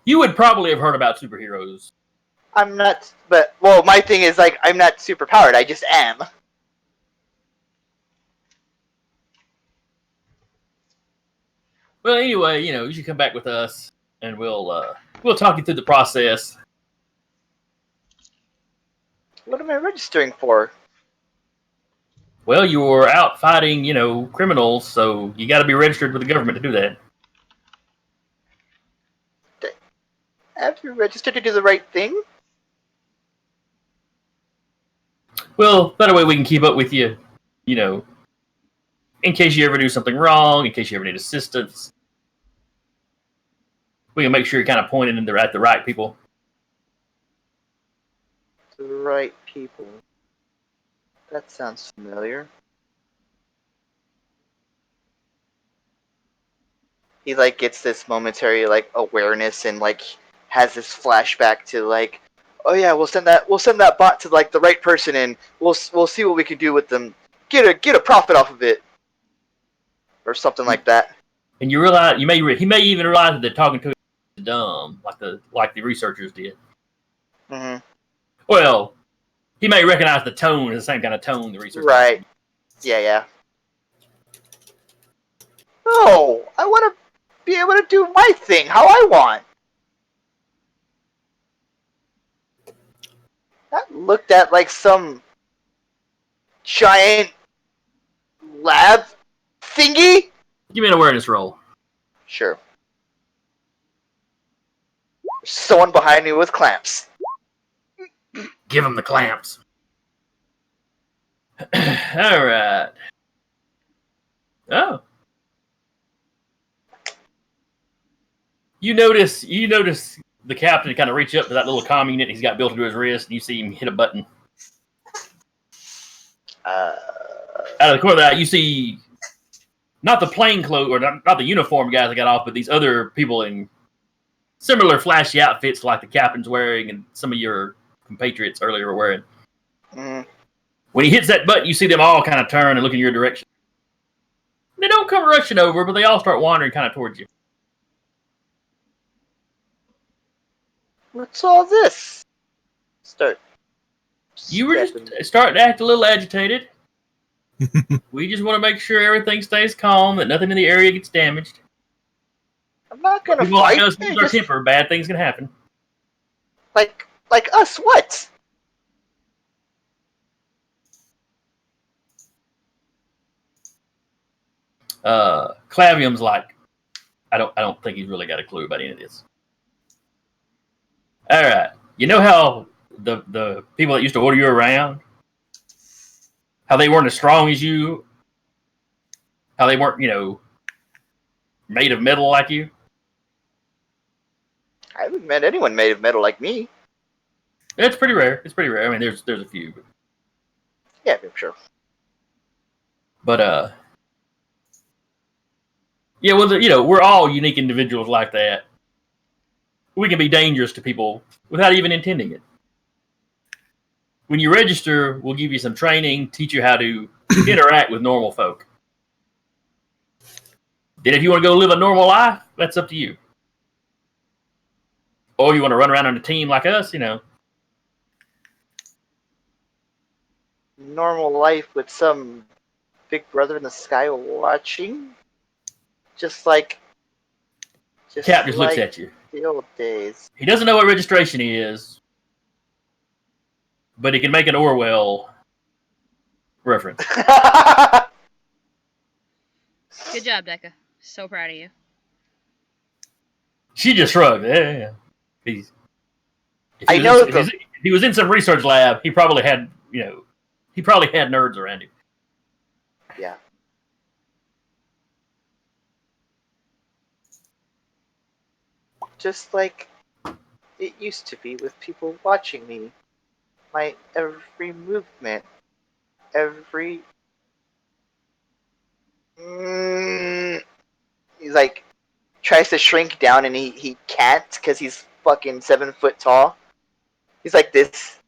You would probably have heard about superheroes. I'm not, but my thing is I'm not super powered. I just am. Well, anyway, you should come back with us, and we'll talk you through the process. What am I registering for? Well, you're out fighting, criminals, so you got to be registered with the government to do that. Have you registered to do the right thing? Well, that way we can keep up with you, in case you ever do something wrong, in case you ever need assistance. We can make sure you're kind of pointing at the right people. The right people. That sounds familiar. He gets this momentary awareness and has this flashback to oh yeah, we'll send that bot to the right person and we'll see what we can do with them. Get a profit off of it. Or something like that. And you realize he may even realize that they're talking to him dumb, like the researchers did. Mm-hmm. Well, he may recognize the tone as the same kind of tone the researchers Right. did. Yeah. No, I want to be able to do my thing how I want. Not looked at like some giant lab thingy. Give me an awareness roll. Sure. Someone behind me with clamps. Give him the clamps. All right. Oh. You notice the captain kind of reach up to that little comm unit he's got built into his wrist, and you see him hit a button. Out of the corner of that, you see not the plainclothes or not the uniform guys that got off, but these other people in similar flashy outfits like the captain's wearing and some of your compatriots earlier were wearing. Mm. When he hits that button, you see them all kind of turn and look in your direction. They don't come rushing over, but they all start wandering kind of towards you. What's all this? Start. You were just stepping- starting to act a little agitated. We just want to make sure everything stays calm, that nothing in the area gets damaged. I'm not gonna People fight. like us lose our temper, bad things can happen. Like us, what? Clavium's like, I don't think he's really got a clue about any of this. All right, you know how the people that used to order you around, how they weren't as strong as you, how they weren't, made of metal like you. I haven't met anyone made of metal like me. It's pretty rare. I mean, there's a few, Yeah, I'm sure. but yeah. Well, we're all unique individuals like that. We can be dangerous to people without even intending it. When you register, we'll give you some training, teach you how to interact with normal folk. Then if you want to go live a normal life, that's up to you. Or you want to run around on a team like us, Normal life with some big brother in the sky watching. Just like Cap just looks at you. the old days. He doesn't know what registration is, but he can make an Orwell reference. Good job, Decca. So proud of you. She just shrugged. Yeah. If I know that if he was in some research lab, he probably had nerds around him. Yeah. Just like it used to be with people watching me. My every movement. Every... He's like, tries to shrink down and he can't because he's fucking 7 foot tall. He's like this.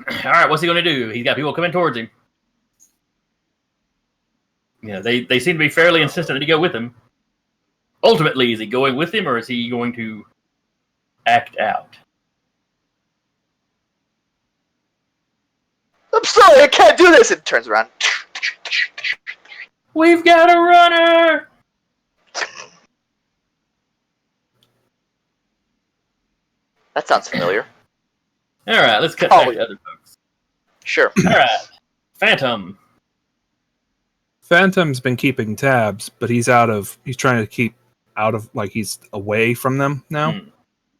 All right, what's he going to do? He's got people coming towards him. They seem to be fairly insistent that he go with him. Ultimately, is he going with him or is he going to act out? I'm sorry, I can't do this. And turns around. We've got a runner. That sounds familiar. All right, let's cut back to other folks. Sure. All right, Phantom. Phantom's been keeping tabs, but he's trying to keep out of, like, he's away from them now.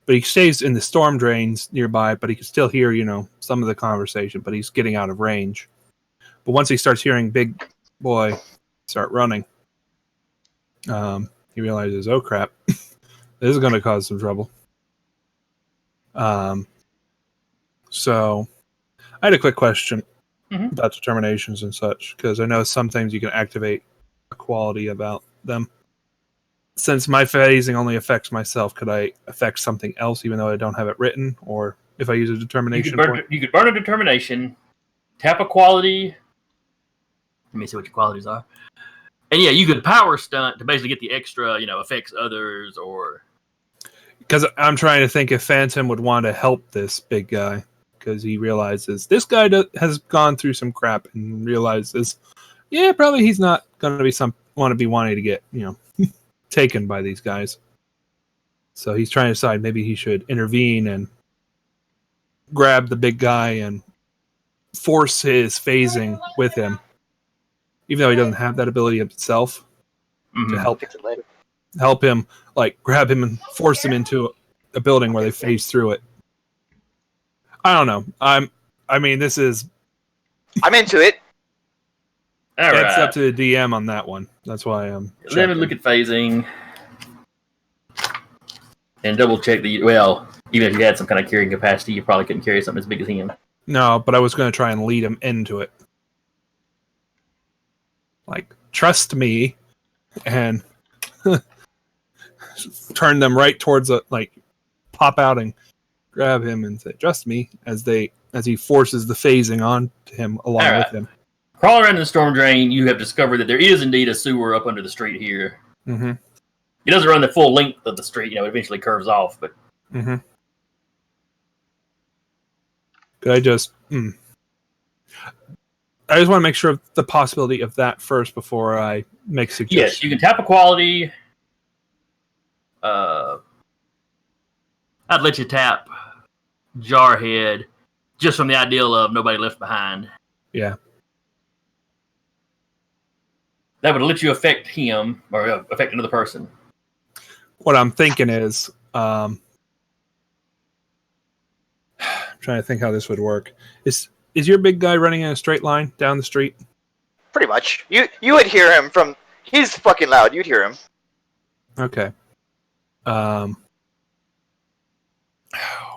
But he stays in the storm drains nearby, but he can still hear, some of the conversation, but he's getting out of range. But once he starts hearing Big Boy start running, he realizes, oh crap, this is going to cause some trouble. So I had a quick question about determinations and such, because I know some things you can activate a quality about them. Since my phasing only affects myself, could I affect something else even though I don't have it written? Or if I use a determination point? You could burn a determination, tap a quality. Let me see what your qualities are. And yeah, you could power stunt to basically get the extra, affects others or... Because I'm trying to think if Phantom would want to help this big guy. because he realizes this guy has gone through some crap and realizes, yeah, probably he's not going to be wanting to get taken by these guys. So he's trying to decide maybe he should intervene and grab the big guy and force his phasing with him, even though he doesn't have that ability himself, to Fix it later. help him, like grab him and force him into a building where they phase through it. I don't know. This is. I'm into it. All It's right. up to the DM on that one. That's why I'm. Let me look at phasing and double check well, even if you had some kind of carrying capacity, you probably couldn't carry something as big as him. No, but I was going to try and lead him into it. Like, trust me, and turn them right towards pop out and grab him and say, "Trust me," as he forces the phasing on to him along with him. Crawl around the storm drain. You have discovered that there is indeed a sewer up under the street here. Mm-hmm. It doesn't run the full length of the street. It eventually curves off, but. Mm-hmm. Could I just? I just want to make sure of the possibility of that first before I make suggestions. Yes, you can tap a quality. I'd let you tap Jarhead just from the ideal of nobody left behind. Yeah. That would let you affect him or affect another person. What I'm thinking is, I'm trying to think how this would work. Is your big guy running in a straight line down the street? Pretty much. You would hear him from. He's fucking loud. You'd hear him. Okay. Oh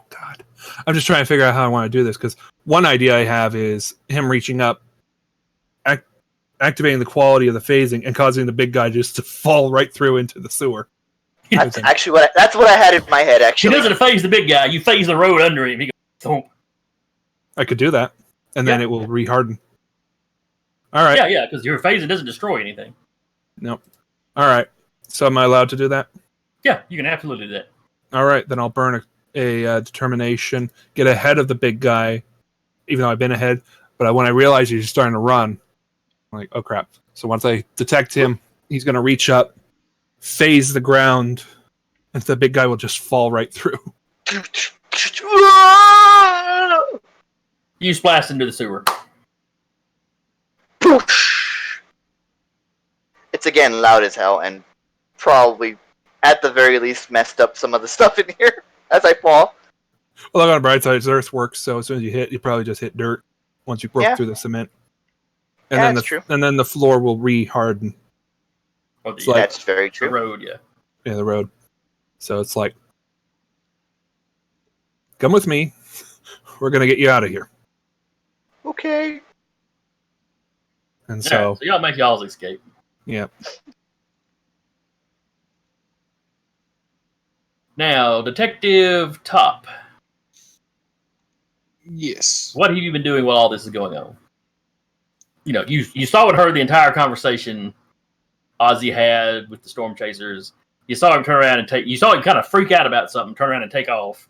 God, I'm just trying to figure out how I want to do this because one idea I have is him reaching up, activating the quality of the phasing, and causing the big guy just to fall right through into the sewer. That's actually that's what I had in my head. He Actually, doesn't phase the big guy. You phase the road under him. He goes thump. I could do that, and then it will reharden. All right. Yeah, because your phasing doesn't destroy anything. Nope. All right. So am I allowed to do that? Yeah, you can absolutely do that. All right, then I'll burn a determination, get ahead of the big guy, even though I've been ahead. But when I realize he's starting to run, I'm like, oh crap. So once I detect him, he's going to reach up, phase the ground, and the big guy will just fall right through. You splash into the sewer. It's again loud as hell and probably at the very least messed up some of the stuff in here as I fall. Well, look on the bright side, it's earthworks, so as soon as you hit, you probably just hit dirt once you broke through the cement. And then true. And then the floor will re-harden. That's very true. The road, yeah. Yeah, the road. So it's like, come with me. We're going to get you out of here. Okay. And So y'all make y'all's escape. Yeah. Now, Detective Top. Yes. What have you been doing while all this is going on? You saw and heard the entire conversation Ozzy had with the storm chasers. You saw him turn around and you saw him kind of freak out about something, turn around and take off.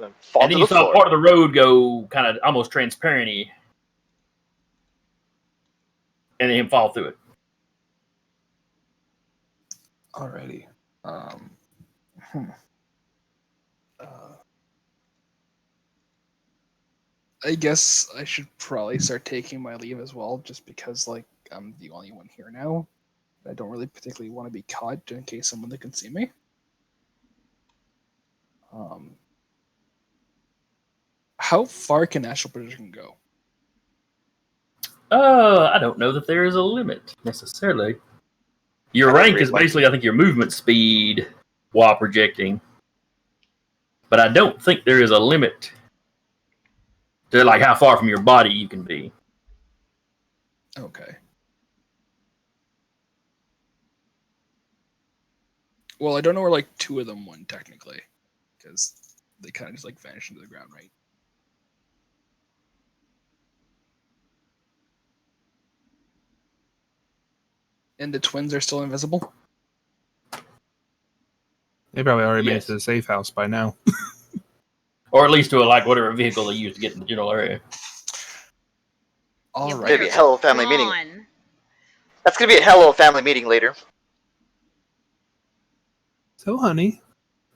And then you saw part of the road go kind of almost transparent-y. And then him fall through it. Alrighty. I guess I should probably start taking my leave as well, just because I'm the only one here now. I don't really particularly want to be caught in case someone that can see me. How far can astral projection go? I don't know that there is a limit necessarily. Your rank is basically, I think, your movement speed while projecting. But I don't think there is a limit to how far from your body you can be. Okay. Well, I don't know where two of them went technically, because they kind of just vanished into the ground, right? And the twins are still invisible? They probably already made it to the safe house by now. Or at least to whatever vehicle they use to get in the general area. All You right. Maybe a hell of a family Come meeting. on. That's gonna be a hell of a family meeting later. So, honey,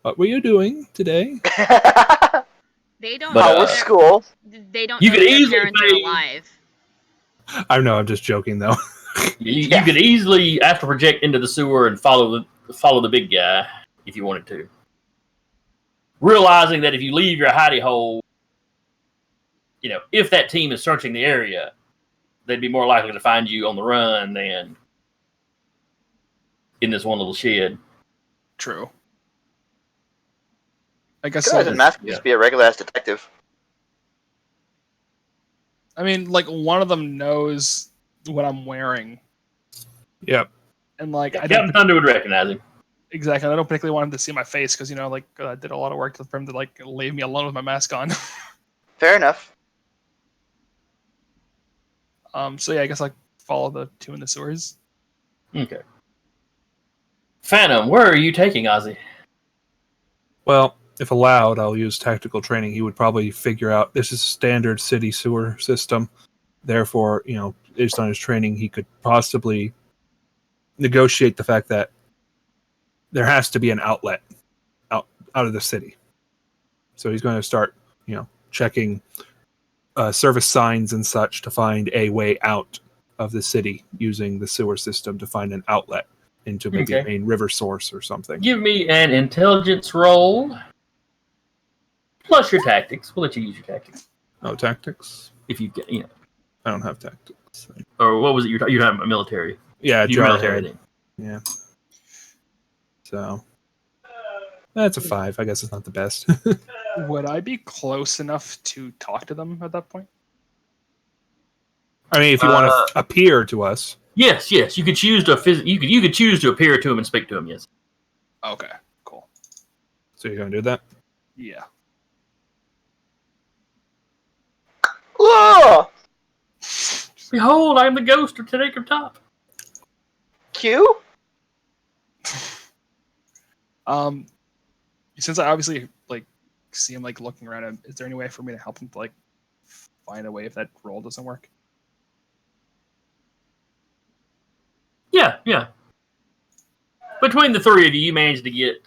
what were you doing today? They don't But, know How was their, school? they don't You know could that their easily parents are say- alive. I know, I'm just joking though. You could easily astral project into the sewer and follow the big guy if you wanted to. Realizing that if you leave your hidey hole, if that team is searching the area, they'd be more likely to find you on the run than in this one little shed. True. I guess. Could Like, Mask just be a regular ass detective. I mean, like one of them knows what I'm wearing, Yep. and like I Captain don't Thunder would recognize him. exactly. I don't particularly want him to see my face because I did a lot of work for him to like leave me alone with my mask on. Fair enough. So yeah, I guess like follow the two in the sewers. Okay. Phantom, where are you taking Ozzy? Well, if allowed, I'll use tactical training. He would probably figure out this is a standard city sewer system. Therefore, based on his training, he could possibly negotiate the fact that there has to be an outlet out of the city. So he's going to start, checking service signs and such to find a way out of the city using the sewer system to find an outlet into maybe a main river source or something. Give me an intelligence roll. Plus your tactics. We'll let you use your tactics. No tactics? If you get, I don't have tactics. Or what was it? You're talking about military. Yeah, You're military Jarhead. then. Yeah. So that's a 5. I guess it's not the best. Would I be close enough to talk to them at that point? I mean, if you want to appear to us. Yes. You could choose to you could choose to appear to him and speak to him. Yes. Okay, cool. So you're going to do that? Yeah. Whoa! Behold, I am the ghost of Tanaker Top. Q? Since I obviously like see him like looking around, is there any way for me to help him to like find a way if that roll doesn't work? Yeah. Between the three of you, you managed to get,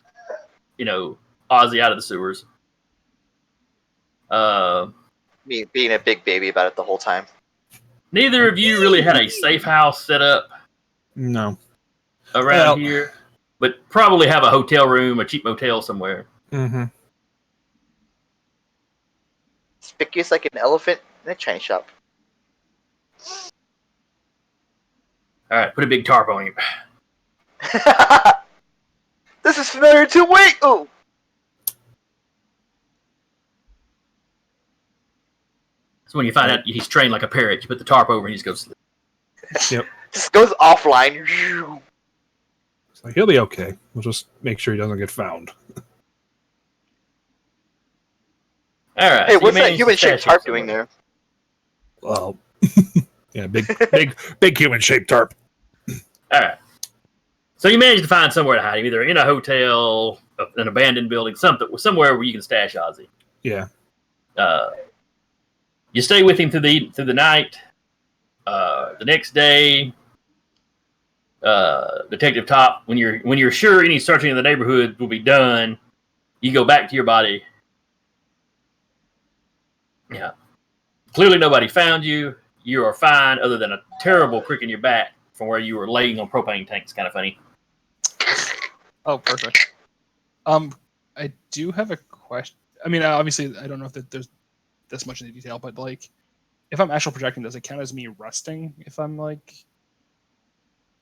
Ozzy out of the sewers. Me being a big baby about it the whole time. Neither of you really had a safe house set up No. around here, but probably have a hotel room, a cheap motel somewhere. Mm-hmm. Conspicuous like an elephant in a Chinese shop. All right, put a big tarp on you. This is familiar to wait. Oh, So when you find out he's trained like a parrot, you put the tarp over and he just goes to sleep. Yep. just goes offline. So he'll be okay. We'll just make sure he doesn't get found. All right. Hey, so what's you that managed to human-shaped stash tarp it doing somewhere. there? Well, yeah, big human-shaped tarp. All right. So you managed to find somewhere to hide him, either in a hotel, an abandoned building, somewhere where you can stash Ozzy. Yeah. You stay with him through the night. The next day, Detective Top, when you're sure any searching in the neighborhood will be done, you go back to your body. Yeah. Clearly nobody found you. You are fine, other than a terrible crick in your back from where you were laying on propane tanks. Kind of funny. Oh, perfect. I do have a question. I mean, obviously, I don't know if there's this much in the detail, but like, if I'm astral projecting, does it count as me resting? If I'm like,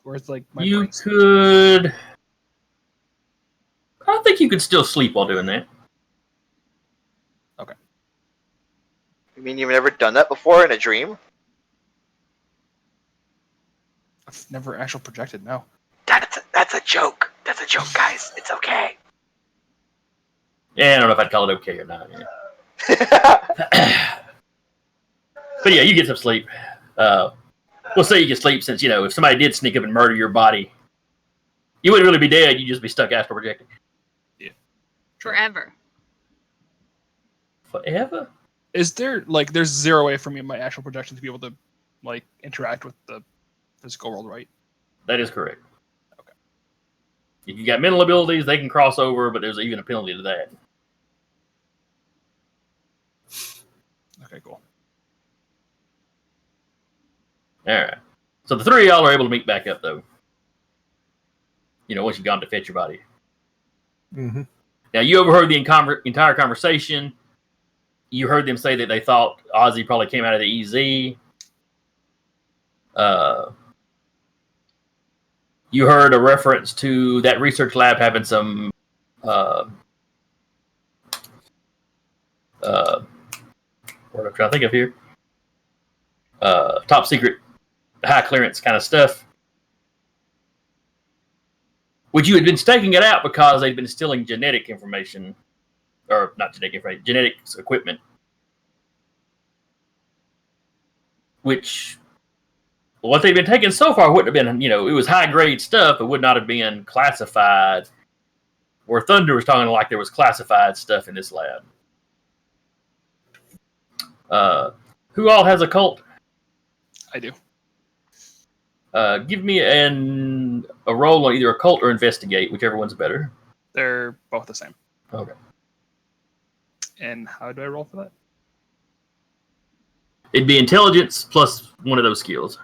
or it's like my You brain's- could. I think you could still sleep while doing that. You mean you've never done that before in a dream? I've never astral projected. No. That's a joke. That's a joke, guys. It's okay. Yeah, I don't know if I'd call it okay or not. Yeah. But yeah, you get some sleep. We'll say you can sleep since, if somebody did sneak up and murder your body, you wouldn't really be dead. You'd just be stuck astral projecting. Forever. forever. Is there like there's zero way for me in my actual projection to be able to like interact with the physical world, right? That is correct. Okay. If you got mental abilities, they can cross over, but there's even a penalty to that. Okay, cool. All right. So the three of y'all are able to meet back up, though. You know, once you've gone to fetch your body. Mm-hmm. Now, you overheard the entire conversation. You heard them say that they thought Ozzy probably came out of the EZ. You heard a reference to that research lab having some what I'm trying to think of here. Top secret, high clearance kind of stuff. Which you had been staking it out because they'd been stealing genetic information. Or not genetic information, genetics equipment. Which, what they've been taking so far wouldn't have been, it was high grade stuff. It would not have been classified. Where Thunder was talking like there was classified stuff in this lab. Who all has a cult? I do. Give me a roll on either occult or investigate, whichever one's better. They're both the same. Okay. And how do I roll for that? It'd be intelligence plus one of those skills.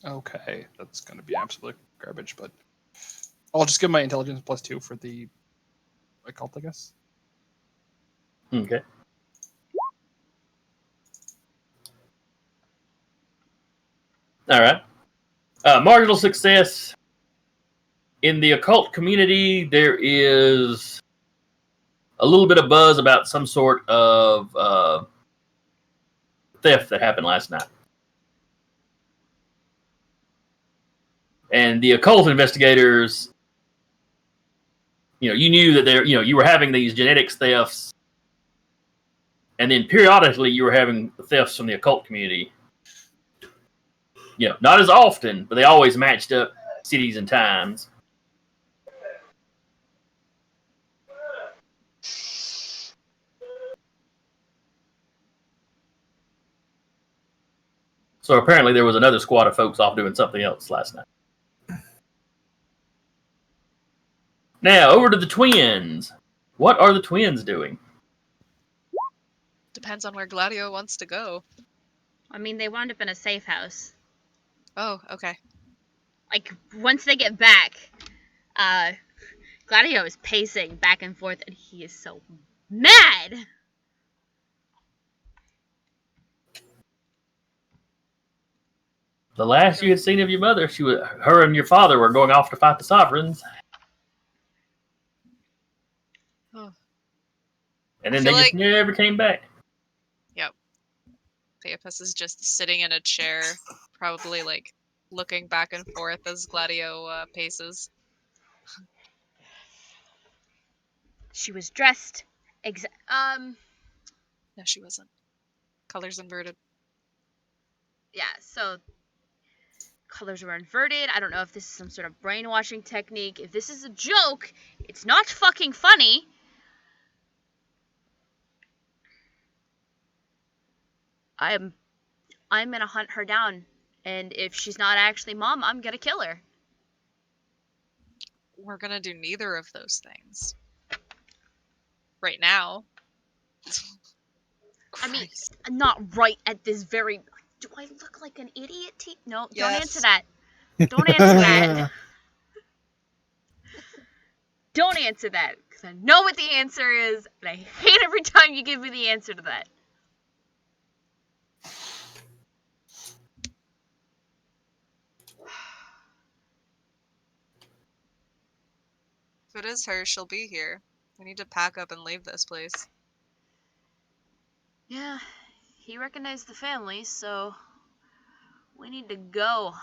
Okay, that's going to be absolute garbage, but I'll just give my intelligence +2 for the occult, I guess. Okay. All right. Marginal success. In the occult community, there is a little bit of buzz about some sort of theft that happened last night. And the occult investigators, you knew that you were having these genetics thefts, and then periodically you were having thefts from the occult community. Not as often, but they always matched up cities and times. So apparently there was another squad of folks off doing something else last night. Now, over to the twins. What are the twins doing? Depends on where Gladio wants to go. I mean, they wound up in a safe house. Oh, okay. Like, once they get back, Gladio is pacing back and forth, and he is so mad! The last you had seen of your mother, her and your father were going off to fight the sovereigns. Oh. And then they just never came back. Yep. Theopus is just sitting in a chair, probably looking back and forth as Gladio paces. She was dressed No, she wasn't. Colors inverted. Yeah, so colors were inverted. I don't know if this is some sort of brainwashing technique. If this is a joke, it's not fucking funny. I'm gonna hunt her down, and if she's not actually Mom, I'm gonna kill her. We're gonna do neither of those things. Right now. I mean, not right at this very... Do I look like an idiot? No, Yes. Don't answer that. Don't answer that. Don't answer that, because I know what the answer is, and I hate every time you give me the answer to that. If it is her, she'll be here. We need to pack up and leave this place. Yeah, he recognized the family, so we need to go.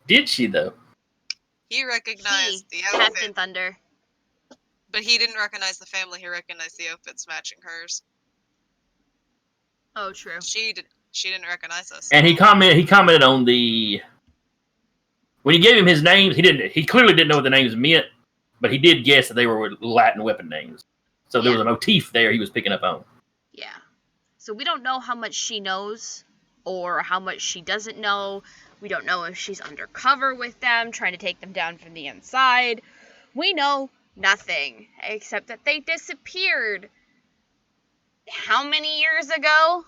Did she, though? He recognized the Captain outfit, Thunder. but he didn't recognize the family. He recognized the outfits matching hers. Oh, true. She didn't recognize us. And he commented on the... When you gave him his names, he clearly didn't know what the names meant, but he did guess that they were Latin weapon names. So there was a motif there he was picking up on. Yeah. So we don't know how much she knows or how much she doesn't know. We don't know if she's undercover with them, trying to take them down from the inside. We know nothing, except that they disappeared. How many years ago?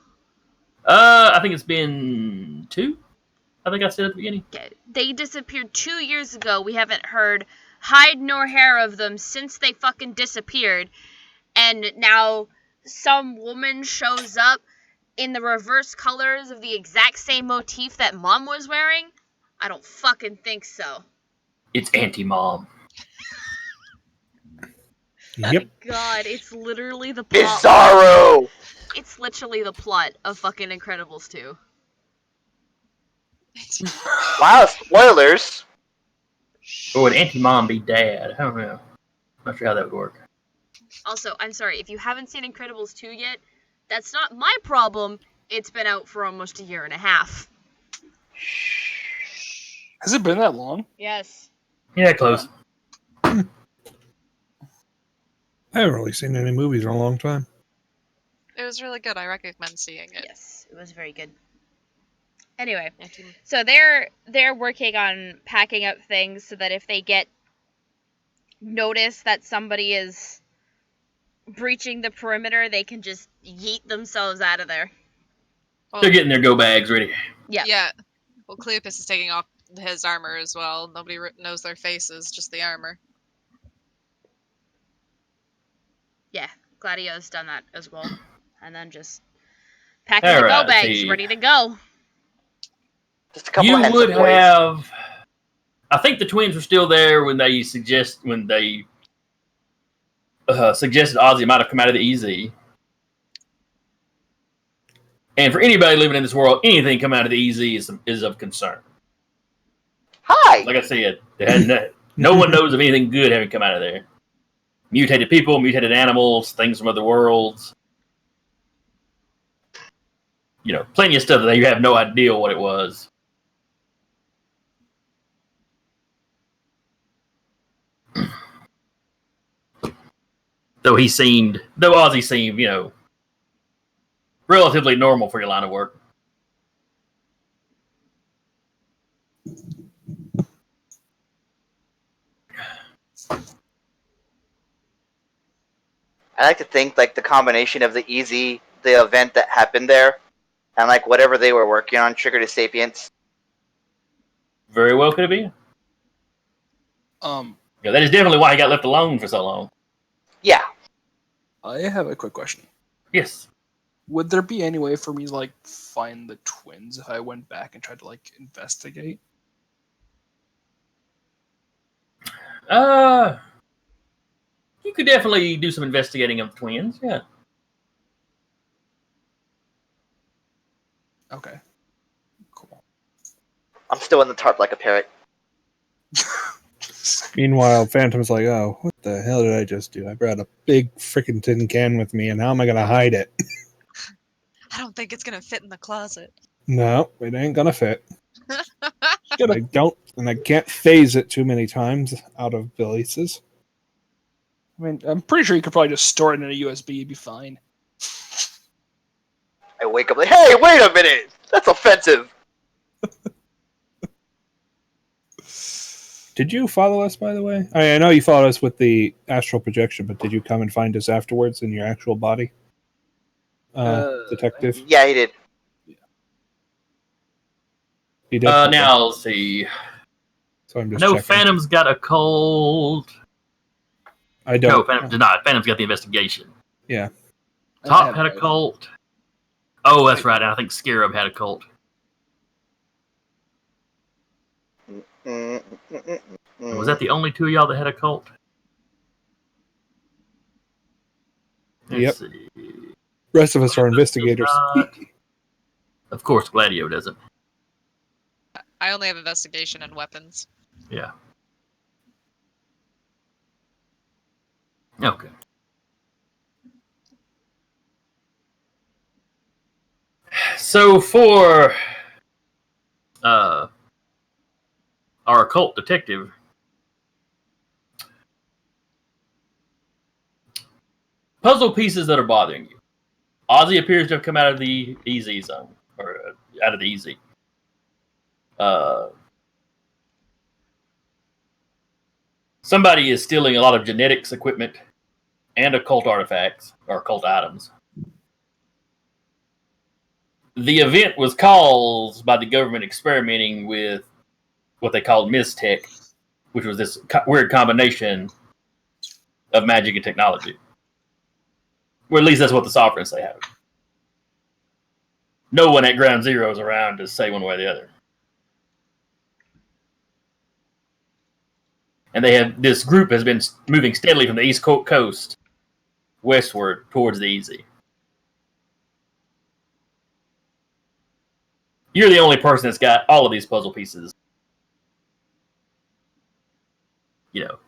I think it's been 2. I think I said at the beginning. Okay. They disappeared 2 years ago. We haven't heard hide nor hair of them since they fucking disappeared. And now some woman shows up in the reverse colors of the exact same motif that Mom was wearing? I don't fucking think so. It's Anti-Mom. Yep. God, it's literally the plot. Bizarro! It's literally the plot of fucking Incredibles 2. Wow, spoilers! Or would Anti-Mom be Dad? I don't know. Not sure how that would work. Also, I'm sorry, if you haven't seen Incredibles 2 yet, that's not my problem. It's been out for almost a year and a half. Has it been that long? Yes. Yeah, close. I haven't really seen any movies in a long time. It was really good. I recommend seeing it. Yes, it was very good. Anyway, Anti- so they're working on packing up things so that if they get notice that somebody is breaching the perimeter, they can just yeet themselves out of there. Well, They're getting their go bags ready. Yeah. Well, Cleopas is taking off his armor as well. Nobody knows their faces, just the armor. Yeah, Gladio's done that as well. And then just packing the Alright, go bags, see. ready to go. Just a couple You of hands would up, boys. have. I think the twins were still there when they suggested Ozzy might have come out of the EZ. And for anybody living in this world, anything come out of the EZ is of concern. Hi! Like I said, no one knows of anything good having come out of there. Mutated people, mutated animals, things from other worlds. You know, plenty of stuff that you have no idea what it was. Though Ozzy seemed, relatively normal for your line of work. I like to think like the combination of the the event that happened there, and like whatever they were working on triggered a sapience. Very well could it be. Yeah, that is definitely why he got left alone for so long. Yeah. I have a quick question. Yes. Would there be any way for me to like find the twins if I went back and tried to like investigate? You could definitely do some investigating of the twins, yeah. Okay. Cool. I'm still in the tarp like a parrot. Meanwhile, Phantom's like, oh, what the hell did I just do? I brought a big freaking tin can with me, and how am I going to hide it? I don't think it's gonna fit in the closet. No, it ain't going to fit. And I can't phase it too many times out of places. I mean, I'm pretty sure you could probably just store it in a USB. You'd be fine. I wake up like, hey, wait a minute! That's offensive! Did you follow us, by the way? I know you followed us with the astral projection, but did you come and find us afterwards in your actual body? Detective? Yeah, he did. He did? Okay. Now, let's see. So I'm just No, checking. Phantom's got a cold. I don't. No, Phantom did not. Phantom's got the investigation. Yeah. Top had a cult. Oh, that's right. I think Scarab had a cult. Was that the only two of y'all that had a cult? Let's see. Rest of us are investigators. Of course, Gladio doesn't. I only have investigation and weapons. Yeah. Okay. So for our occult detective, puzzle pieces that are bothering you. Ozzy appears to have come out of the easy zone, or out of the easy. Somebody is stealing a lot of genetics equipment and occult artifacts, or occult items. The event was caused by the government experimenting with what they called Mistech, which was this weird combination of magic and technology. Or at least that's what the sovereigns say have. No one at Ground Zero is around to say one way or the other. And this group has been moving steadily from the East Coast westward towards the Easy. You're the only person that's got all of these puzzle pieces.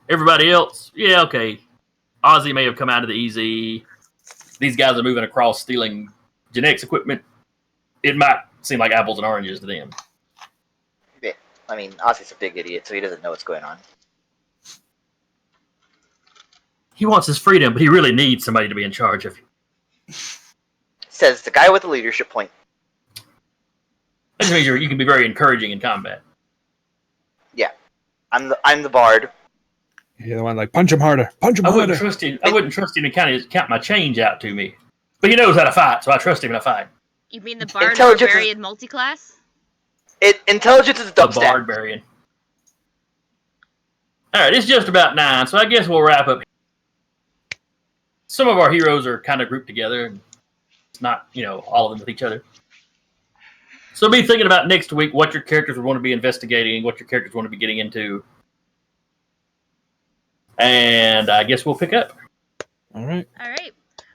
Everybody else, yeah, okay. Ozzy may have come out of the Easy. These guys are moving across stealing genetics equipment. It might seem like apples and oranges to them. Yeah. I mean, Ozzy's a big idiot, so he doesn't know what's going on. He wants his freedom, but he really needs somebody to be in charge of him. Says the guy with the leadership point. That just means you can be very encouraging in combat. Yeah. I'm the bard. You're the one like, punch him harder. Punch him I harder. wouldn't trust him to kind of count my change out to me. But he knows how to fight, so I trust him in a fight. You mean the Bard Intelligence Barbarian multiclass? Intelligence is a dump The stat. Barbarian. Alright, it's just about 9, so I guess we'll wrap up. Some of our heroes are kind of grouped together. It's not, all of them with each other. So be thinking about next week what your characters would want to be investigating, what your characters want to be getting into. And I guess we'll pick up. All right.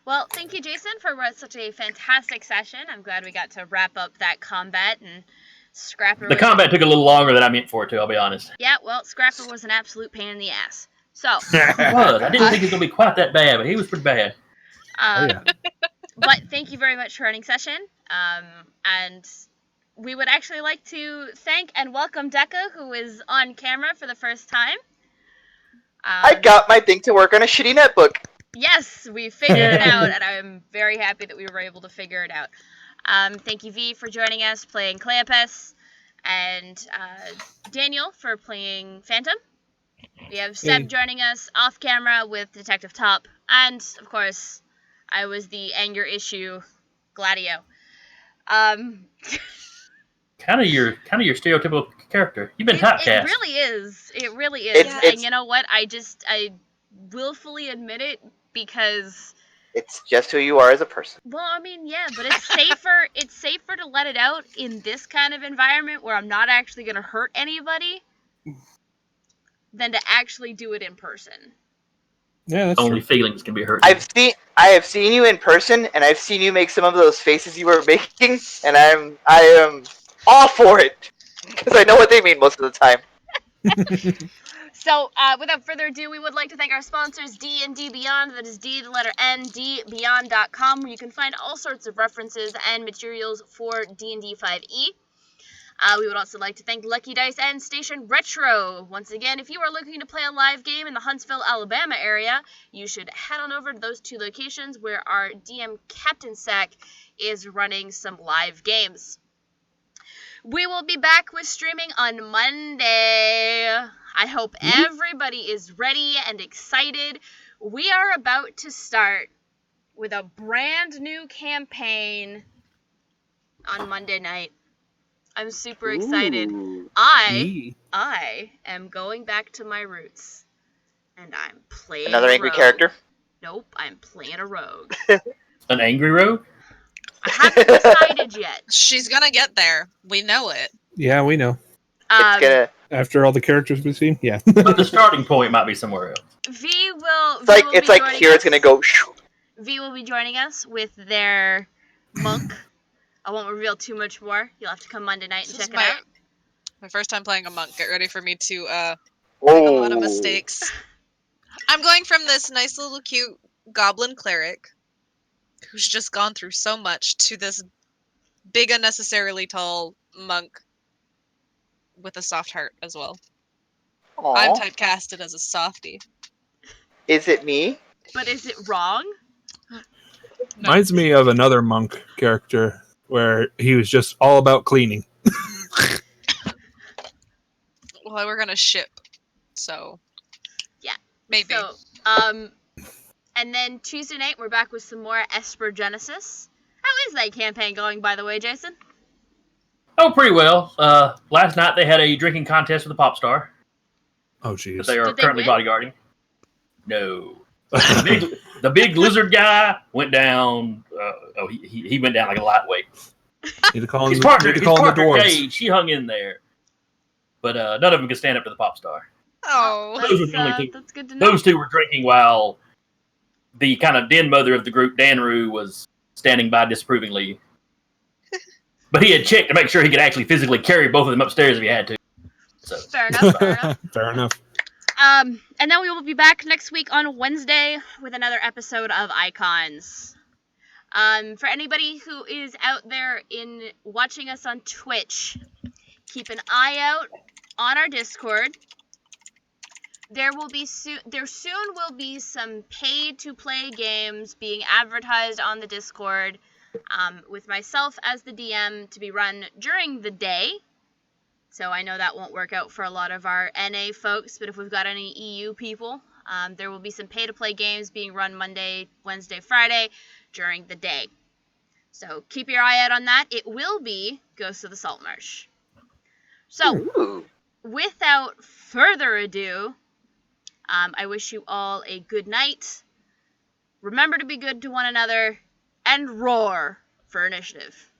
Well, thank you, Jason, for such a fantastic session. I'm glad we got to wrap up that combat, and Scrapper. The combat took a little longer than I meant for it to, I'll be honest. Yeah, well, Scrapper was an absolute pain in the ass. So. It was. I didn't think it was going to be quite that bad, but he was pretty bad. But thank you very much for running session. And we would actually like to thank and welcome Deca, who is on camera for the first time. I got my thing to work on a shitty netbook. Yes, we figured it out, and I'm very happy that we were able to figure it out. Thank you, V, for joining us, playing Cleopas, and Daniel for playing Phantom. We have Seb joining us off camera with Detective Top, and, of course, I was the anger issue, Gladio. Kind of your stereotypical character. You've been typecast. It really is. It really is. And you know what? I willfully admit it because it's just who you are as a person. Well, I mean, yeah, but it's safer. It's safer to let it out in this kind of environment where I'm not actually going to hurt anybody than to actually do it in person. Yeah, that's Only true. feelings can be hurt. I have seen you in person, and I've seen you make some of those faces you were making, and I am all for it because I know what they mean most of the time. So, without further ado, we would like to thank our sponsors, D&D Beyond, that is D, the letter N, dbeyond.com, where you can find all sorts of references and materials for D&D 5e. We would also like to thank Lucky Dice and Station Retro. Once again, if you are looking to play a live game in the Huntsville, Alabama area, you should head on over to those two locations where our DM Captain Sack is running some live games. We will be back with streaming on Monday. I hope everybody is ready and excited. We are about to start with a brand new campaign on Monday night. I'm super excited. I am going back to my roots. And I'm playing another angry rogue. character? Nope, I'm playing a rogue. An angry rogue? I haven't decided yet. She's gonna get there. We know it. Yeah, we know. It's gonna. After all the characters we've seen, yeah. But the starting point might be somewhere else. V will. It's like Kira's gonna go. V will be joining us with their monk. I won't reveal too much more. You'll have to come Monday night and check it out. My first time playing a monk. Get ready for me to make a lot of mistakes. I'm going from this nice little cute goblin cleric who's just gone through so much to this big, unnecessarily tall monk with a soft heart as well. Aww. I'm typecasted as a softie. Is it me? But is it wrong? No. Reminds me of another monk character where he was just all about cleaning. Well, we're gonna ship, so Yeah. maybe. So, and then Tuesday night we're back with some more Esper Genesis. How is that campaign going, by the way, Jason? Oh, pretty well. Last night they had a drinking contest with a pop star Oh, that jeez. they are Did they currently win? bodyguarding. No. The big lizard guy went down. He went down like a lightweight. Need to call His him, partner, need to call him the dwarves. Jade, she hung in there, but none of them could stand up to the pop star. Oh, Those were the only two. That's good to know. Those two were drinking while the kind of den mother of the group, Danru, was standing by disapprovingly. But he had checked to make sure he could actually physically carry both of them upstairs if he had to. So Fair enough. Fair enough. Fair enough. And then we will be back next week on Wednesday with another episode of Icons. For anybody who is out there in watching us on Twitch, keep an eye out on our Discord. There soon will be some paid to play games being advertised on the Discord, with myself as the DM to be run during the day. So I know that won't work out for a lot of our NA folks, but if we've got any EU people, there will be some pay-to-play games being run Monday, Wednesday, Friday during the day. So keep your eye out on that. It will be Ghosts of the Saltmarsh. So, Ooh. without further ado, I wish you all a good night. Remember to be good to one another, and roar for initiative.